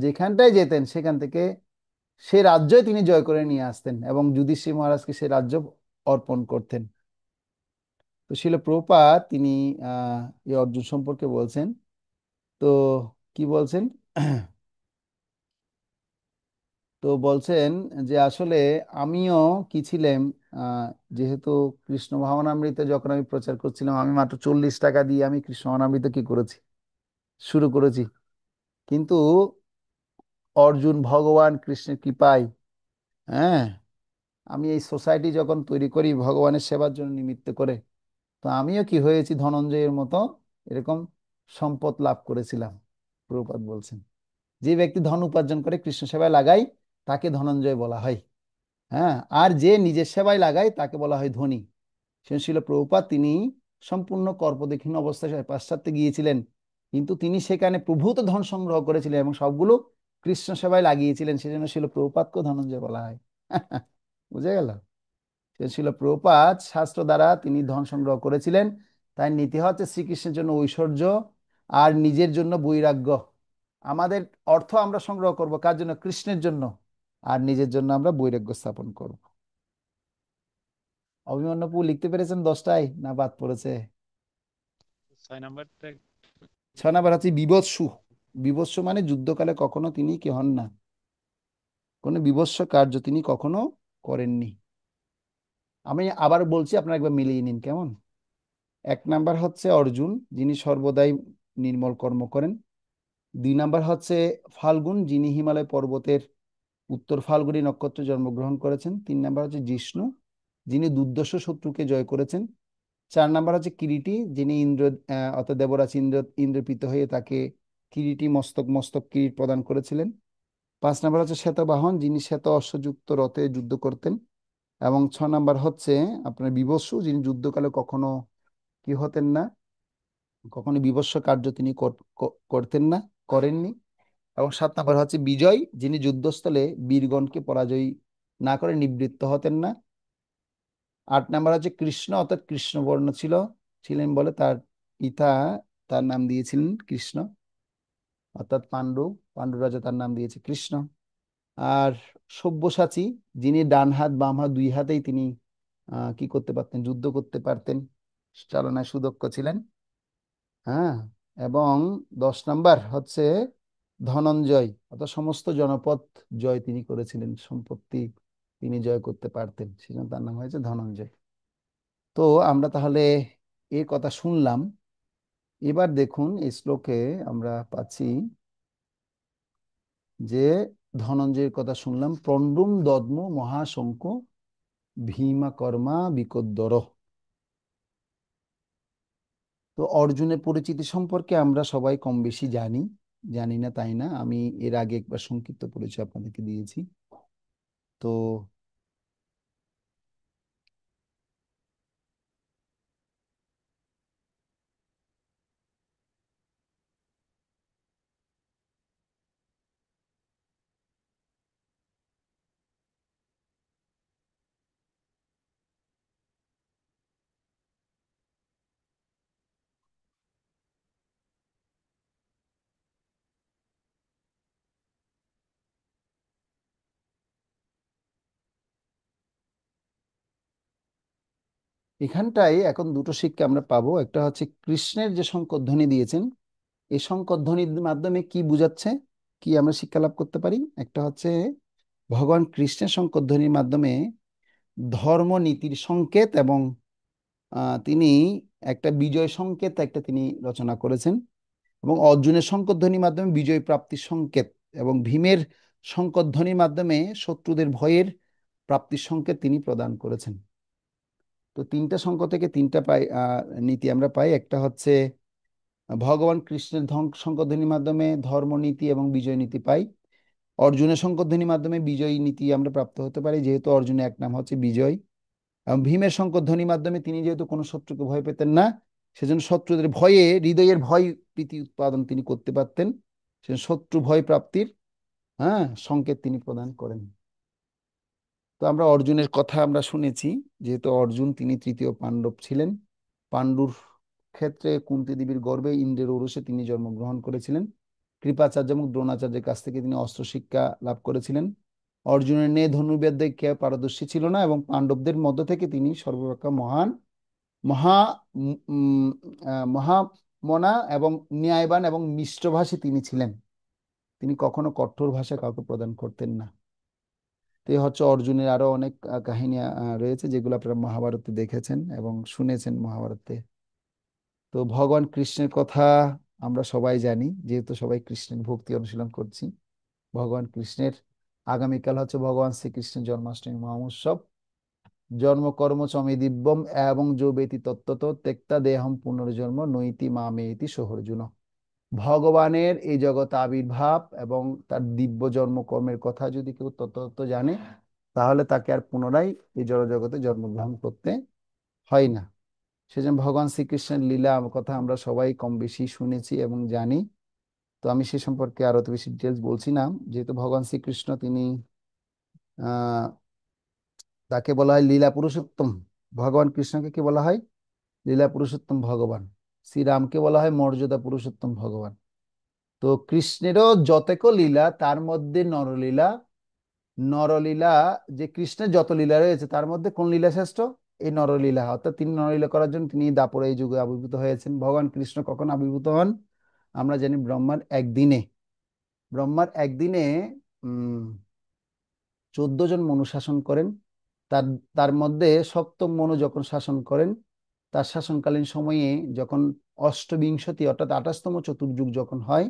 যেখানটায় যেতেন সেখান থেকে সে রাজ্যই তিনি জয় করে নিয়ে আসতেন এবং যুধিষ্ঠির মহারাজকে সে রাজ্য অর্পণ করতেন। তো শিল প্রভুপাদ তিনি এই অর্জুন সম্পর্কে বলছেন। তো কি বলছেন? তো বলছেন যে আসলে আমিও কি ছিলাম, যেহেতু কৃষ্ণ ভাবনামৃত যখন আমি প্রচার করছিলাম, আমি মাত্র 40 টাকা দিয়ে আমি কৃষ্ণ ভাবনামৃত কি করেছি, শুরু করেছি। কিন্তু অর্জুন ভগবান কৃষ্ণের কৃপায়, হ্যাঁ, আমি এই সোসাইটি যখন তৈরি করি ভগবানের সেবার জন্য নিমিত্ত করে, তো আমিও কি হয়েছি ধনঞ্জয়ের মতো এরকম সম্পদ লাভ করেছিলাম। প্রভুপাদ বলছেন যে ব্যক্তি ধন উপার্জন করে কৃষ্ণ সেবায় লাগায় তাকে ধনঞ্জয় বলা হয়। হ্যাঁ, আর যে নিজের সেবায় লাগায় তাকে বলা হয় ধনী। ছিল প্রভুপাদ তিনি সম্পূর্ণ কর্পদেহীন অবস্থায় পাশ্চাত্যে গিয়েছিলেন, কিন্তু তিনি সেখানে প্রভূত ধন সংগ্রহ করেছিলেন এবং সবগুলো কৃষ্ণ সেবায় লাগিয়েছিলেন, সেজন্য ছিল প্রভুপাদকেও ধনঞ্জয় বলা হয়। বুঝে গেল? সে ছিল প্রভুপাদ শাস্ত্র দ্বারা তিনি ধন সংগ্রহ করেছিলেন, তাই নীতি হচ্ছে শ্রীকৃষ্ণের জন্য ঐশ্বর্য আর নিজের জন্য বৈরাগ্য। আমাদের অর্থ আমরা সংগ্রহ করব কার জন্য? কৃষ্ণের জন্য, আর নিজের জন্য আমরা বৈরাগ্য স্থাপন করব। অভিমন্যু লিখতে পেরেছেন 10টায় না বাদ পড়েছে? 6 নাম্বারটা 6 নম্বর হচ্ছে বিভৎসু। বিভৎস মানে যুদ্ধকালে কখনো তিনি কি হন না, কোনো বিভৎস কার্য তিনি কখনো করেননি। আমি আবার বলছি, আপনারা একবার মিলিয়ে নিন কেমন। 1 নাম্বার হচ্ছে অর্জুন, যিনি সর্বদাই নির্মল কর্ম করেন। 2 নাম্বার হচ্ছে ফাল্গুন, যিনি হিমালয় পর্বতের উত্তর ফাল্গুনী নক্ষত্রে জন্মগ্রহণ করেছেন। 3 নাম্বার হচ্ছে জিষ্ণু, যিনি দুর্দশ শত্রুকে জয় করেছেন। 4 নাম্বার হচ্ছে কিরিটি, যিনি ইন্দ্র অর্থাৎ দেবরাজ ইন্দ্রপ্রীত হয়ে তাকে কিরিটি মস্তক মস্তক কিরিট প্রদান করেছিলেন। 5 নাম্বার হচ্ছে শ্বেতবাহন, যিনি শ্বেত অশ্বযুক্ত রথে যুদ্ধ করতেন। এবং 6 নাম্বার হচ্ছে আপনার বিভৎসু, যিনি যুদ্ধকালে কখনো কি হতেন না, কখনো বিভৎস কার্য তিনি করতেন না, করেননি। এবং 7 নাম্বার হচ্ছে বিজয়, যিনি যুদ্ধস্থলে বীরগণকে পরাজয় না করে নিবৃত্ত হতেন না। 8 নাম্বার হচ্ছে কৃষ্ণ, অর্থাৎ কৃষ্ণবর্ণ ছিলেন বলে তার পিতা তার নাম দিয়েছিলেন কৃষ্ণ, অর্থাৎ পাণ্ডু রাজা তার নাম দিয়েছে কৃষ্ণ। আর সব্যসাচী, যিনি ডান হাত বাম হাত দুই হাতেই তিনি কি করতে পারতেন, যুদ্ধ করতে পারতেন, চালনায় সুদক্ষ ছিলেন। হ্যাঁ, এবং 10 নাম্বার হচ্ছে ধনঞ্জয়, অর্থাৎ সমস্ত জনপদ জয় তিনি করেছিলেন, সম্পত্তি তিনি জয় করতে পারতেন, সেজন্য তার নাম হয়েছে ধনঞ্জয়। তো আমরা তাহলে এর কথা শুনলাম। এবার দেখুন এই শ্লোকে আমরা পাচ্ছি যে ধনঞ্জয়ের কথা শুনলাম, প্রণ্ডুম দদ্ম মহাশঙ্ক ভীমা কর্মা বিকোদ্দর। তো অর্জুনের পরিচিতি সম্পর্কে আমরা সবাই কম বেশি জানি, জানি না তাই না, আমি এর আগে একবার সংক্ষিপ্ত পরিচয় আপনাদেরকে দিয়েছি। তো এখানটায় এখন দুটো শিক্ষা আমরা পাবো। একটা হচ্ছে কৃষ্ণের যে শঙ্করধ্বনি দিয়েছেন, এই শঙ্করধ্বনির মাধ্যমে কি বুঝাচ্ছে, কি আমরা শিক্ষা লাভ করতে পারি। একটা হচ্ছে ভগবান কৃষ্ণের শঙ্করধ্বনির মাধ্যমে ধর্ম নীতির সংকেত এবং তিনি একটা বিজয় সংকেত একটা তিনি রচনা করেছেন। এবং অর্জুনের শঙ্করধ্বনির মাধ্যমে বিজয় প্রাপ্তির সংকেত, এবং ভীমের শঙ্করধ্বনির মাধ্যমে শত্রুদের ভয়ের প্রাপ্তির সংকেত তিনি প্রদান করেছেন। তো তিনটা সংখ্যা থেকে তিনটা পাই নীতি আমরা পাই। একটা হচ্ছে ভগবান কৃষ্ণের সংকটধ্বনির মাধ্যমে ধর্ম নীতি এবং বিজয় নীতি পাই। অর্জুনের সংকটধ্বনির মাধ্যমে বিজয়ী নীতি আমরা প্রাপ্ত হতে পারি, যেহেতু অর্জুনের এক নাম হচ্ছে বিজয়। এবং ভীমের সংকটধ্বনির মাধ্যমে তিনি যেহেতু কোনো শত্রুকে ভয় পেতেন না, সেজন্য শত্রুদের ভয়ে হৃদয়ের ভয় প্রীতি উৎপাদন তিনি করতে পারতেন, সেজন্য শত্রু ভয় প্রাপ্তির সংকেত তিনি প্রদান করেন। তো আমরা অর্জুনের কথা আমরা শুনেছি, যেহেতু অর্জুন তিনি তৃতীয় পাণ্ডব ছিলেন। পাণ্ডুর ক্ষেত্রে কুন্তী দেবীর গর্ভে ইন্দ্রের ঔরসে তিনি জন্মগ্রহণ করেছিলেন। কৃপাচার্য এবং দ্রোণাচার্যের কাছ থেকে তিনি অস্ত্র শিক্ষা লাভ করেছিলেন। অর্জুনের নেই ধনুর্বিদ্যায় কেউ পারদর্শী ছিল না, এবং পাণ্ডবদের মধ্য থেকে তিনি সর্বাপেক্ষা মহান মহা মহামনা এবং ন্যায়বান এবং মিষ্টভাষী তিনি ছিলেন। তিনি কখনো কঠোর ভাষা কাউকে প্রদান করতেন না। তো এই হচ্ছে অর্জুনের আরো অনেক কাহিনী রয়েছে, যেগুলো আপনারা মহাভারতে দেখেছেন এবং শুনেছেন মহাভারতে। তো ভগবান কৃষ্ণের কথা আমরা সবাই জানি, যেহেতু সবাই কৃষ্ণের ভক্তি অনুশীলন করছি। ভগবান কৃষ্ণের আগামীকাল হচ্ছে ভগবান শ্রীকৃষ্ণের জন্মাষ্টমী মহোৎসব। জন্ম কর্ম চমে দিব্যম এবং যো বেতি তত্ত্বত তেক্তা দেহম পুনর্জন্ম নৈতি মামেতি সোহর্জুন। ভগবানের এই জগতে আবির্ভাব এবং তার দিব্য জন্ম কর্মের কথা যদি কেউ তত্ত্ব জানে, তাহলে তাকে আর পুনরায় এই জড়জগতে জন্মগ্রহণ করতে হয় না। সেজন্য ভগবান শ্রীকৃষ্ণের লীলা কথা আমরা সবাই কম বেশি শুনেছি এবং জানি। তো আমি সে সম্পর্কে আরো তো বেশি ডিটেলস বলছি না, যেহেতু ভগবান শ্রীকৃষ্ণ তিনি আহ তাকে বলা হয় লীলা পুরুষোত্তম। ভগবান কৃষ্ণকে কি বলা হয়? লীলা পুরুষোত্তম ভগবান। শ্রীরামকে বলা হয় মর্যাদা পুরুষোত্তম ভগবান। তো কৃষ্ণেরও যতক লীলা, তার মধ্যে নরলীলা। নরলীলা, যে কৃষ্ণের যত লীলা রয়েছে তার মধ্যে কোন লীলা শ্রেষ্ঠ? এই নরলীলা। অর্থাৎ তিনি নরলীলা করার জন্য তিনি দাপরে এই যুগে আবির্ভূত হয়েছেন। ভগবান কৃষ্ণ কখন আবির্ভূত হন? আমরা জানি ব্রহ্মার একদিনে। ব্রহ্মার একদিনে 14 জন মনু শাসন করেন। তার তার মধ্যে সপ্তম মনু যখন শাসন করেন, তার শাসনকালীন সময়ে যখন অষ্টবিংশতি অর্থাৎ 28তম চতুর্যুগ যখন হয়,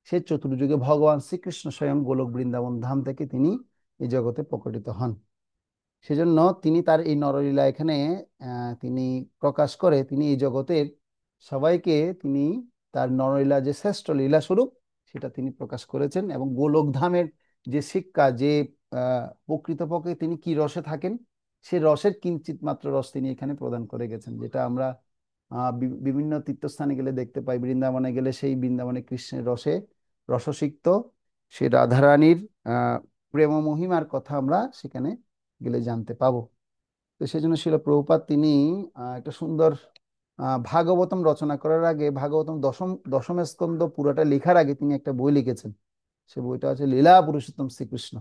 সেই চতুর্যুগে ভগবান শ্রীকৃষ্ণ স্বয়ং গোলক বৃন্দাবন ধাম থেকে তিনি এই জগতে প্রকটিত হন। সেজন্য তিনি তার এই নরলীলা এখানে তিনি প্রকাশ করে তিনি এই জগতের সবাইকে তিনি তার নরলীলা যে শ্রেষ্ঠ লীলা স্বরূপ সেটা তিনি প্রকাশ করেছেন। এবং গোলক ধামের যে শিক্ষা, যে প্রকৃতপক্ষে তিনি কি রসে থাকেন, সে রসের কিঞ্চিত মাত্র রস তিনি এখানে প্রদান করে গেছেন, যেটা আমরা বিভিন্ন তীর্থস্থানে গেলে দেখতে পাই। বৃন্দাবনে গেলে সেই বৃন্দাবনে কৃষ্ণের রসে রসসিক্ত সে রাধারানীর প্রেম মহিমার কথা আমরা সেখানে গেলে জানতে পাবো। তো সেই জন্য শিল প্রভুপাদ তিনি একটা সুন্দর ভাগবতম রচনা করার আগে, ভাগবতম দশম স্কন্ধ পুরোটা লেখার আগে তিনি একটা বই লিখেছেন। সে বইটা হচ্ছে লীলা পুরুষোত্তম শ্রীকৃষ্ণ।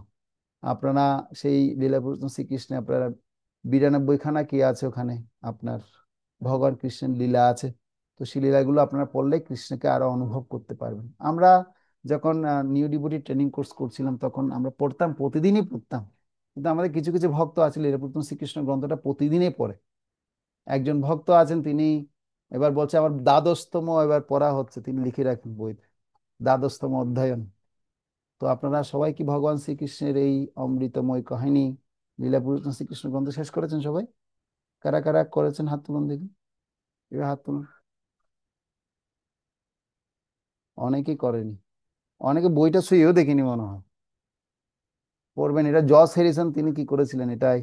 আপনারা সেই লীলা পুরুষোত্তম শ্রীকৃষ্ণে আপনারা 92খানা কি আছে ওখানে আপনার ভগবান কৃষ্ণের লীলা আছে। তো সেই লীলাগুলো আপনারা পড়লে কৃষ্ণকে আরো অনুভব করতে পারবেন। আমরা যখন নিউ ডিভোটি ট্রেনিং কোর্স করছিলাম তখন আমরা পড়তাম, প্রতিদিনই পড়তাম। কিন্তু আমাদের কিছু কিছু ভক্ত আছে লীলাপুরুষোত্তম শ্রীকৃষ্ণ গ্রন্থটা প্রতিদিনই পড়ে। একজন ভক্ত আছেন, তিনি এবার বলছে আমার দ্বাদশতম এবার পড়া হচ্ছে, তিনি লিখে রাখেন বইতে দ্বাদশতম অধ্যয়ন। তো আপনারা সবাই কি ভগবান শ্রীকৃষ্ণের এই অমৃতময় কাহিনী লীলাপুরুষোত্তম শ্রীকৃষ্ণ গ্রন্থ শেষ করেছেন সবাই? কারা কারা করেছেন হাত তুলুন দেখি, এবার হাত তুলুন। অনেকেই করেনি, অনেকে বইটা ছুঁয়েও দেখিনি মনে হয়। পড়বেন, এটা জস হ্যারিসন তিনি কি করেছিলেন, এটাই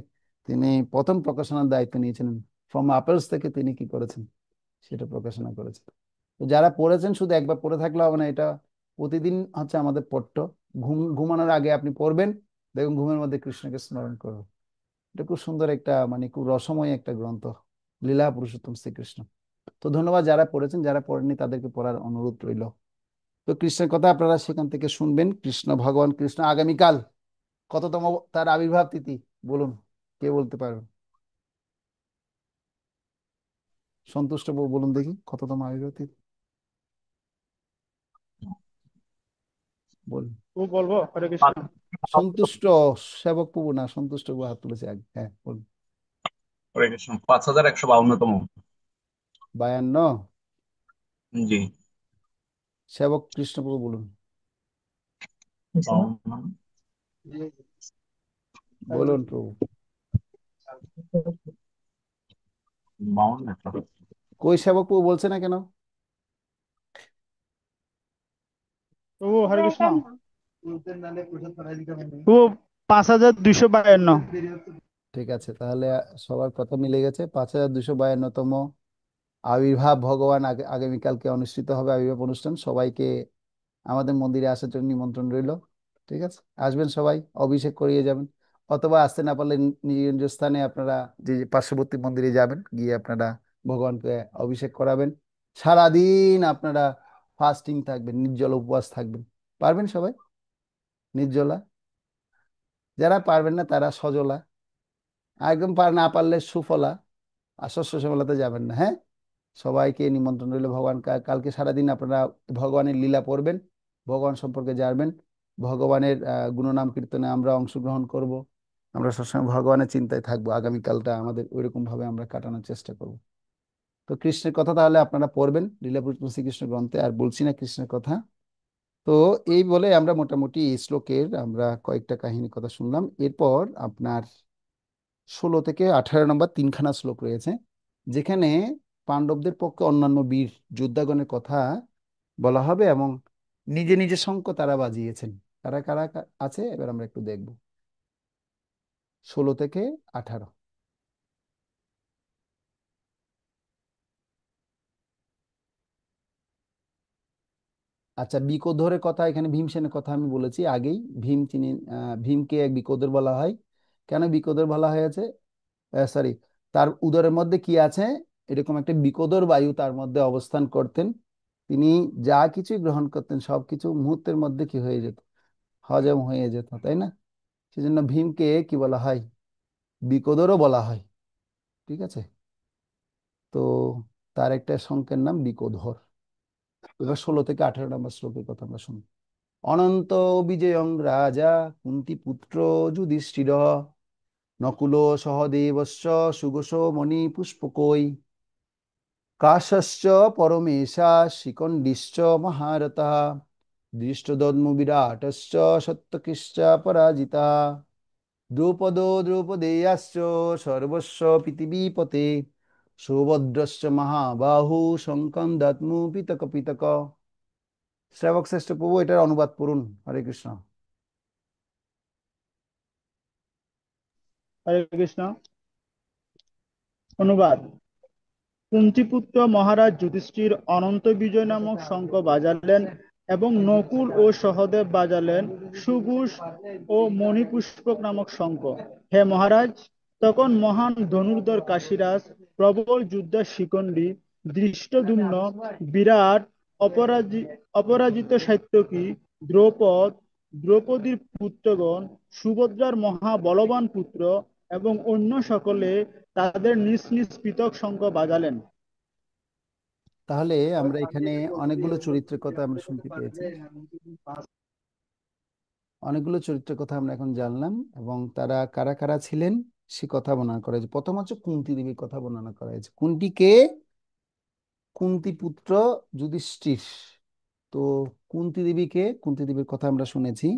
তিনি প্রথম প্রকাশনার দায়িত্ব নিয়েছিলেন। ফ্রম আপেলস থেকে তিনি কি করেছেন সেটা প্রকাশনা করেছেন। তো যারা পড়েছেন শুধু একবার পড়ে থাকলে হবে না, এটা প্রতিদিন হচ্ছে আমাদের পড়ত। ঘুমানোর আগে আপনি পড়বেন, দেখুন ঘুমের মধ্যে কৃষ্ণকে স্মরণ করবেন। এটা খুব সুন্দর একটা মানে খুব রসময় একটা গ্রন্থ, লীলা পুরুষোত্তম শ্রীকৃষ্ণ। তো ধন্যবাদ যারা পড়েছেন, যারা পড়েননি তাদেরকে পড়ার অনুরোধ রইল। তো কৃষ্ণের কথা আপনারা সেখান থেকে শুনবেন। কৃষ্ণ ভগবান কৃষ্ণ আগামীকাল কততম তার আবির্ভাব তিথি বলুন, কে বলতে পারবেন? সন্তুষ্ট বলুন দেখি, কততম আবির্ভাব তিথি বলুন। বলবো হরে কৃষ্ণ। সন্তুষ্ট সেবক প্রভু না, সন্তুষ্ট প্রভু হাত তুলেছে আগে, হ্যাঁ বলুন। হরে কৃষ্ণ 5152। 52। জি। সেবক কৃষ্ণপ্রভু বলুন। বলুন প্রভু। বাউন্ন একটা। কই সেবক প্রভু বলছে না কেন? প্রভু হরে কৃষ্ণ। একান্ন। প্রভু 5252। ঠিক আছে, তাহলে সবার কথা মিলে গেছে। 5252তম আবির্ভাব ভগবান আগামীকালকে অনুষ্ঠিত হবে আবির্ভাব অনুষ্ঠান। সবাইকে আমাদের মন্দিরে আসার জন্য নিমন্ত্রণ রইল। ঠিক আছে, আসবেন সবাই, অভিষেক করিয়ে যাবেন। অথবা আসতে না পারলে নিজ নিজ স্থানে আপনারা যে যে পার্শ্ববর্তী মন্দিরে যাবেন, গিয়ে আপনারা ভগবানকে অভিষেক করাবেন। সারাদিন আপনারা ফাস্টিং থাকবেন, নির্জল উপবাস থাকবেন। পারবেন সবাই? নির্জলা। যারা পারবেন না তারা সজলা। একদম না পারলে সুফলা। আর শস্য শ্যামলাতে যাবেন না, হ্যাঁ। সবাইকে নিমন্ত্রণ রইল। ভগবান কালকে সারাদিন আপনারা ভগবানের লীলা পড়বেন, ভগবান সম্পর্কে জানবেন, ভগবানের গুণনাম কীর্তনে আমরা অংশগ্রহণ করব। আমরা সবসময় ভগবানের চিন্তায় থাকবো। আগামীকালটা আমাদের ওইরকম ভাবে আমরা কাটানোর চেষ্টা করব। তো কৃষ্ণের কথা তাহলে আপনারা পড়বেন লীলাপুরুষ শ্রীকৃষ্ণ গ্রন্থে, আর বলছি না কৃষ্ণের কথা। তো এই বলে আমরা মোটামুটি এই শ্লোকের আমরা কয়েকটা কাহিনী কথা শুনলাম। এরপর আপনার 16 থেকে 18 নম্বর তিনখানা শ্লোক রয়েছে, যেখানে পাণ্ডবদের পক্ষে অন্যান্য বীর যোদ্ধাগণের কথা বলা হবে এবং নিজে নিজে শঙ্খ তারা বাজিয়েছেন। কারা কারা আছে এবার আমরা একটু দেখব। 16 থেকে 18। আচ্ছা, বিকোধরের কথা, এখানে ভীমসেনের কথা আমি বলেছি আগেই। ভীম চিনি, ভীমকে এক বিকোধর বলা হয়। কেন বিকোধর বলা হয়েছে? সরি, তার উদরের মধ্যে কি আছে, এরকম একটা বিকোদর বায়ু তার মধ্যে অবস্থান করতেন। তিনি যা কিছুই গ্রহণ করতেন সবকিছু মুহূর্তের মধ্যে কি হয়ে যেত, হজম হয়ে যেত, তাই না? সেজন্য ভীমকে কি বলা হয়, বিকোদরও বলা হয়। ঠিক আছে, তো তার একটা শঙ্কের নাম বিকোধর। এবার 16 থেকে 18 নম্বর শ্লোকের কথা আমরা শুনি। অনন্ত বিজয়ং রাজা কুন্তি পুত্র যুধিষ্ঠির নকুল সহদেবশ্চ সুঘোষ মণি পুষ্পকৈ কাশশ্চ পরমেশা শিখণ্ডিশ্চ মহারথः দৃষ্টদদ্মু বিরাটশ্চ সত্যকিশ্চ পরাজিতা দ্রৌপদো দ্রৌপদেয়াশ্চ সর্বস্ব পৃথিবীপতে সুভদ্রশ্চ মহাবাহু শঙ্কং দদ্মু পিতক পিতক। শ্রাবক শ্রেষ্ঠ প্রভু, এটার অনুবাদ পড়ুন। হরে কৃষ্ণ। হরে কৃষ্ণ। অনুবাদ। কুন্তিপুত্র মহারাজ যুধিষ্ঠির অনন্ত বিজয় নামক শঙ্খ বাজালেন এবং নকুল ও সহদেব বাজালেন সুঘোষ ও মণিপুষ্পক নামক শঙ্খ। হে মহারাজ, তখন মহান ধনুর্ধর কাশীরাজ, প্রবল যোদ্ধা শিখণ্ডী, ধৃষ্টদ্যুম্ন, বিরাট, অপরাজিত সাত্যকী, দ্রৌপদ, দ্রৌপদীর পুত্রগণ, সুভদ্রার মহাবলবান পুত্র এবং অন্য সকলে তাদের নিজ নিজ পৃথক শঙ্খ বাজালেন। তাহলে আমরা এখানে অনেকগুলো চরিত্রের কথা আমরা শুনতে পেয়েছি, অনেকগুলো চরিত্রের কথা আমরা এখন জানলাম, এবং তারা কারা কারা ছিলেন সে কথা বর্ণনা করা হয়েছে। প্রথম হচ্ছে কুন্তী দেবীর কথা বর্ণনা করা হয়েছে। কুন্তীকে, কুন্তী পুত্র যুধিষ্ঠির। তো কুন্তী দেবীকে, কুন্তী দেবীর কথা আমরা শুনেছি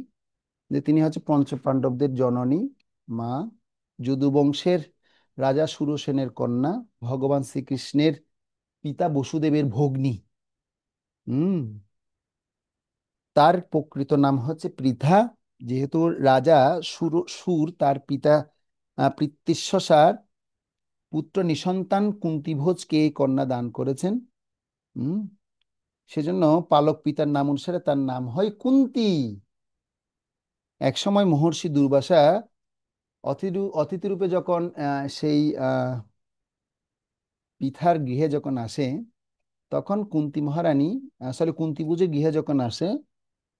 যে তিনি হচ্ছে পঞ্চ পাণ্ডবদের জননী মা, যদুবংশের রাজা সুরসেনের কন্যা, ভগবান শ্রীকৃষ্ণের পিতা বসুদেবের ভগ্নী। হুম, তার প্রকৃত নাম হচ্ছে পৃথা। যেহেতু রাজা সুর তার পিতা পৃথ্বীশ্বর পুত্র নিঃসন্তান কুন্তিভোজকে এই কন্যা দান করেছেন। হুম, সেজন্য পালক পিতার নাম অনুসারে তার নাম হয় কুন্তি। একসময় মহর্ষি দুর্বাসা অতিথি রূপে যখন সেই পিতার গৃহে যখন আসে, তখন কুন্তি মহারানী, কুন্তি পুজোর গৃহে যখন আসে,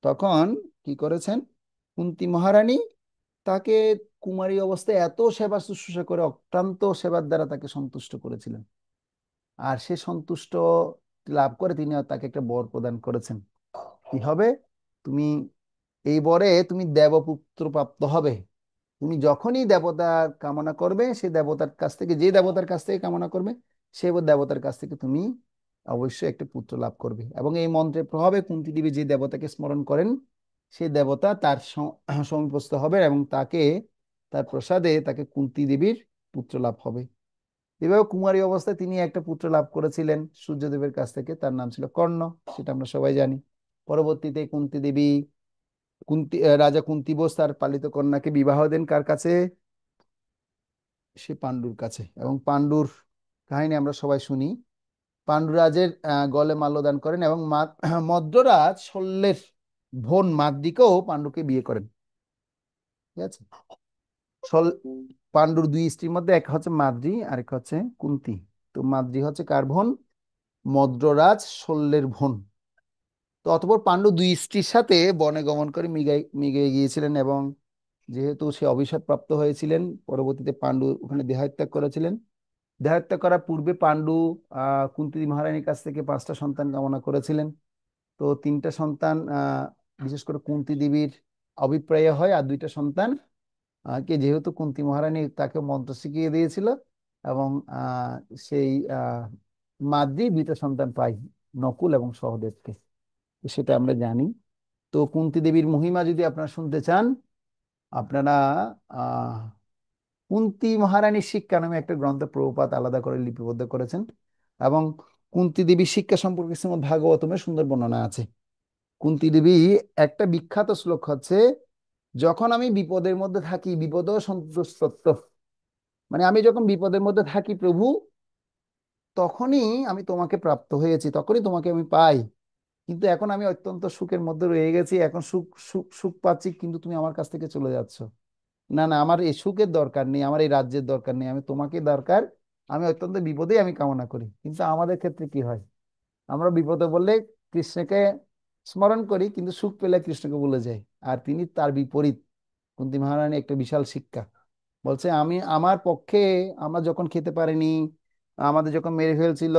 তখন কি করেছেন কুন্তি মহারানী, তাকে কুমারী অবস্থায় এত সেবা শুশ্রূষা করে অক্লান্ত সেবার দ্বারা তাকে সন্তুষ্ট করেছিলেন। আর সে সন্তুষ্ট লাভ করে তিনি তাকে একটা বর প্রদান করেছেন। কি হবে, তুমি এই বরে তুমি দেবপুত্র প্রাপ্ত হবে। তুমি যখনই দেবতার কামনা করবে, সে দেবতার কাছ থেকে, যে দেবতার কাছ থেকে কামনা করবে, সে দেবতার কাছ থেকে তুমি অবশ্যই একটা পুত্র লাভ করবে। এবং এই মন্ত্রের প্রভাবে কুন্তী দেবী যে দেবতাকে স্মরণ করেন, সেই দেবতা তার সমীপস্থ হবে এবং তাকে, তার প্রসাদে তাকে কুন্তী দেবীর পুত্র লাভ হবে। এভাবে কুমারী অবস্থায় তিনি একটা পুত্র লাভ করেছিলেন সূর্যদেবের কাছ থেকে, তার নাম ছিল কর্ণ, সেটা আমরা সবাই জানি। পরবর্তীতে কুন্তী দেবী রাজা কুন্তী বোস তার পালিত কন্যাকে বিবাহ দেন কার কাছে? সে পাণ্ডুর কাছে। এবং পাণ্ডুর কাহিনী আমরা সবাই শুনি। পাণ্ডুরাজের গলে মাল্যদান করেন এবং মদ্ররাজ শল্যের বোন মাদ্রিকেও পাণ্ডুকে বিয়ে করেন। ঠিক আছে। শল পাণ্ডুর দুই স্ত্রীর মধ্যে এক হচ্ছে মাদ্রি আর এক হচ্ছে কুন্তী। তো মাদ্রি হচ্ছে কার বোন? মদ্ররাজ শল্যের বোন। তো অতঃপর পাণ্ডু দুই স্ত্রীর সাথে বনে গমন করে মিগে গিয়েছিলেন, এবং যেহেতু সে অভিশাপ প্রাপ্ত হয়েছিলেন, পরবর্তীতে পাণ্ডু ওখানে দেহত্যাগ করেছিলেন। দেহত্যাগ করার পূর্বে পাণ্ডু কুন্তী মহারানীর কাছ থেকে 5টা সন্তান কামনা করেছিলেন। তো 3টা সন্তান বিশেষ করে কুন্তী দেবীর অভিপ্রায় হয়, আর 2টা সন্তান কে যেহেতু কুন্তী মহারানী তাকে মন্ত্র শিখিয়ে দিয়েছিল, এবং আহ, সেই মাদ্রি 2টা সন্তান পাই, নকুল এবং সহদেবকে। তো সেটা আমরা জানি। তো কুন্তী দেবীর মহিমা যদি আপনারা শুনতে চান, আপনারা আহ কুন্তী মহারানীর শিক্ষা নামে একটা গ্রন্থ প্রভুপাদ আলাদা করে লিপিবদ্ধ করেছেন, এবং কুন্তী দেবীর শিক্ষা সম্পর্কে শ্রীমদ্ ভাগবতমে সুন্দর বর্ণনা আছে। কুন্তী দেবী একটা বিখ্যাত শ্লোক হচ্ছে, যখন আমি বিপদের মধ্যে থাকি বিপদ সন্তুষ্ট, মানে আমি যখন বিপদের মধ্যে থাকি প্রভু, তখনই আমি তোমাকে প্রাপ্ত হয়েছি, তখনই তোমাকে আমি পাই। কিন্তু এখন আমি অত্যন্ত সুখের মধ্যে রয়ে গেছি, এখন সুখ সুখ সুখ পাচ্ছি, কিন্তু তুমি আমার কাছ থেকে চলে যাচ্ছ। না না, আমার এই সুখের দরকার নেই, আমার এই রাজ্যের দরকার নেই, আমি তোমাকে দরকার। আমি অত্যন্ত বিপদেই আমি কামনা করি। কিন্তু আমাদের ক্ষেত্রে কি হয়? আমরা বিপদে বললে কৃষ্ণকে স্মরণ করি, কিন্তু সুখ পেলে কৃষ্ণকে ভুলে যাই। আর তিনি তার বিপরীত। কুন্তী মহারানী একটা বিশাল শিক্ষা বলছে, আমি আমার পক্ষে, আমরা যখন খেতে পারিনি, আমাদের যখন মেরে ফেলছিল,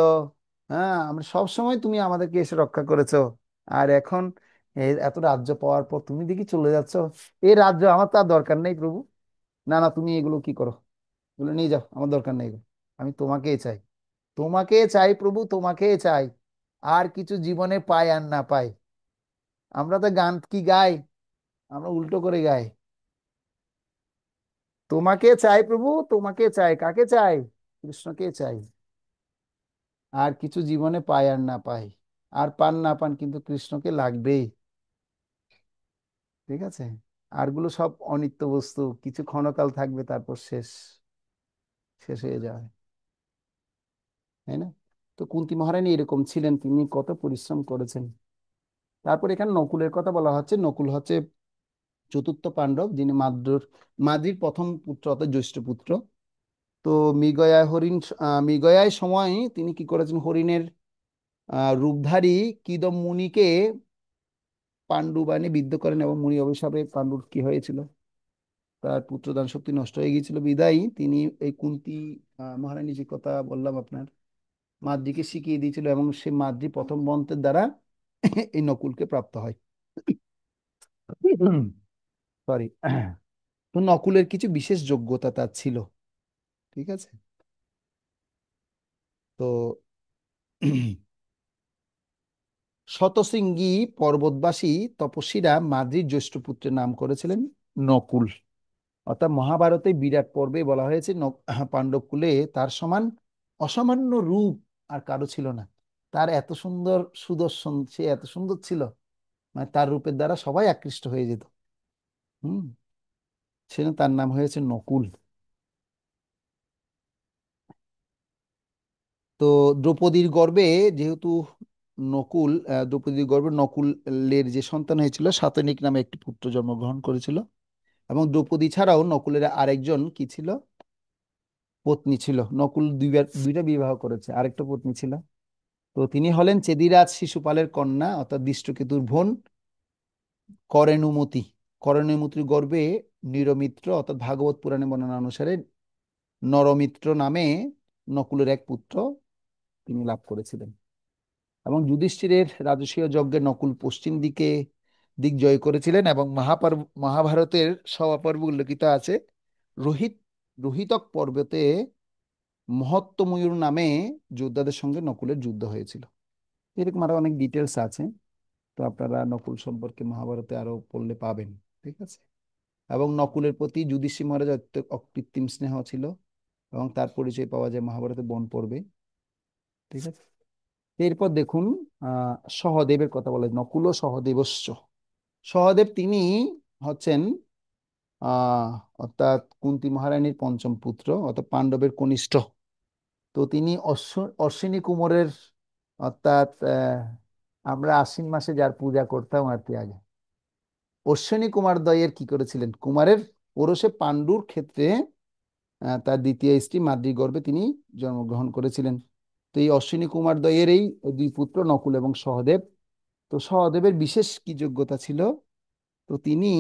হ্যাঁ, আমরা সব সময় তুমি আমাদেরকে এসে রক্ষা করেছো। আর এখন এত রাজ্য পাওয়ার পর তুমি দেখি চলে যাচ্ছ, এই রাজ্য আমার তার দরকার নেই প্রভু। না না, তুমি এগুলো কি করো, এগুলো নিয়ে যাও, আমার দরকার নেই এগুলো। আমি তোমাকেই চাই, তোমাকে চাই প্রভু, তোমাকে চাই। আর কিছু জীবনে পাই আর না পাই। আমরা তো গান কি গাই, আমরা উল্টো করে গাই, তোমাকে চাই প্রভু, তোমাকে চাই। কাকে চাই? কৃষ্ণকে চাই। আর কিছু জীবনে পাই আর না পাই, আর পান না পান, কিন্তু কৃষ্ণকে লাগবেই। ঠিক আছে। আরগুলো সব অনিত্য বস্তু, কিছু ক্ষণকাল থাকবে, তারপর শেষ, শেষ হয়ে যায়, তাই না? তো কুন্তী মহারানী এরকম ছিলেন, তিনি কত পরিশ্রম করেছেন। তারপর এখানে নকুলের কথা বলা হচ্ছে। নকুল হচ্ছে চতুর্থ পাণ্ডব, যিনি মাদ্রির প্রথম পুত্র, অর্থাৎ জ্যৈষ্ঠ পুত্র। তো মৃগয়ায় সময় তিনি কি করেছেন, হরিণের রূপধারী কিদম মুনিকে পাণ্ডু বাণে বিদ্ধ করেন, এবং মুনি অভিশাপে পাণ্ডুর কি হয়েছিল, তার পুত্রদান শক্তি নষ্ট হয়ে গিয়েছিল, বিদায়ী তিনি এই কুন্তী মহারানী যে কথা বললাম আপনার, মাদ্রিকে শিখিয়ে দিয়েছিল, এবং সে মাদ্রি প্রথম মন্ত্রের দ্বারা এই নকুলকে প্রাপ্ত হয়। সরি। তো নকুলের কিছু বিশেষ যোগ্যতা তার ছিল। ঠিক আছে। তো শতশৃঙ্গী পর্বতবাসী তপস্বীরা মাদ্রির জ্যেষ্ঠ পুত্রের নাম করেছিলেন নকুল। অর্থাৎ মহাভারতে বিরাট পর্বে বলা হয়েছে, পাণ্ডব কুলে তার সমান অসামান্য রূপ আর কারো ছিল না। তার এত সুন্দর সুদর্শন, সে এত সুন্দর ছিল, মানে তার রূপের দ্বারা সবাই আকৃষ্ট হয়ে যেত। হুম। সেজন্য তার নাম হয়েছে নকুল। তো দ্রৌপদীর গর্ভে যেহেতু দ্রৌপদীর গর্ভে নকুলের যে সন্তান হয়েছিল, শাতনিক নামে একটি পুত্র জন্মগ্রহণ করেছিল। এবং দ্রৌপদী ছাড়াও নকুলের আরেকজন কি ছিল, পত্নী ছিল। নকুল দুইটা বিবাহ করেছে, আরেকটা পত্নী ছিল। তো তিনি হলেন চেদিরাজ শিশুপালের কন্যা, অর্থাৎ দৃষ্টকেতুর বোন করেণুমতি। করেণুমতির গর্ভে নিরমিত্র, অর্থাৎ ভাগবত পুরাণে বর্ণনা অনুসারে নরমিত্র নামে নকুলের এক পুত্র তিনি লাভ করেছিলেন। এবং যুধিষ্ঠিরের রাজসূয় যজ্ঞে নকুল পশ্চিম দিক জয় করেছিলেন, এবং মহাভারতের সভাপর্ব উল্লেখিত আছে। রোহিত রোহিতক পর্বতে মহত্তময়ূর নামে যোদ্ধাদের সঙ্গে নকুলের যুদ্ধ হয়েছিল। এরকম আরো অনেক ডিটেলস আছে। তো আপনারা নকুল সম্পর্কে মহাভারতে আরো পড়লে পাবেন। ঠিক আছে। এবং নকুলের প্রতি যুধিষ্ঠির মহারাজ অকৃত্রিম স্নেহ ছিল, এবং তার পরিচয় পাওয়া যায় মহাভারতের বন পর্বে। ঠিক আছে, এরপর দেখুন সহদেবের কথা বলে, নকুল ও সহদেবশ্চ। সহদেব তিনি হচ্ছেন আহ অর্থাৎ কুন্তী মহারানীর পঞ্চম পুত্র, অর্থাৎ পাণ্ডবের কনিষ্ঠ। তো তিনি অশ্বিনী কুমারের, অর্থাৎ আমরা আশ্বিন মাসে যার পূজা করতাম আর কি আগে, অশ্বিনী কুমার দ্বয়ের কি করেছিলেন, কুমারের ওরসে পাণ্ডুর ক্ষেত্রে তার দ্বিতীয় স্ত্রী মাদ্রী গর্ভে তিনি জন্মগ্রহণ করেছিলেন। তো এই অশ্বিনী কুমার দ্বয়ের এই দুই পুত্র নকুল এবং সহদেব। তো সহদেবের বিশেষ কি যোগ্যতা ছিল, তো তিনি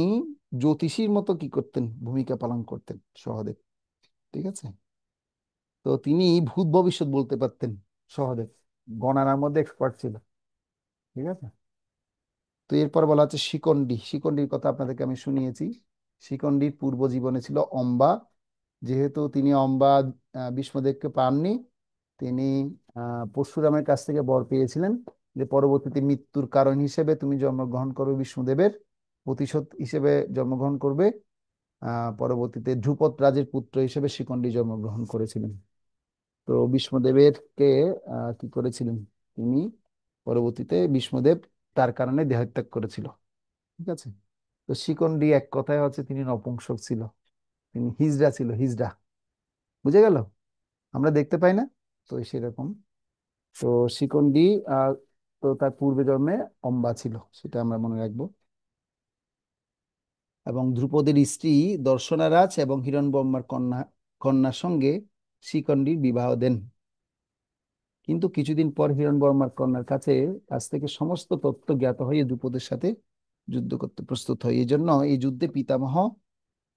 জ্যোতিষীর মতো কি করতেন, ভূমিকা পালন করতেন সহদেব। ঠিক আছে, তো তিনি ভূত ভবিষ্যৎ বলতে পারতেন সহদেব, গণনার মধ্যে এক্সপার্ট ছিল। ঠিক আছে, তো এরপর বলা হচ্ছে শিকন্ডি। শিকন্ডির কথা আপনাদেরকে আমি শুনিয়েছি। শিকন্ডির পূর্ব জীবনে ছিল অম্বা। যেহেতু তিনি অম্বা ভীষ্মদেবকে পাননি, তিনি পরশুরামের কাছ থেকে বর পেয়েছিলেন যে পরবর্তীতে মৃত্যুর কারণ হিসেবে তুমি জন্মগ্রহণ করবে, বিষ্ণুদেবের প্রতিশোধ হিসেবে জন্মগ্রহণ করবে। পরবর্তীতে ধ্রুপদ রাজের পুত্র হিসেবে শিখণ্ডী জন্মগ্রহণ করেছিলেন। তো ভীষ্মদেবেরকে কি করেছিলেন তিনি, পরবর্তীতে ভীষ্মদেব তার কারণে দেহত্যাগ করেছিল। ঠিক আছে, তো শিখণ্ডী এক কথায় হচ্ছে তিনি নপুংসক ছিল, তিনি হিজড়া ছিল, হিজড়া। বুঝে গেল, আমরা দেখতে পাই না তো সেরকম। তো শিখণ্ডী তো তার পূর্বে জন্মে অম্বা ছিল, সেটা আমরা মনে রাখবো। এবং ধ্রুপদের স্ত্রী দর্শনারাজ এবং হিরণবর্মার কন্যার সঙ্গে শিখণ্ডীর বিবাহ দেন। কিন্তু কিছুদিন পর হিরণবর্মার কন্যার কাছ থেকে সমস্ত তথ্য জ্ঞাত হয়ে ধ্রুপদের সাথে যুদ্ধ করতে প্রস্তুত হয়। এই জন্য এই যুদ্ধে পিতামহ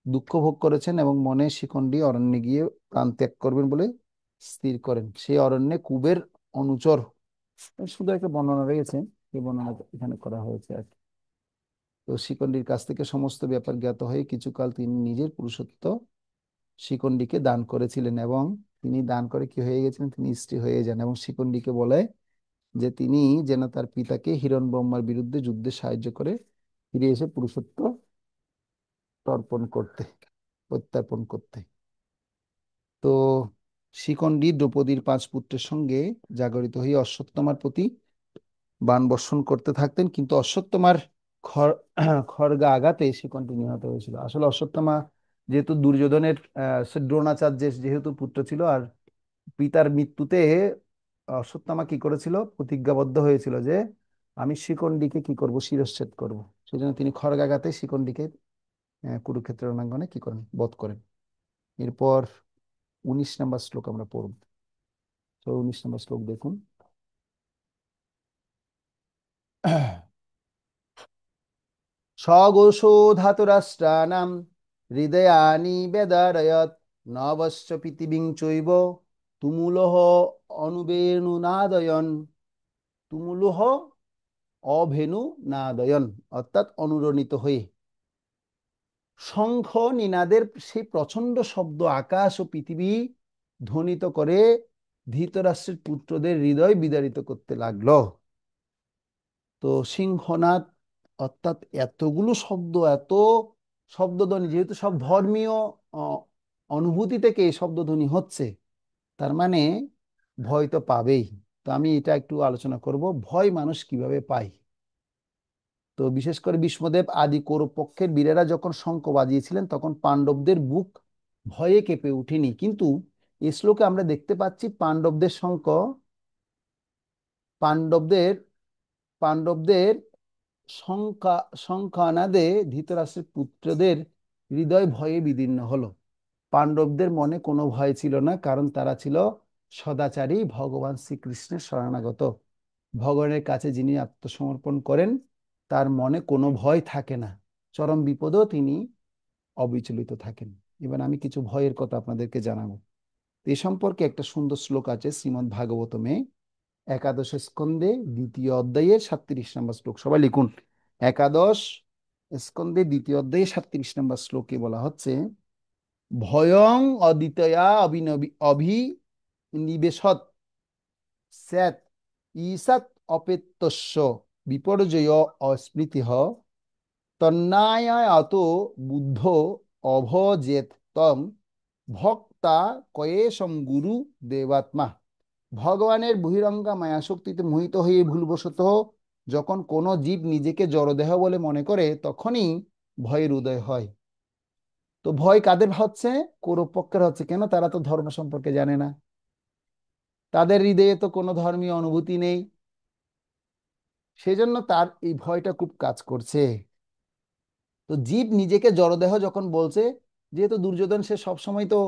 দুঃখ ভোগ করেছেন এবং মনে শিখণ্ডী অরণ্যে গিয়ে প্রাণ ত্যাগ করবেন বলে স্থির করেন। সেই অরণ্যে কুবের অনুচর, শুধু একটা বর্ণনা রয়েছে, এই বর্ণনা এখানে করা হয়েছে আর কি। তো শিখণ্ডীর কাছ থেকে সমস্ত ব্যাপার জ্ঞাত হয়ে কিছুকাল তিনি নিজের পুরুষত্ব শিখণ্ডীকে দান করেছিলেন, এবং তিনি দান করে কি হয়ে গেছিলেন, তিনি স্ত্রী হয়ে যান। এবং শিখণ্ডীকে বলে যে তিনি যেন তার পিতাকে হিরণবর্মার বিরুদ্ধে যুদ্ধে সাহায্য করে ফিরে এসে পুরুষত্ব তর্পণ করতে, প্রত্যার্পণ করতে। তো শিখণ্ডী দ্রৌপদীর 5 পুত্রের সঙ্গে জাগরিত হয়ে অশ্বত্থামার প্রতি বাণ বর্ষণ করতে থাকতেন, কিন্তু অশ্বত্থামার খড়গা আঘাতে শিখণ্ডী নিহত হয়েছিল। আসলে অশ্বত্থামা যেহেতু দুর্যোধনের সে দ্রোণাচার্যের যেহেতু পুত্র ছিল, আর পিতার মৃত্যুতে অশ্বত্থামা কি করেছিল, প্রতিজ্ঞাবদ্ধ হয়েছিল যে আমি শিখণ্ডীকে কি করব, শিরশ্ছেদ করব। সেই জন্য তিনি খড়গাঘাতে শিখণ্ডীকে কুরুক্ষেত্রের রণাঙ্গনে কি করেন, বধ করেন। এরপর 19 নম্বর শ্লোক আমরা পড়ব। তো 19 নম্বর শ্লোক দেখুন। স্বঘোষো ধাতুরাষ্ট্রাণাম হৃদয়ানি বেদারয়ত নবশ্চ পৃথিবীং চৈব তুমুলহ অনুবেণুনাদয়ন। তুমুলহ অভেনু নাদয়ন, অর্থাৎ অনুরণিত হয়ে শঙ্খ নিনাদের সেই প্রচন্ড শব্দ আকাশ ও পৃথিবী ধ্বনিত করে ধৃতরাষ্ট্রের পুত্রদের হৃদয় বিদারিত করতে লাগলো। তো সিংহনাদ, অর্থাৎ এতগুলো শব্দ, এত শব্দধ্বনি, যেহেতু সব ধর্মীয় আহ, অনুভূতি থেকে এই শব্দধ্বনি হচ্ছে, তার মানে ভয় তো পাবেই। তো আমি এটা একটু আলোচনা করব, ভয় মানুষ কিভাবে পায়। তো বিশেষ করে ভীষ্মদেব আদি কৌরব পক্ষের বীরেরা যখন শঙ্খ বাজিয়েছিলেন, তখন পাণ্ডবদের বুক ভয়ে কেঁপে উঠেনি। কিন্তু এই শ্লোকে আমরা দেখতে পাচ্ছি পাণ্ডবদের শঙ্খ, পাণ্ডবদের পাণ্ডবদের শঙ্খানাদে ধৃতরাষ্ট্রের পুত্রদের হৃদয় ভয়ে বিদীর্ণ হলো। পাণ্ডবদের মনে কোনো ভয় ছিল না, কারণ তারা ছিল সদাচারী, ভগবান শ্রীকৃষ্ণের শরণাগত। ভগবানের কাছে যিনি আত্মসমর্পণ করেন, তার মনে কোনো ভয় থাকে না, চরম বিপদেও তিনি অবিচলিত থাকেন। এবার আমি কিছু ভয়ের কথা আপনাদেরকে জানাবো। এ সম্পর্কে একটা সুন্দর শ্লোক আছে শ্রীমদ্ ভাগবতমে, একাদশ স্কন্ধে 2য় অধ্যায়ের 37 নম্বর শ্লোক। সবাই লিখুন, একাদশ স্কন্ধে 2য় অধ্যায়ে 37 নম্বর শ্লোকে বলা হচ্ছে, ভয়ং অদ্বিতয়া অভিনিবেশত স্যাৎ ঈশাত অপেত্যস্য বিপর্যয় অস্মৃতিঃ তন্নায়াত বুদ্ধ অভজেত তম ভক্ত মত্তা কয়েশম গুরু দেবাত্মা। ভগবানের বহিরঙ্গা মায়া শক্তিতে মোহিত হয়ে ভুলবশত যখন কোনো জীব নিজেকে জড়দেহ বলে মনে করে, তখনই ভয়ের উদয় হয়। তো ভয় কাদের হচ্ছে? কৌরব পক্ষের হচ্ছে। কেন? তারা তো ধর্ম সম্পর্কে জানে না, তাদের হৃদয়ে তো কোনো ধর্মীয় অনুভূতি নেই, সেজন্য তার এই ভয়টা খুব কাজ করছে। তো জীব নিজেকে জড়দেহ যখন বলছে, যেহেতু দুর্যোধন সে সবসময় তো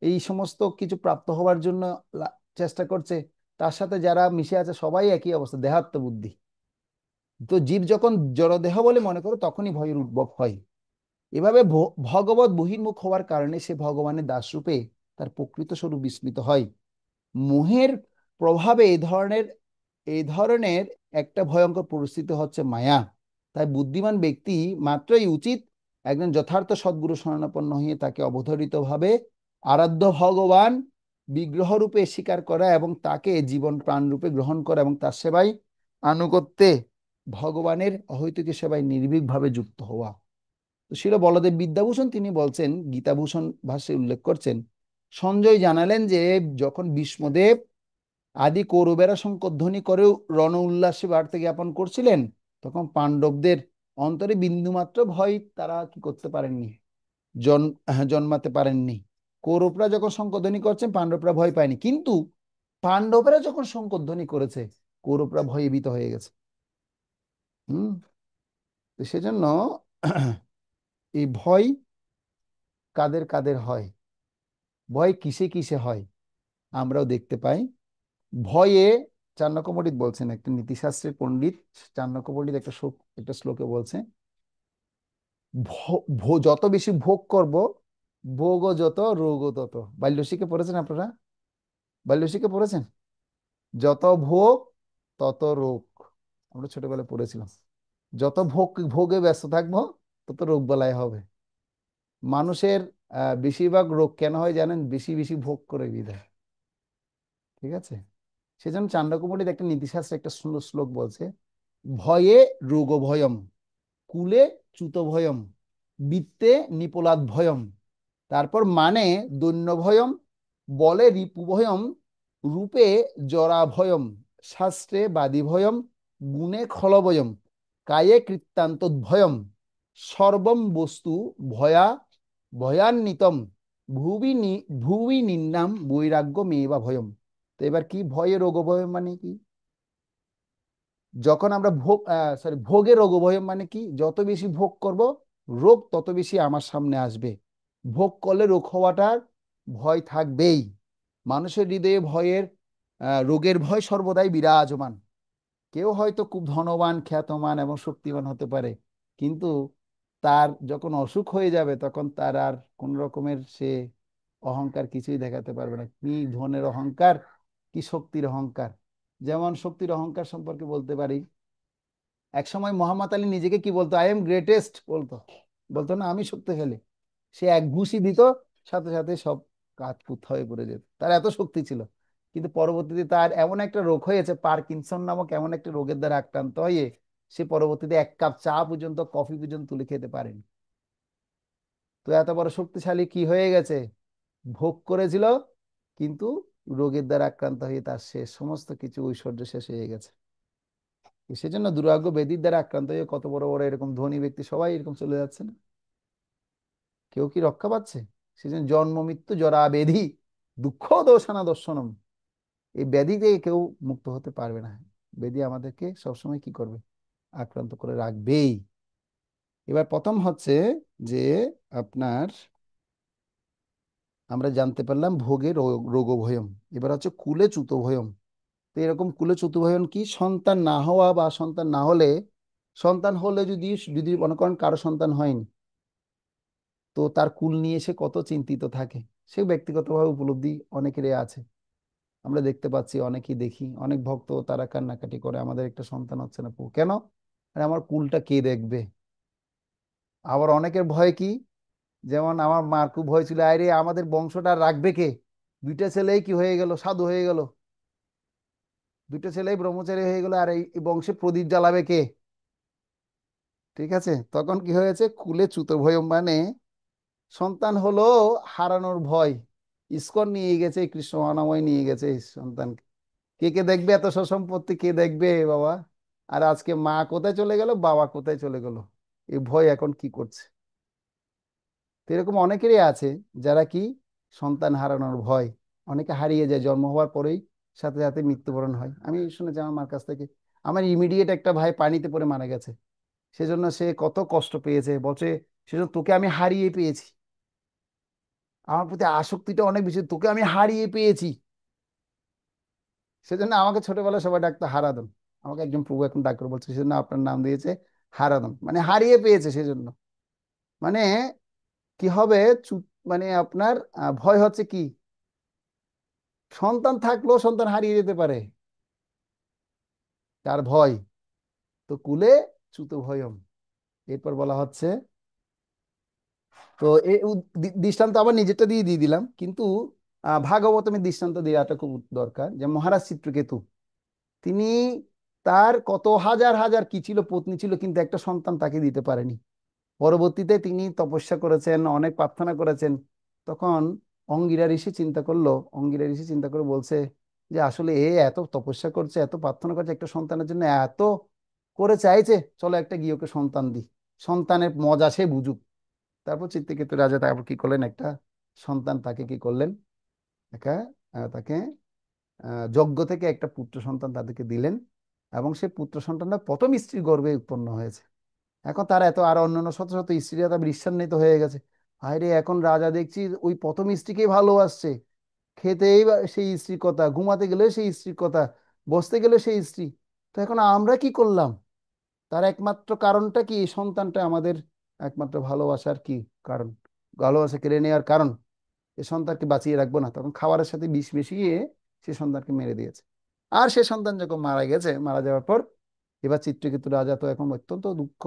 এই সমস্ত কিছু প্রাপ্ত হওয়ার জন্য চেষ্টা করছে, তার সাথে যারা মিশে আছে সবাই একই অবস্থা, দেহাত্ম বুদ্ধি। তো জীব যখন জড়দেহ বলে মনে করে, তখনই ভয়ের উদ্ভব হয়। এভাবে ভগবত বহির্মুখ হওয়ার কারণে সে ভগবানের দাস রূপে তার প্রকৃত স্বরূপ বিস্মৃত হয়। মোহের প্রভাবে এই ধরনের একটা ভয়ঙ্কর পরিস্থিতি হচ্ছে মায়া। তাই বুদ্ধিমান ব্যক্তি মাত্রই উচিত একজন যথার্থ সদ্গুরু শরণাপন্ন হয়ে তাকে অবধারিতভাবে আরাধ্য ভগবান বিগ্রহ রূপে স্বীকার করা এবং তাকে জীবন প্রাণ রূপে গ্রহণ করা এবং তার সেবায় আনুগত্যে ভগবানের অহৈতুকী সেবায় নির্ভীকভাবে যুক্ত হওয়া। তো শিল বলদেব বিদ্যাভূষণ তিনি বলছেন, গীতাভূষণ ভাষ্যে উল্লেখ করছেন, সঞ্জয় জানালেন যে যখন ভীষ্মদেব আদি কৌরবেরা শঙ্খধ্বনি করেও রণ উল্লাসে বার্তা জ্ঞাপন করছিলেন, তখন পাণ্ডবদের অন্তরে বিন্দুমাত্র ভয় তারা কি করতে পারেননি, জন্মাতে পারেননি। কৌরবরা যখন শঙ্খধ্বনি করছেন, পাণ্ডবরা ভয় পায়নি, কিন্তু পাণ্ডবরা যখন শঙ্খধ্বনি করেছে, কৌরবরা ভয়ভীত হয়ে গেছে। হুম। তো সেজন্য এই ভয় কাদের কাদের হয়, ভয় কিসে কিসে হয় আমরাও দেখতে পাই। ভয়ে চাণক্য পণ্ডিত বলছেন, একটা নীতিশাস্ত্রের পণ্ডিত চাণক্য পণ্ডিত একটা শ্লোকে বলছে, যত বেশি ভোগ করব, ভোগও যত, রোগও তত। বাল্যসিকে পড়েছেন আপনারা? বাল্যসিকে পড়েছেন? যত ভোগ তত রোগ, আমরা ছোটবেলায় পড়েছিলাম। যত ভোগে ব্যস্ত থাকবো, তত রোগ বালাই হবে। মানুষের বেশিরভাগ রোগ কেন হয় জানেন? বেশি বেশি ভোগ করে বিধায়। ঠিক আছে? সেজন্য চাণক্য পণ্ডিত একটা নীতিশাস্ত্রে একটা সুন্দর শ্লোক বলছে, ভয়ে রোগ ভয়ম, কুলে চ্যুত ভয়ম, বিত্তে নিপলাদ ভয়ম। তারপর মানে দৈন্য ভয়ম, বলে রিপু ভয়ম, রূপে জরা ভয়ম, শাস্ত্রে বাদী ভয়ম, গুণে খলভয়ম, কায়ে কৃত্তান্ত ভয়ম, সর্বম বস্তু ভয়া ভয়ান্বিতম, ভুবি নিন্নাম বৈরাগ্য মেবা ভয়ম। তো এবার কি ভয়ে রোগ ভয়ম মানে কি? যখন আমরা ভোগে রোগ ভয় মানে কি? যত বেশি ভোগ করব, রোগ তত বেশি আমার সামনে আসবে। ভোগ করলে রোগ হওয়াটার ভয় থাকবেই। মানুষের হৃদয়ে রোগের ভয় সর্বদাই বিরাজমান। কেউ হয়তো খুব ধনবান, খ্যাতমান এবং শক্তিমান হতে পারে, কিন্তু তার যখন অসুখ হয়ে যাবে, তখন তার আর কোন রকমের সে অহংকার কিছুই দেখাতে পারবে না। কি ধনের অহংকার, কি শক্তির অহংকার। যেমন শক্তির অহংকার সম্পর্কে বলতে পারি, এক সময় মোহাম্মদ আলী নিজেকে কি বলতো? আই এম গ্রেটেস্ট বলতো। বলতো না আমি শক্তিশালী। সে এক ঘুষি দিত, সাথে সাথে সব কাঠকুত হয়ে পড়ে যেত, তার এত শক্তি ছিল। কিন্তু পরবর্তীতে তার এমন একটা রোগ হয়েছে, পার্কিনসন নামক এমন একটা রোগের দ্বারা আক্রান্ত হয়ে সে পরবর্তীতে এক কাপ চা পর্যন্ত, কফি পর্যন্ত তুলে খেতে পারেনি। তো এত বড় শক্তিশালী কি হয়ে গেছে? ভোগ করেছিল, কিন্তু রোগের দ্বারা আক্রান্ত হয়ে তার শেষ, সমস্ত কিছু ঐশ্বর্য শেষ হয়ে গেছে। সেজন্য দুরারোগ্য ব্যাধির দ্বারা আক্রান্ত হয়ে কত বড় বড় এরকম ধনী ব্যক্তি সবাই এরকম চলে যাচ্ছে না, কেউ কি রক্ষা পাচ্ছে? সেজন্য জন্ম মৃত্যু জরা ব্যাধি দুঃখ দোষানা দর্শনম, এই ব্যাধি থেকে কেউ মুক্ত হতে পারবে না। ব্যাধি আমাদেরকে সবসময় কি করবে? আক্রান্ত করে রাখবেই। এবার প্রথম হচ্ছে যে আপনার আমরা জানতে পারলাম ভোগে রোগ ভয়ম। এবার হচ্ছে কুলে চ্যুত ভয়ম। তো এরকম কুলে চ্যুত ভয়ম কি? সন্তান না হওয়া বা সন্তান না হলে, সন্তান হলে যদি যদি মনে করেন কারো সন্তান হয়নি, তো তার কুল নিয়ে সে কত চিন্তিত থাকে, সে ব্যক্তিগতভাবে উপলব্ধি অনেকেরই আছে। আমরা দেখতে পাচ্ছি, অনেকেই দেখি, অনেক ভক্ত তারা কান্নাকাটি করে, আমাদের একটা সন্তান হচ্ছে না, কেন? আরে আমার কুলটা কে দেখবে? আবার অনেকের ভয় কি, যেমন আমার মার খুব ভয় ছিল, আরে আমাদের বংশটা আর রাখবে কে? দুইটা ছেলেই কি হয়ে গেল, সাধু হয়ে গেল, দুইটা ছেলেই ব্রহ্মচারী হয়ে গেল, আর এই বংশে প্রদীপ জ্বালাবে কে? ঠিক আছে, তখন কি হয়েছে? কুলে চ্যুত ভয় মানে সন্তান হলো হারানোর ভয়, ইসকন নিয়ে গেছে, কৃষ্ণ মহানাময় নিয়ে গেছে এই সন্তানকে। কে কে দেখবে এত সম্পত্তি, কে দেখবে বাবা? আর আজকে মা কোথায় চলে গেল, বাবা কোথায় চলে গেল, এই ভয় এখন কি করছে। তো এরকম অনেকেরই আছে যারা কি সন্তান হারানোর ভয়, অনেকে হারিয়ে যায় জন্ম হওয়ার পরেই, সাথে সাথে মৃত্যুবরণ হয়। আমি শুনেছি আমার মার কাছ থেকে, আমার ইমিডিয়েট একটা ভাই পানিতে পড়ে মারা গেছে, সেজন্য সে কত কষ্ট পেয়েছে, বলছে সেজন্য তোকে আমি হারিয়ে পেয়েছি, আমার প্রতি আসক্তিটা অনেক বেশি, তোকে আমি হারিয়ে পেয়েছি। সেজন্য আমাকে ছোটবেলায় সবাই ডাকতো হারাধন। আমাকে একজন প্রভু এখন ডাক্তার বলছে, সেজন্য আপনার নাম দিয়েছে হারাধন, মানে হারিয়ে পেয়েছে সেজন্য। মানে কি হবে, মানে আপনার ভয় হচ্ছে কি, সন্তান থাকলেও সন্তান হারিয়ে যেতে পারে, তার ভয়। তো কুলে চুত ভয়ম। এরপর বলা হচ্ছে, তো এই দৃষ্টান্ত আবার নিজেরটা দিয়ে দিয়ে দিলাম, কিন্তু ভাগবতমের দৃষ্টান্ত দেওয়াটা খুব দরকার। যে মহারাজ চিত্রকেতু, তিনি, তার কত হাজার হাজার কি ছিল, পত্নী ছিল, কিন্তু একটা সন্তান তাকে দিতে পারেনি। পরবর্তীতে তিনি তপস্যা করেছেন, অনেক প্রার্থনা করেছেন। তখন অঙ্গিরা ঋষি চিন্তা করলো, অঙ্গিরা ঋষি চিন্তা করে বলছে যে আসলে এ এত তপস্যা করছে, এত প্রার্থনা করছে একটা সন্তানের জন্য, এত করে চাইছে, চলো একটা গিয়ে ওকে সন্তান দিই, সন্তানের মজা সে বুঝুক। তারপর চিত্রকেতু রাজা তারপর কি করলেন, একটা সন্তান তাকে কি করলেন, একা তাকে যজ্ঞ থেকে একটা পুত্র সন্তান তাদেরকে দিলেন। এবং সেই পুত্র সন্তানটা প্রথম স্ত্রীর গর্ভে উৎপন্ন হয়েছে। এখন তার এত আর অন্যান্য শত শত স্ত্রীরা তার ঈর্ষান্বিত হয়ে গেছে। আরে এখন রাজা দেখছি ওই প্রথম স্ত্রীকেই ভালোবাসছে, খেতেই সেই স্ত্রীর কথা, ঘুমাতে গেলে সেই স্ত্রীর কথা, বসতে গেলে সেই স্ত্রী। তো এখন আমরা কি করলাম? তার একমাত্র কারণটা কি, এই সন্তানটা আমাদের একমাত্র ভালোবাসার কি কারণ, ভালোবাসা কেড়ে নেওয়ার কারণ। এই সন্তানকে বাঁচিয়ে রাখবো না, তখন খাবারের সাথে বিষ মিশিয়ে সে সন্তানকে মেরে দিয়েছে। আর সে সন্তান যখন মারা গেছে, মারা যাওয়ার পর এবার চিত্রকেতু রাজা তো এখন অত্যন্ত দুঃখ,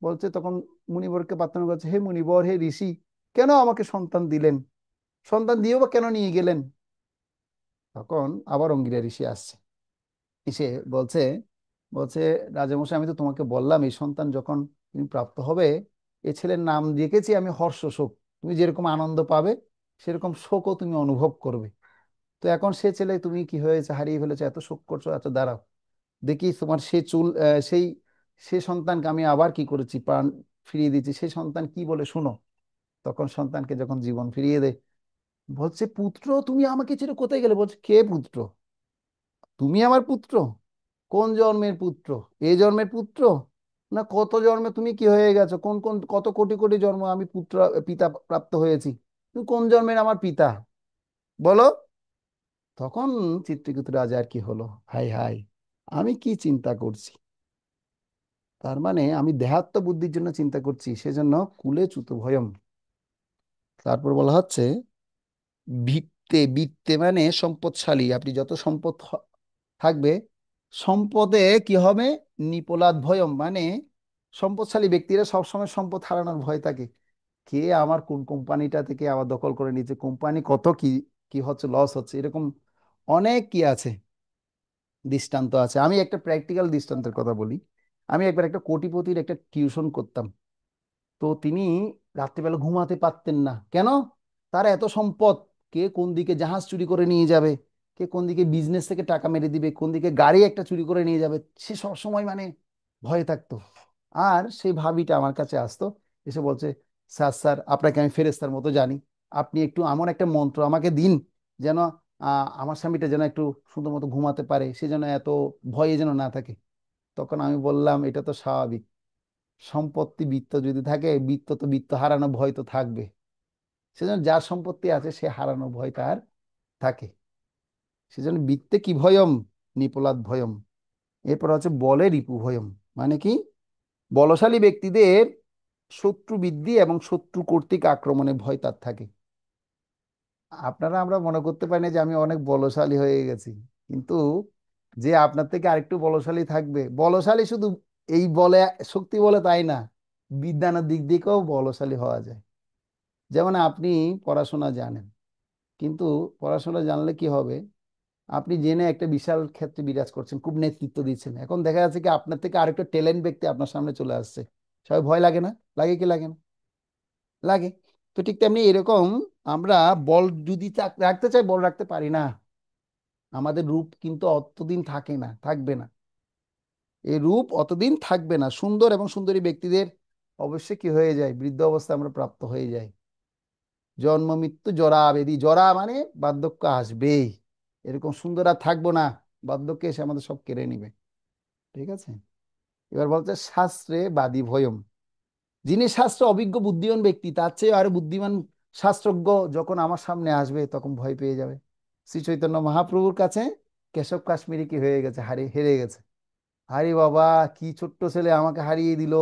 বলছে তখন মুনিবরকে প্রার্থনা করছে, হে মুনিবর, হে ঋষি, কেন আমাকে সন্তান দিলেন, সন্তান দিয়েও বা কেন নিয়ে গেলেন? তখন আবার অঙ্গিরা ঋষি আসছে, এসে বলছে, বলছে রাজামশাই, আমি তো তোমাকে বললাম এই সন্তান যখন তুমি প্রাপ্ত হবে, এ ছেলের নাম রেখেছি আমি হর্ষ শোক। তুমি যেরকম আনন্দ পাবে, সেরকম শোকও তুমি অনুভব করবে। তো এখন সে ছেলে তুমি কি হয়েছে, হারিয়ে ফেলেছে, এত শোক করছো, আচ্ছা দাঁড়াও দেখি তোমার সে চুল, সে সন্তানকে আমি আবার কি করেছি, প্রাণ ফিরিয়ে দিয়েছি, সেই সন্তান কি বলে শোনো। তখন সন্তানকে যখন জীবন ফিরিয়ে দেয়, বলছে পুত্র তুমি আমাকে ছেড়ে কোথায় গেলে? বলছে কে পুত্র? তুমি আমার পুত্র? কোন জন্মের পুত্র? এই জন্মের পুত্র? না কত জন্মে তুমি কি হয়ে গেছো, কোন কোন কত কোটি কোটি জন্ম আমি পুত্র পিতা প্রাপ্ত হয়েছি, তুমি কোন জন্মের আমার পিতা, বলো। তখন চিত্রকেতু রাজার কি হলো, হাই হাই, আমি কি চিন্তা করছি, তার মানে আমি দেহাত্ম বুদ্ধির জন্য চিন্তা করছি, সেজন্য কুলে চ্যুত ভয়ম। তারপর বলা হচ্ছে ভিত্তে, বিত্তে মানে সম্পদশালী, আপনি যত সম্পদ থাকবে, সম্পদে কি হবে, নিপলাদ ভয়ম মানে সম্পদশালী ব্যক্তিরা সবসময় সম্পদ হারানোর ভয় থাকে। কে আমার কোন কোম্পানিটা থেকে আবার দখল করে নিচ্ছে, কোম্পানি কত কি কি হচ্ছে, লস হচ্ছে, এরকম অনেক কি আছে, দৃষ্টান্ত আছে। আমি একটা প্র্যাকটিক্যাল দৃষ্টান্তের কথা বলি। আমি একবার একটা কোটিপতির একটা টিউশন করতাম। তো তিনি রাত্রিবেলা ঘুমাতে পারতেন না, কেন? তার এত সম্পদ, কে কোন দিকে জাহাজ চুরি করে নিয়ে যাবে, কে কোন দিকে বিজনেস থেকে টাকা মেরে দিবে, কোন দিকে গাড়ি একটা চুরি করে নিয়ে যাবে, সে সবসময় মানে ভয়ে থাকতো। আর সেই ভাবিটা আমার কাছে আসতো, এসে বলছে, স্যার স্যার আপনাকে আমি ফেরেস্তার মতো জানি, আপনি একটু এমন একটা মন্ত্র আমাকে দিন, যেন আমার স্বামীটা যেন একটু সুন্দর মতো ঘুমাতে পারে, সে যেন এত ভয়ে যেন না থাকে। তখন আমি বললাম, এটা তো স্বাভাবিক, সম্পত্তি বৃত্ত যদি থাকে, বৃত্ত তো বৃত্ত হারানো ভয় তো থাকবে, সেজন্য যার সম্পত্তি আছে সে হারানো ভয় তার থাকে। সেজন্য বৃত্তে কি ভয়ম, নিপলাদ ভয়ম। এরপর হচ্ছে বলে রিপু ভয়ম, মানে কি, বলশালী ব্যক্তিদের শত্রু বৃদ্ধি এবং শত্রু কর্তৃক আক্রমণে ভয় তার থাকে। আপনারা আমরা মনে করতে পারি না যে আমি অনেক বলশালী হয়ে গেছি, কিন্তু যে আপনার থেকে আরেকটু বলশালী থাকবে, বলশালী শুধু এই বলে, শক্তি বলে তাই না, বিজ্ঞানের দিক দিয়েও বলশালী হওয়া যায়। যেমন আপনি পড়াশোনা জানেন, কিন্তু পড়াশোনা জানলে কি হবে, আপনি জেনে একটা বিশাল ক্ষেত্রে বিরাজ করছেন, খুব নেতৃত্ব দিচ্ছেন, এখন দেখা যাচ্ছে কি আপনার থেকে আরেকটা ট্যালেন্ট ব্যক্তি আপনার সামনে চলে আসছে, সবাই ভয় লাগে না? লাগে কি লাগে না? লাগে। তো ঠিক তেমনি এরকম আমরা বল যদি রাখতে চাই বল রাখতে পারি না। আমাদের রূপ কিন্তু অতদিন থাকে না, থাকবে না। এই রূপ অতদিন থাকবে না। সুন্দর এবং সুন্দরী ব্যক্তিদের অবশ্যই কি হয়ে যায়, বৃদ্ধ অবস্থায় আমরা প্রাপ্ত হয়ে যাই। জন্ম মৃত্যু জরা ব্যাধি, জরা মানে বার্ধক্য আসবেই। এরকম সুন্দর আর থাকবো না, বার্ধক্য এসে আমাদের সব কেড়ে নিবে। ঠিক আছে। এবার বলছে শাস্ত্রে বাদী ভয়ম। যিনি শাস্ত্র অভিজ্ঞ বুদ্ধিমান ব্যক্তি, তার চেয়ে আরো বুদ্ধিমান শাস্ত্রজ্ঞ যখন আমার সামনে আসবে তখন ভয় পেয়ে যাবে। শ্রী চৈতন্য মহাপ্রভুর কাছে কেশব কাশ্মীরি কি হয়ে গেছে, হেরে গেছে। আরে বাবা, কি ছোট্ট ছেলে আমাকে হারিয়ে দিল,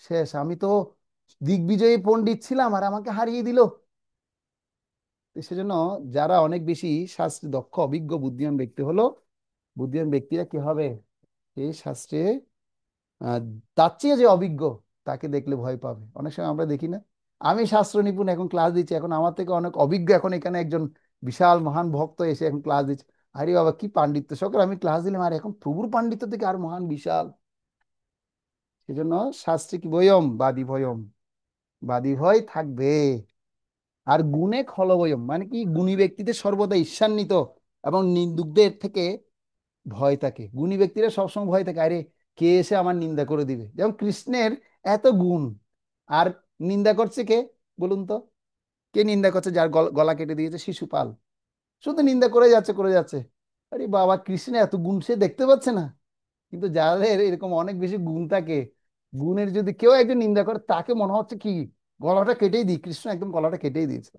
শেষ। আমি তো দিগ্বিজয়ী পণ্ডিত ছিলাম আর আমাকে হারিয়ে দিল। তো সেজন্য যারা অনেক বেশি শাস্ত্রে দক্ষ অভিজ্ঞ বুদ্ধিমান ব্যক্তি হলো, বুদ্ধিমান ব্যক্তিরা কি হবে, এই শাস্ত্রে আহ, তার চেয়ে যে অভিজ্ঞ তাকে দেখলে ভয় পাবে। অনেক সময় আমরা দেখি না, আমি শাস্ত্র নিপুণ এখন ক্লাস দিচ্ছি, এখন আমার থেকে অনেক অভিজ্ঞ এখন এখানে একজন বিশাল মহান ভক্ত এসে এখন ক্লাস দিচ্ছে। আরে বাবা, কি পাণ্ডিত্য! সকল আমি ক্লাস দিলাম আর এখন প্রভুর পাণ্ডিত্য থেকে আর মহান বিশাল। সেজন্য শাস্ত্রে কি ভয়ম, বাদী ভয়ম, বাদী ভয় থাকবে। আর গুণে খলবয়ম মানে কি, গুণী ব্যক্তিদের সর্বদা ঈর্ষান্বিত এবং নিন্দুকদের থেকে ভয় থাকে। গুণী ব্যক্তিরা সবসময় ভয় থাকে, আরে কে এসে আমার নিন্দা করে দিবে। যেমন কৃষ্ণের এত গুণ, আর নিন্দা করছে কে, বলুন তো? কে নিন্দা করছে? যার গলা কেটে দিয়েছে শিশুপাল, শুধু নিন্দা করে যাচ্ছে করে যাচ্ছে। আরে বাবা, কৃষ্ণের এত গুণ সে দেখতে পাচ্ছে না? কিন্তু যাদের এরকম অনেক বেশি গুণ থাকে, গুণের যদি কেউ একজন নিন্দা করে তাকে মনে হচ্ছে কি, গলাটা কেটেই দিই। কৃষ্ণ একদম গলাটা কেটেই দিয়েছে,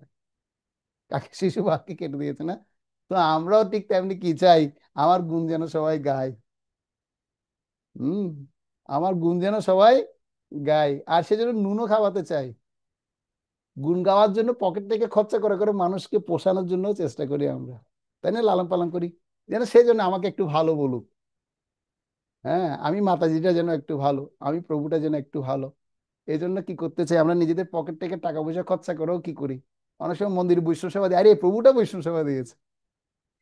কাকে, শিশুপালকে কেটে দিয়েছে না? তো আমরাও ঠিক তেমনি কি চাই, আমার গুণ যেন সবাই গায়। হুম, আমার গুণ যেন সবাই গায়। আর সেজন্য নুনও খাওয়াতে চাই। গুণ গাওয়ার জন্য পকেট থেকে খরচা করে করে মানুষকে পোষানোর জন্য চেষ্টা করি আমরা, তাই না? লালন পালন করি যেন সেই জন্য আমাকে একটু ভালো বলুক। হ্যাঁ, আমি মাতাজিটা যেন একটু ভালো, আমি প্রভুটা যেন একটু ভালো। এই জন্য কি করতে চাই, আমরা নিজেদের পকেট থেকে টাকা পয়সা খরচা করেও কি করি, অনেক সময় মন্দিরে বৈষ্ণব সেবা দিই। আরে প্রভুটা বৈষ্ণব সেবা দিয়েছে,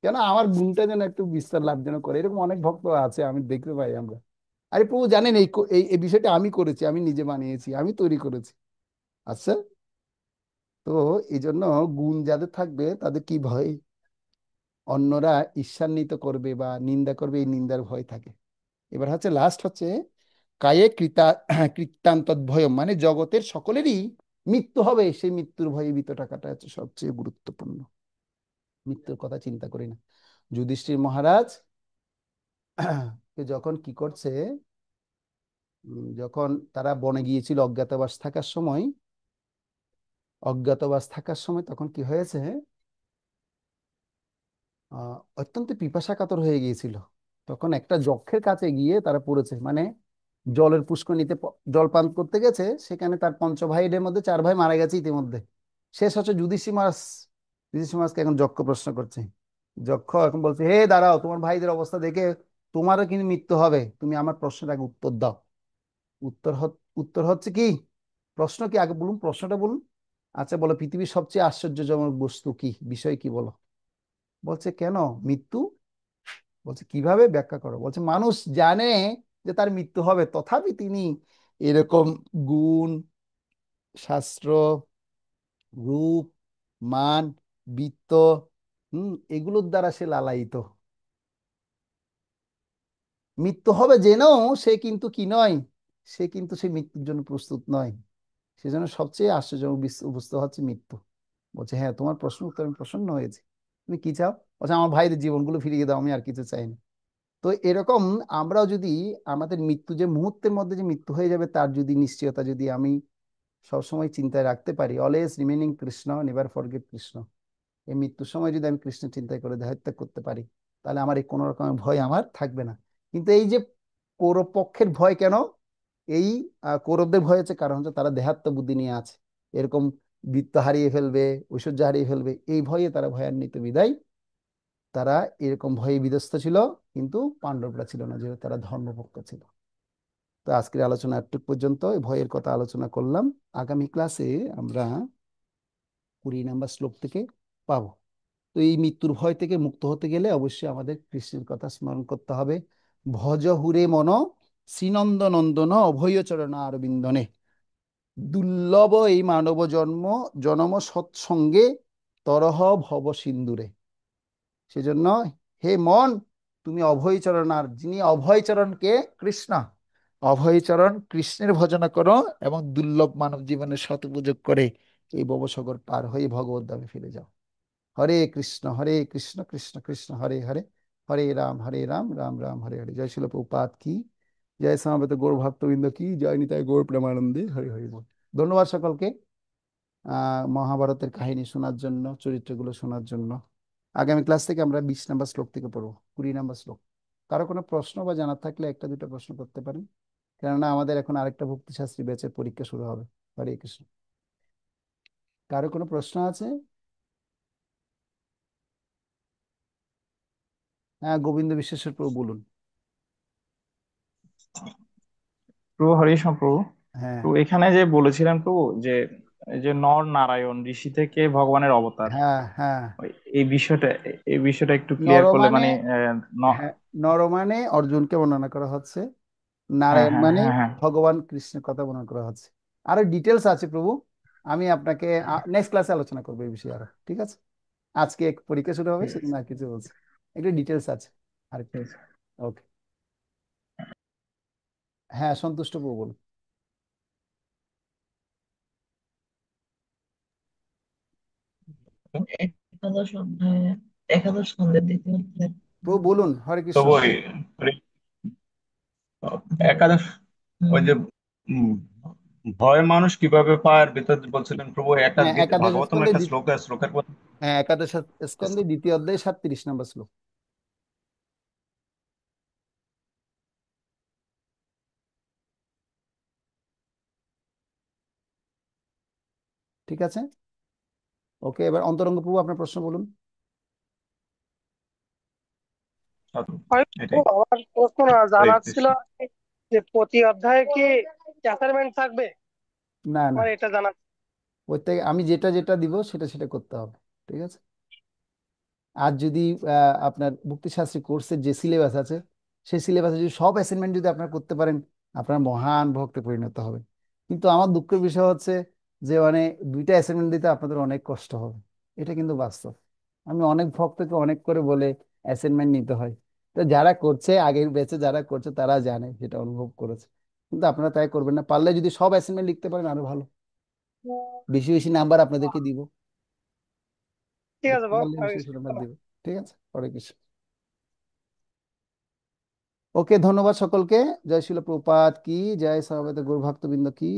কেন? আমার গুণটা যেন একটু বিস্তার লাভ যেন করে। এরকম অনেক ভক্ত আছে, আমি দেখতে পাই আমরা। আরে প্রভু জানেন এই এই এই বিষয়টা আমি করেছি, আমি নিজে বানিয়েছি, আমি তৈরি করেছি। আচ্ছা। তো এই জন্য গুণ যাদের থাকবে তাদের কি ভয়, অন্যরা ঈর্ষান্বিত করবে বা নিন্দা করবে, এই নিন্দার ভয় থাকে। এবার হচ্ছে লাস্ট হচ্ছে কায়ে কৃত্তান্ত ভয়, মানে জগতের সকলেরই মৃত্যু হবে, সেই মৃত্যুর ভয়ে ভীত থাকাটা হচ্ছে সবচেয়ে গুরুত্বপূর্ণ। মৃত্যুর কথা চিন্তা করি না। যুধিষ্ঠির মহারাজ যখন কি করছে, যখন তারা বনে গিয়েছিল অজ্ঞাতবাস থাকার সময় তখন কি হয়েছে, অত্যন্ত পিপাসা কাতর হয়ে গিয়েছিল। তখন একটা যক্ষের কাছে গিয়ে তারা পড়েছে, মানে জলের পুষ্করিণীতে জল পান করতে গেছে, সেখানে তার পঞ্চ ভাইদের মধ্যে 4 ভাই মারা গেছে ইতিমধ্যে। শেষ হচ্ছে যুধিষ্ঠির মহারাজ। যুধিষ্ঠির মহারাজকে এখন যক্ষ প্রশ্ন করছে। যক্ষ এখন বলছে, হে দাঁড়াও, তোমার ভাইদের অবস্থা দেখে তোমারও কিন্তু মৃত্যু হবে, তুমি আমার প্রশ্নের আগে উত্তর দাও। উত্তর হচ্ছে কি, প্রশ্ন কি আগে বলুন, প্রশ্নটা বলুন। আচ্ছা বলো, পৃথিবীর সবচেয়ে আশ্চর্যজনক বস্তু কি, বিষয় কি বলো? বলছে কেন, মৃত্যু। বলছে কিভাবে ব্যাখ্যা করো? বলছে মানুষ জানে যে তার মৃত্যু হবে, তথাপি তিনি এরকম গুণ, শাস্ত্র, রূপ, মান, বিত্ত, এগুলোর দ্বারা সে লালায়িত। মৃত্যু হবে জেনেও সে কিন্তু কি নয়, সে কিন্তু সেই মৃত্যুর জন্য প্রস্তুত নয়। সেজন্য সবচেয়ে আশ্চর্যজনক বস্তু হচ্ছে মৃত্যু। বলছে হ্যাঁ, তোমার প্রশ্ন উত্তর আমি প্রসন্ন হয়েছি। তুমি কি চাও? বলছে আমার ভাইদের জীবনগুলো ফিরিয়ে দাও, আমি আর কিছু চাই না। তো এরকম আমরাও যদি আমাদের মৃত্যু, যে মুহূর্তের মধ্যে যে মৃত্যু হয়ে যাবে তার যদি নিশ্চয়তা যদি আমি সবসময় চিন্তায় রাখতে পারি, always remaining Krishna, never forget Krishna, এই মৃত্যুর সময় যদি আমি কৃষ্ণ চিন্তায় করে দেহত্যাগ করতে পারি, তাহলে আমার এই কোনো রকমের ভয় আমার থাকবে না। কিন্তু এই যে কৌরব পক্ষের ভয় কেন, এই কৌরবদের ভয় হচ্ছে কারণ হচ্ছে তারা দেহাত্ম বুদ্ধি নিয়ে আছে, এরকম বৃত্ত হারিয়ে ফেলবে, ঐশ্বর্য হারিয়ে ফেলবে, এই ভয়ে তারা ভয়ান্বিত বিদায় তারা এরকম ভয়ে বিধ্বস্ত ছিল। কিন্তু পাণ্ডবরা ছিল না, যেহেতু তারা ধর্মপক্ষ ছিল। তো আজকের আলোচনা একটু পর্যন্ত, এই ভয়ের কথা আলোচনা করলাম। আগামী ক্লাসে আমরা 20 নম্বর শ্লোক থেকে পাবো। তো এই মৃত্যুর ভয় থেকে মুক্ত হতে গেলে অবশ্যই আমাদের কৃষ্ণের কথা স্মরণ করতে হবে। ভজ হুরে মন শ্রীনন্দ নন্দন অভয় চরণ অরবিন্দনে, দুর্লভ এই মানব জন্ম জনম সৎসঙ্গে তরহ ভব সিন্দুরে। সেজন্য হে মন, তুমি অভয়চরণ, আর যিনি অভয়চরণ কে? কৃষ্ণ। অভয়চরণ কৃষ্ণের ভজনা করো এবং দুর্লভ মানব জীবনের সদুপযোগ করে এই ভবসাগর পার হয়ে ভগবত ধামে ফিরে যাও। হরে কৃষ্ণ কৃষ্ণ কৃষ্ণ হরে হরে, হরে রাম রাম রাম হরে হরে। জয় শিল প্রভুপাদ কি জয়, সমবেত গৌর ভক্তবৃন্দ কি জয়, নিতাই গৌর প্রেমানন্দে হরি হরি বল। ধন্যবাদ সকলকে মহাভারতের কাহিনী শোনার জন্য, চরিত্রগুলো শোনার জন্য। আগামী ক্লাস থেকে আমরা 20 নম্বর শ্লোক থেকে পড়বো, 20 নম্বর শ্লোক। কারো কোনো প্রশ্ন বা জানার থাকলে একটা দুটো প্রশ্ন করতে পারেন, কেননা আমাদের এখন আরেকটা ভক্তিশাস্ত্রী ব্যাচের পরীক্ষা শুরু হবে। হরে কৃষ্ণ। কারো কোনো প্রশ্ন আছে? হ্যাঁ, গোবিন্দ বিশ্বেশ্বর প্রভু বলুন। প্রভু হরিশ প্রভু। হ্যাঁ প্রভু এখানে যে বলেছিলেন প্রভু যে এই যে নর নারায়ণ ঋষি থেকে ভগবানের অবতার, হ্যাঁ হ্যাঁ। ওই এই বিষয়টা একটু নর ক্লিয়ার করলে মানে, মানে হ্যাঁ, নর মানে অর্জুনকে বর্ণনা করা হচ্ছে, হ্যাঁ নারায়ণ হ্যাঁ মানে হ্যাঁ হ্যাঁ। ভগবান কৃষ্ণের কথা বর্ণনা করা হচ্ছে। আরো ডিটেলস আছে প্রভু, আমি আপনাকে নেক্সট ক্লাসে আলোচনা করবো এই বিষয়ে আরো, ঠিক আছে? আজকে এক পরীক্ষা শুরু হবে, ঠিক আছে, সেজন্য আর কিছু বলছি, একটু ডিটেলস আছে আরেকটু। ঠিক আছে। ওকে। হ্যাঁ, সন্তুষ্ট প্রভু বলুন। একাদশ অধ্যায়ে একাদশ স্কন্ধের দ্বিতীয় অধ্যায়। প্রভু বলুন, হরে তো কৃষ্ণ। ওই একাদশ, ওই যে উম, ভয় মানুষ কিভাবে পায় এর ভিতর বলছিলেন প্রভু, একটা হ্যাঁ, একাদশ ভাগবতম স্কন্ধে একটা শ্লোকের কথা। হ্যাঁ, একাদশ স্কন্ধে দ্বিতীয় অধ্যায় 37 নম্বর শ্লোক। ঠিক আছে, ওকে। এবার অন্তরঙ্গ প্রভু আপনার প্রশ্ন বলুন। সাধু, হয়তো এটাই। আমার প্রশ্ন হরে জানার ছিল কৃষ্ণ। যে প্রতি অধ্যায়ে কি অ্যাসাইনমেন্ট থাকবে, না না, আমার এটা জানা। প্রত্যেক আমি যেটা যেটা দিব সেটা সেটা করতে হবে, ঠিক আছে? আর যদি আপনার মুক্তিশাস্ত্রী কোর্সের যে সিলেবাস আছে, সেই সিলেবাসে যদি সব অ্যাসাইনমেন্ট যদি আপনার করতে পারেন, আপনার মহান ভক্তে পরিণত হবে। কিন্তু আমার দুঃখের বিষয় হচ্ছে যে মানে 2টা অ্যাসাইনমেন্ট দিতে আপনাদের অনেক কষ্ট হবে, এটা কিন্তু বাস্তব। আমি অনেক ভক্তকে অনেক করে বলে অ্যাসাইনমেন্ট নিতে হয়, তো যারা করছে, আগের ব্যাচে যারা করছে তারা জানে, সেটা অনুভব করেছে। কিন্তু আপনারা তাই করবেন না, পারলে যদি সব অ্যাসাইনমেন্ট লিখতে পারেন আরো ভালো, বেশি বেশি নাম্বার আপনাদেরকে দিব, ঠিক আছে লিখতে বাবু, পারলে হরে বেশি বেশি নাম্বার কৃষ্ণ। দিব। ঠিক আছে, হরে কৃষ্ণ। ওকে, ধন্যবাদ সকলকে। জয় শিল প্রপাত কি জয়, সর্বত গৌর ভক্তবৃন্দ কি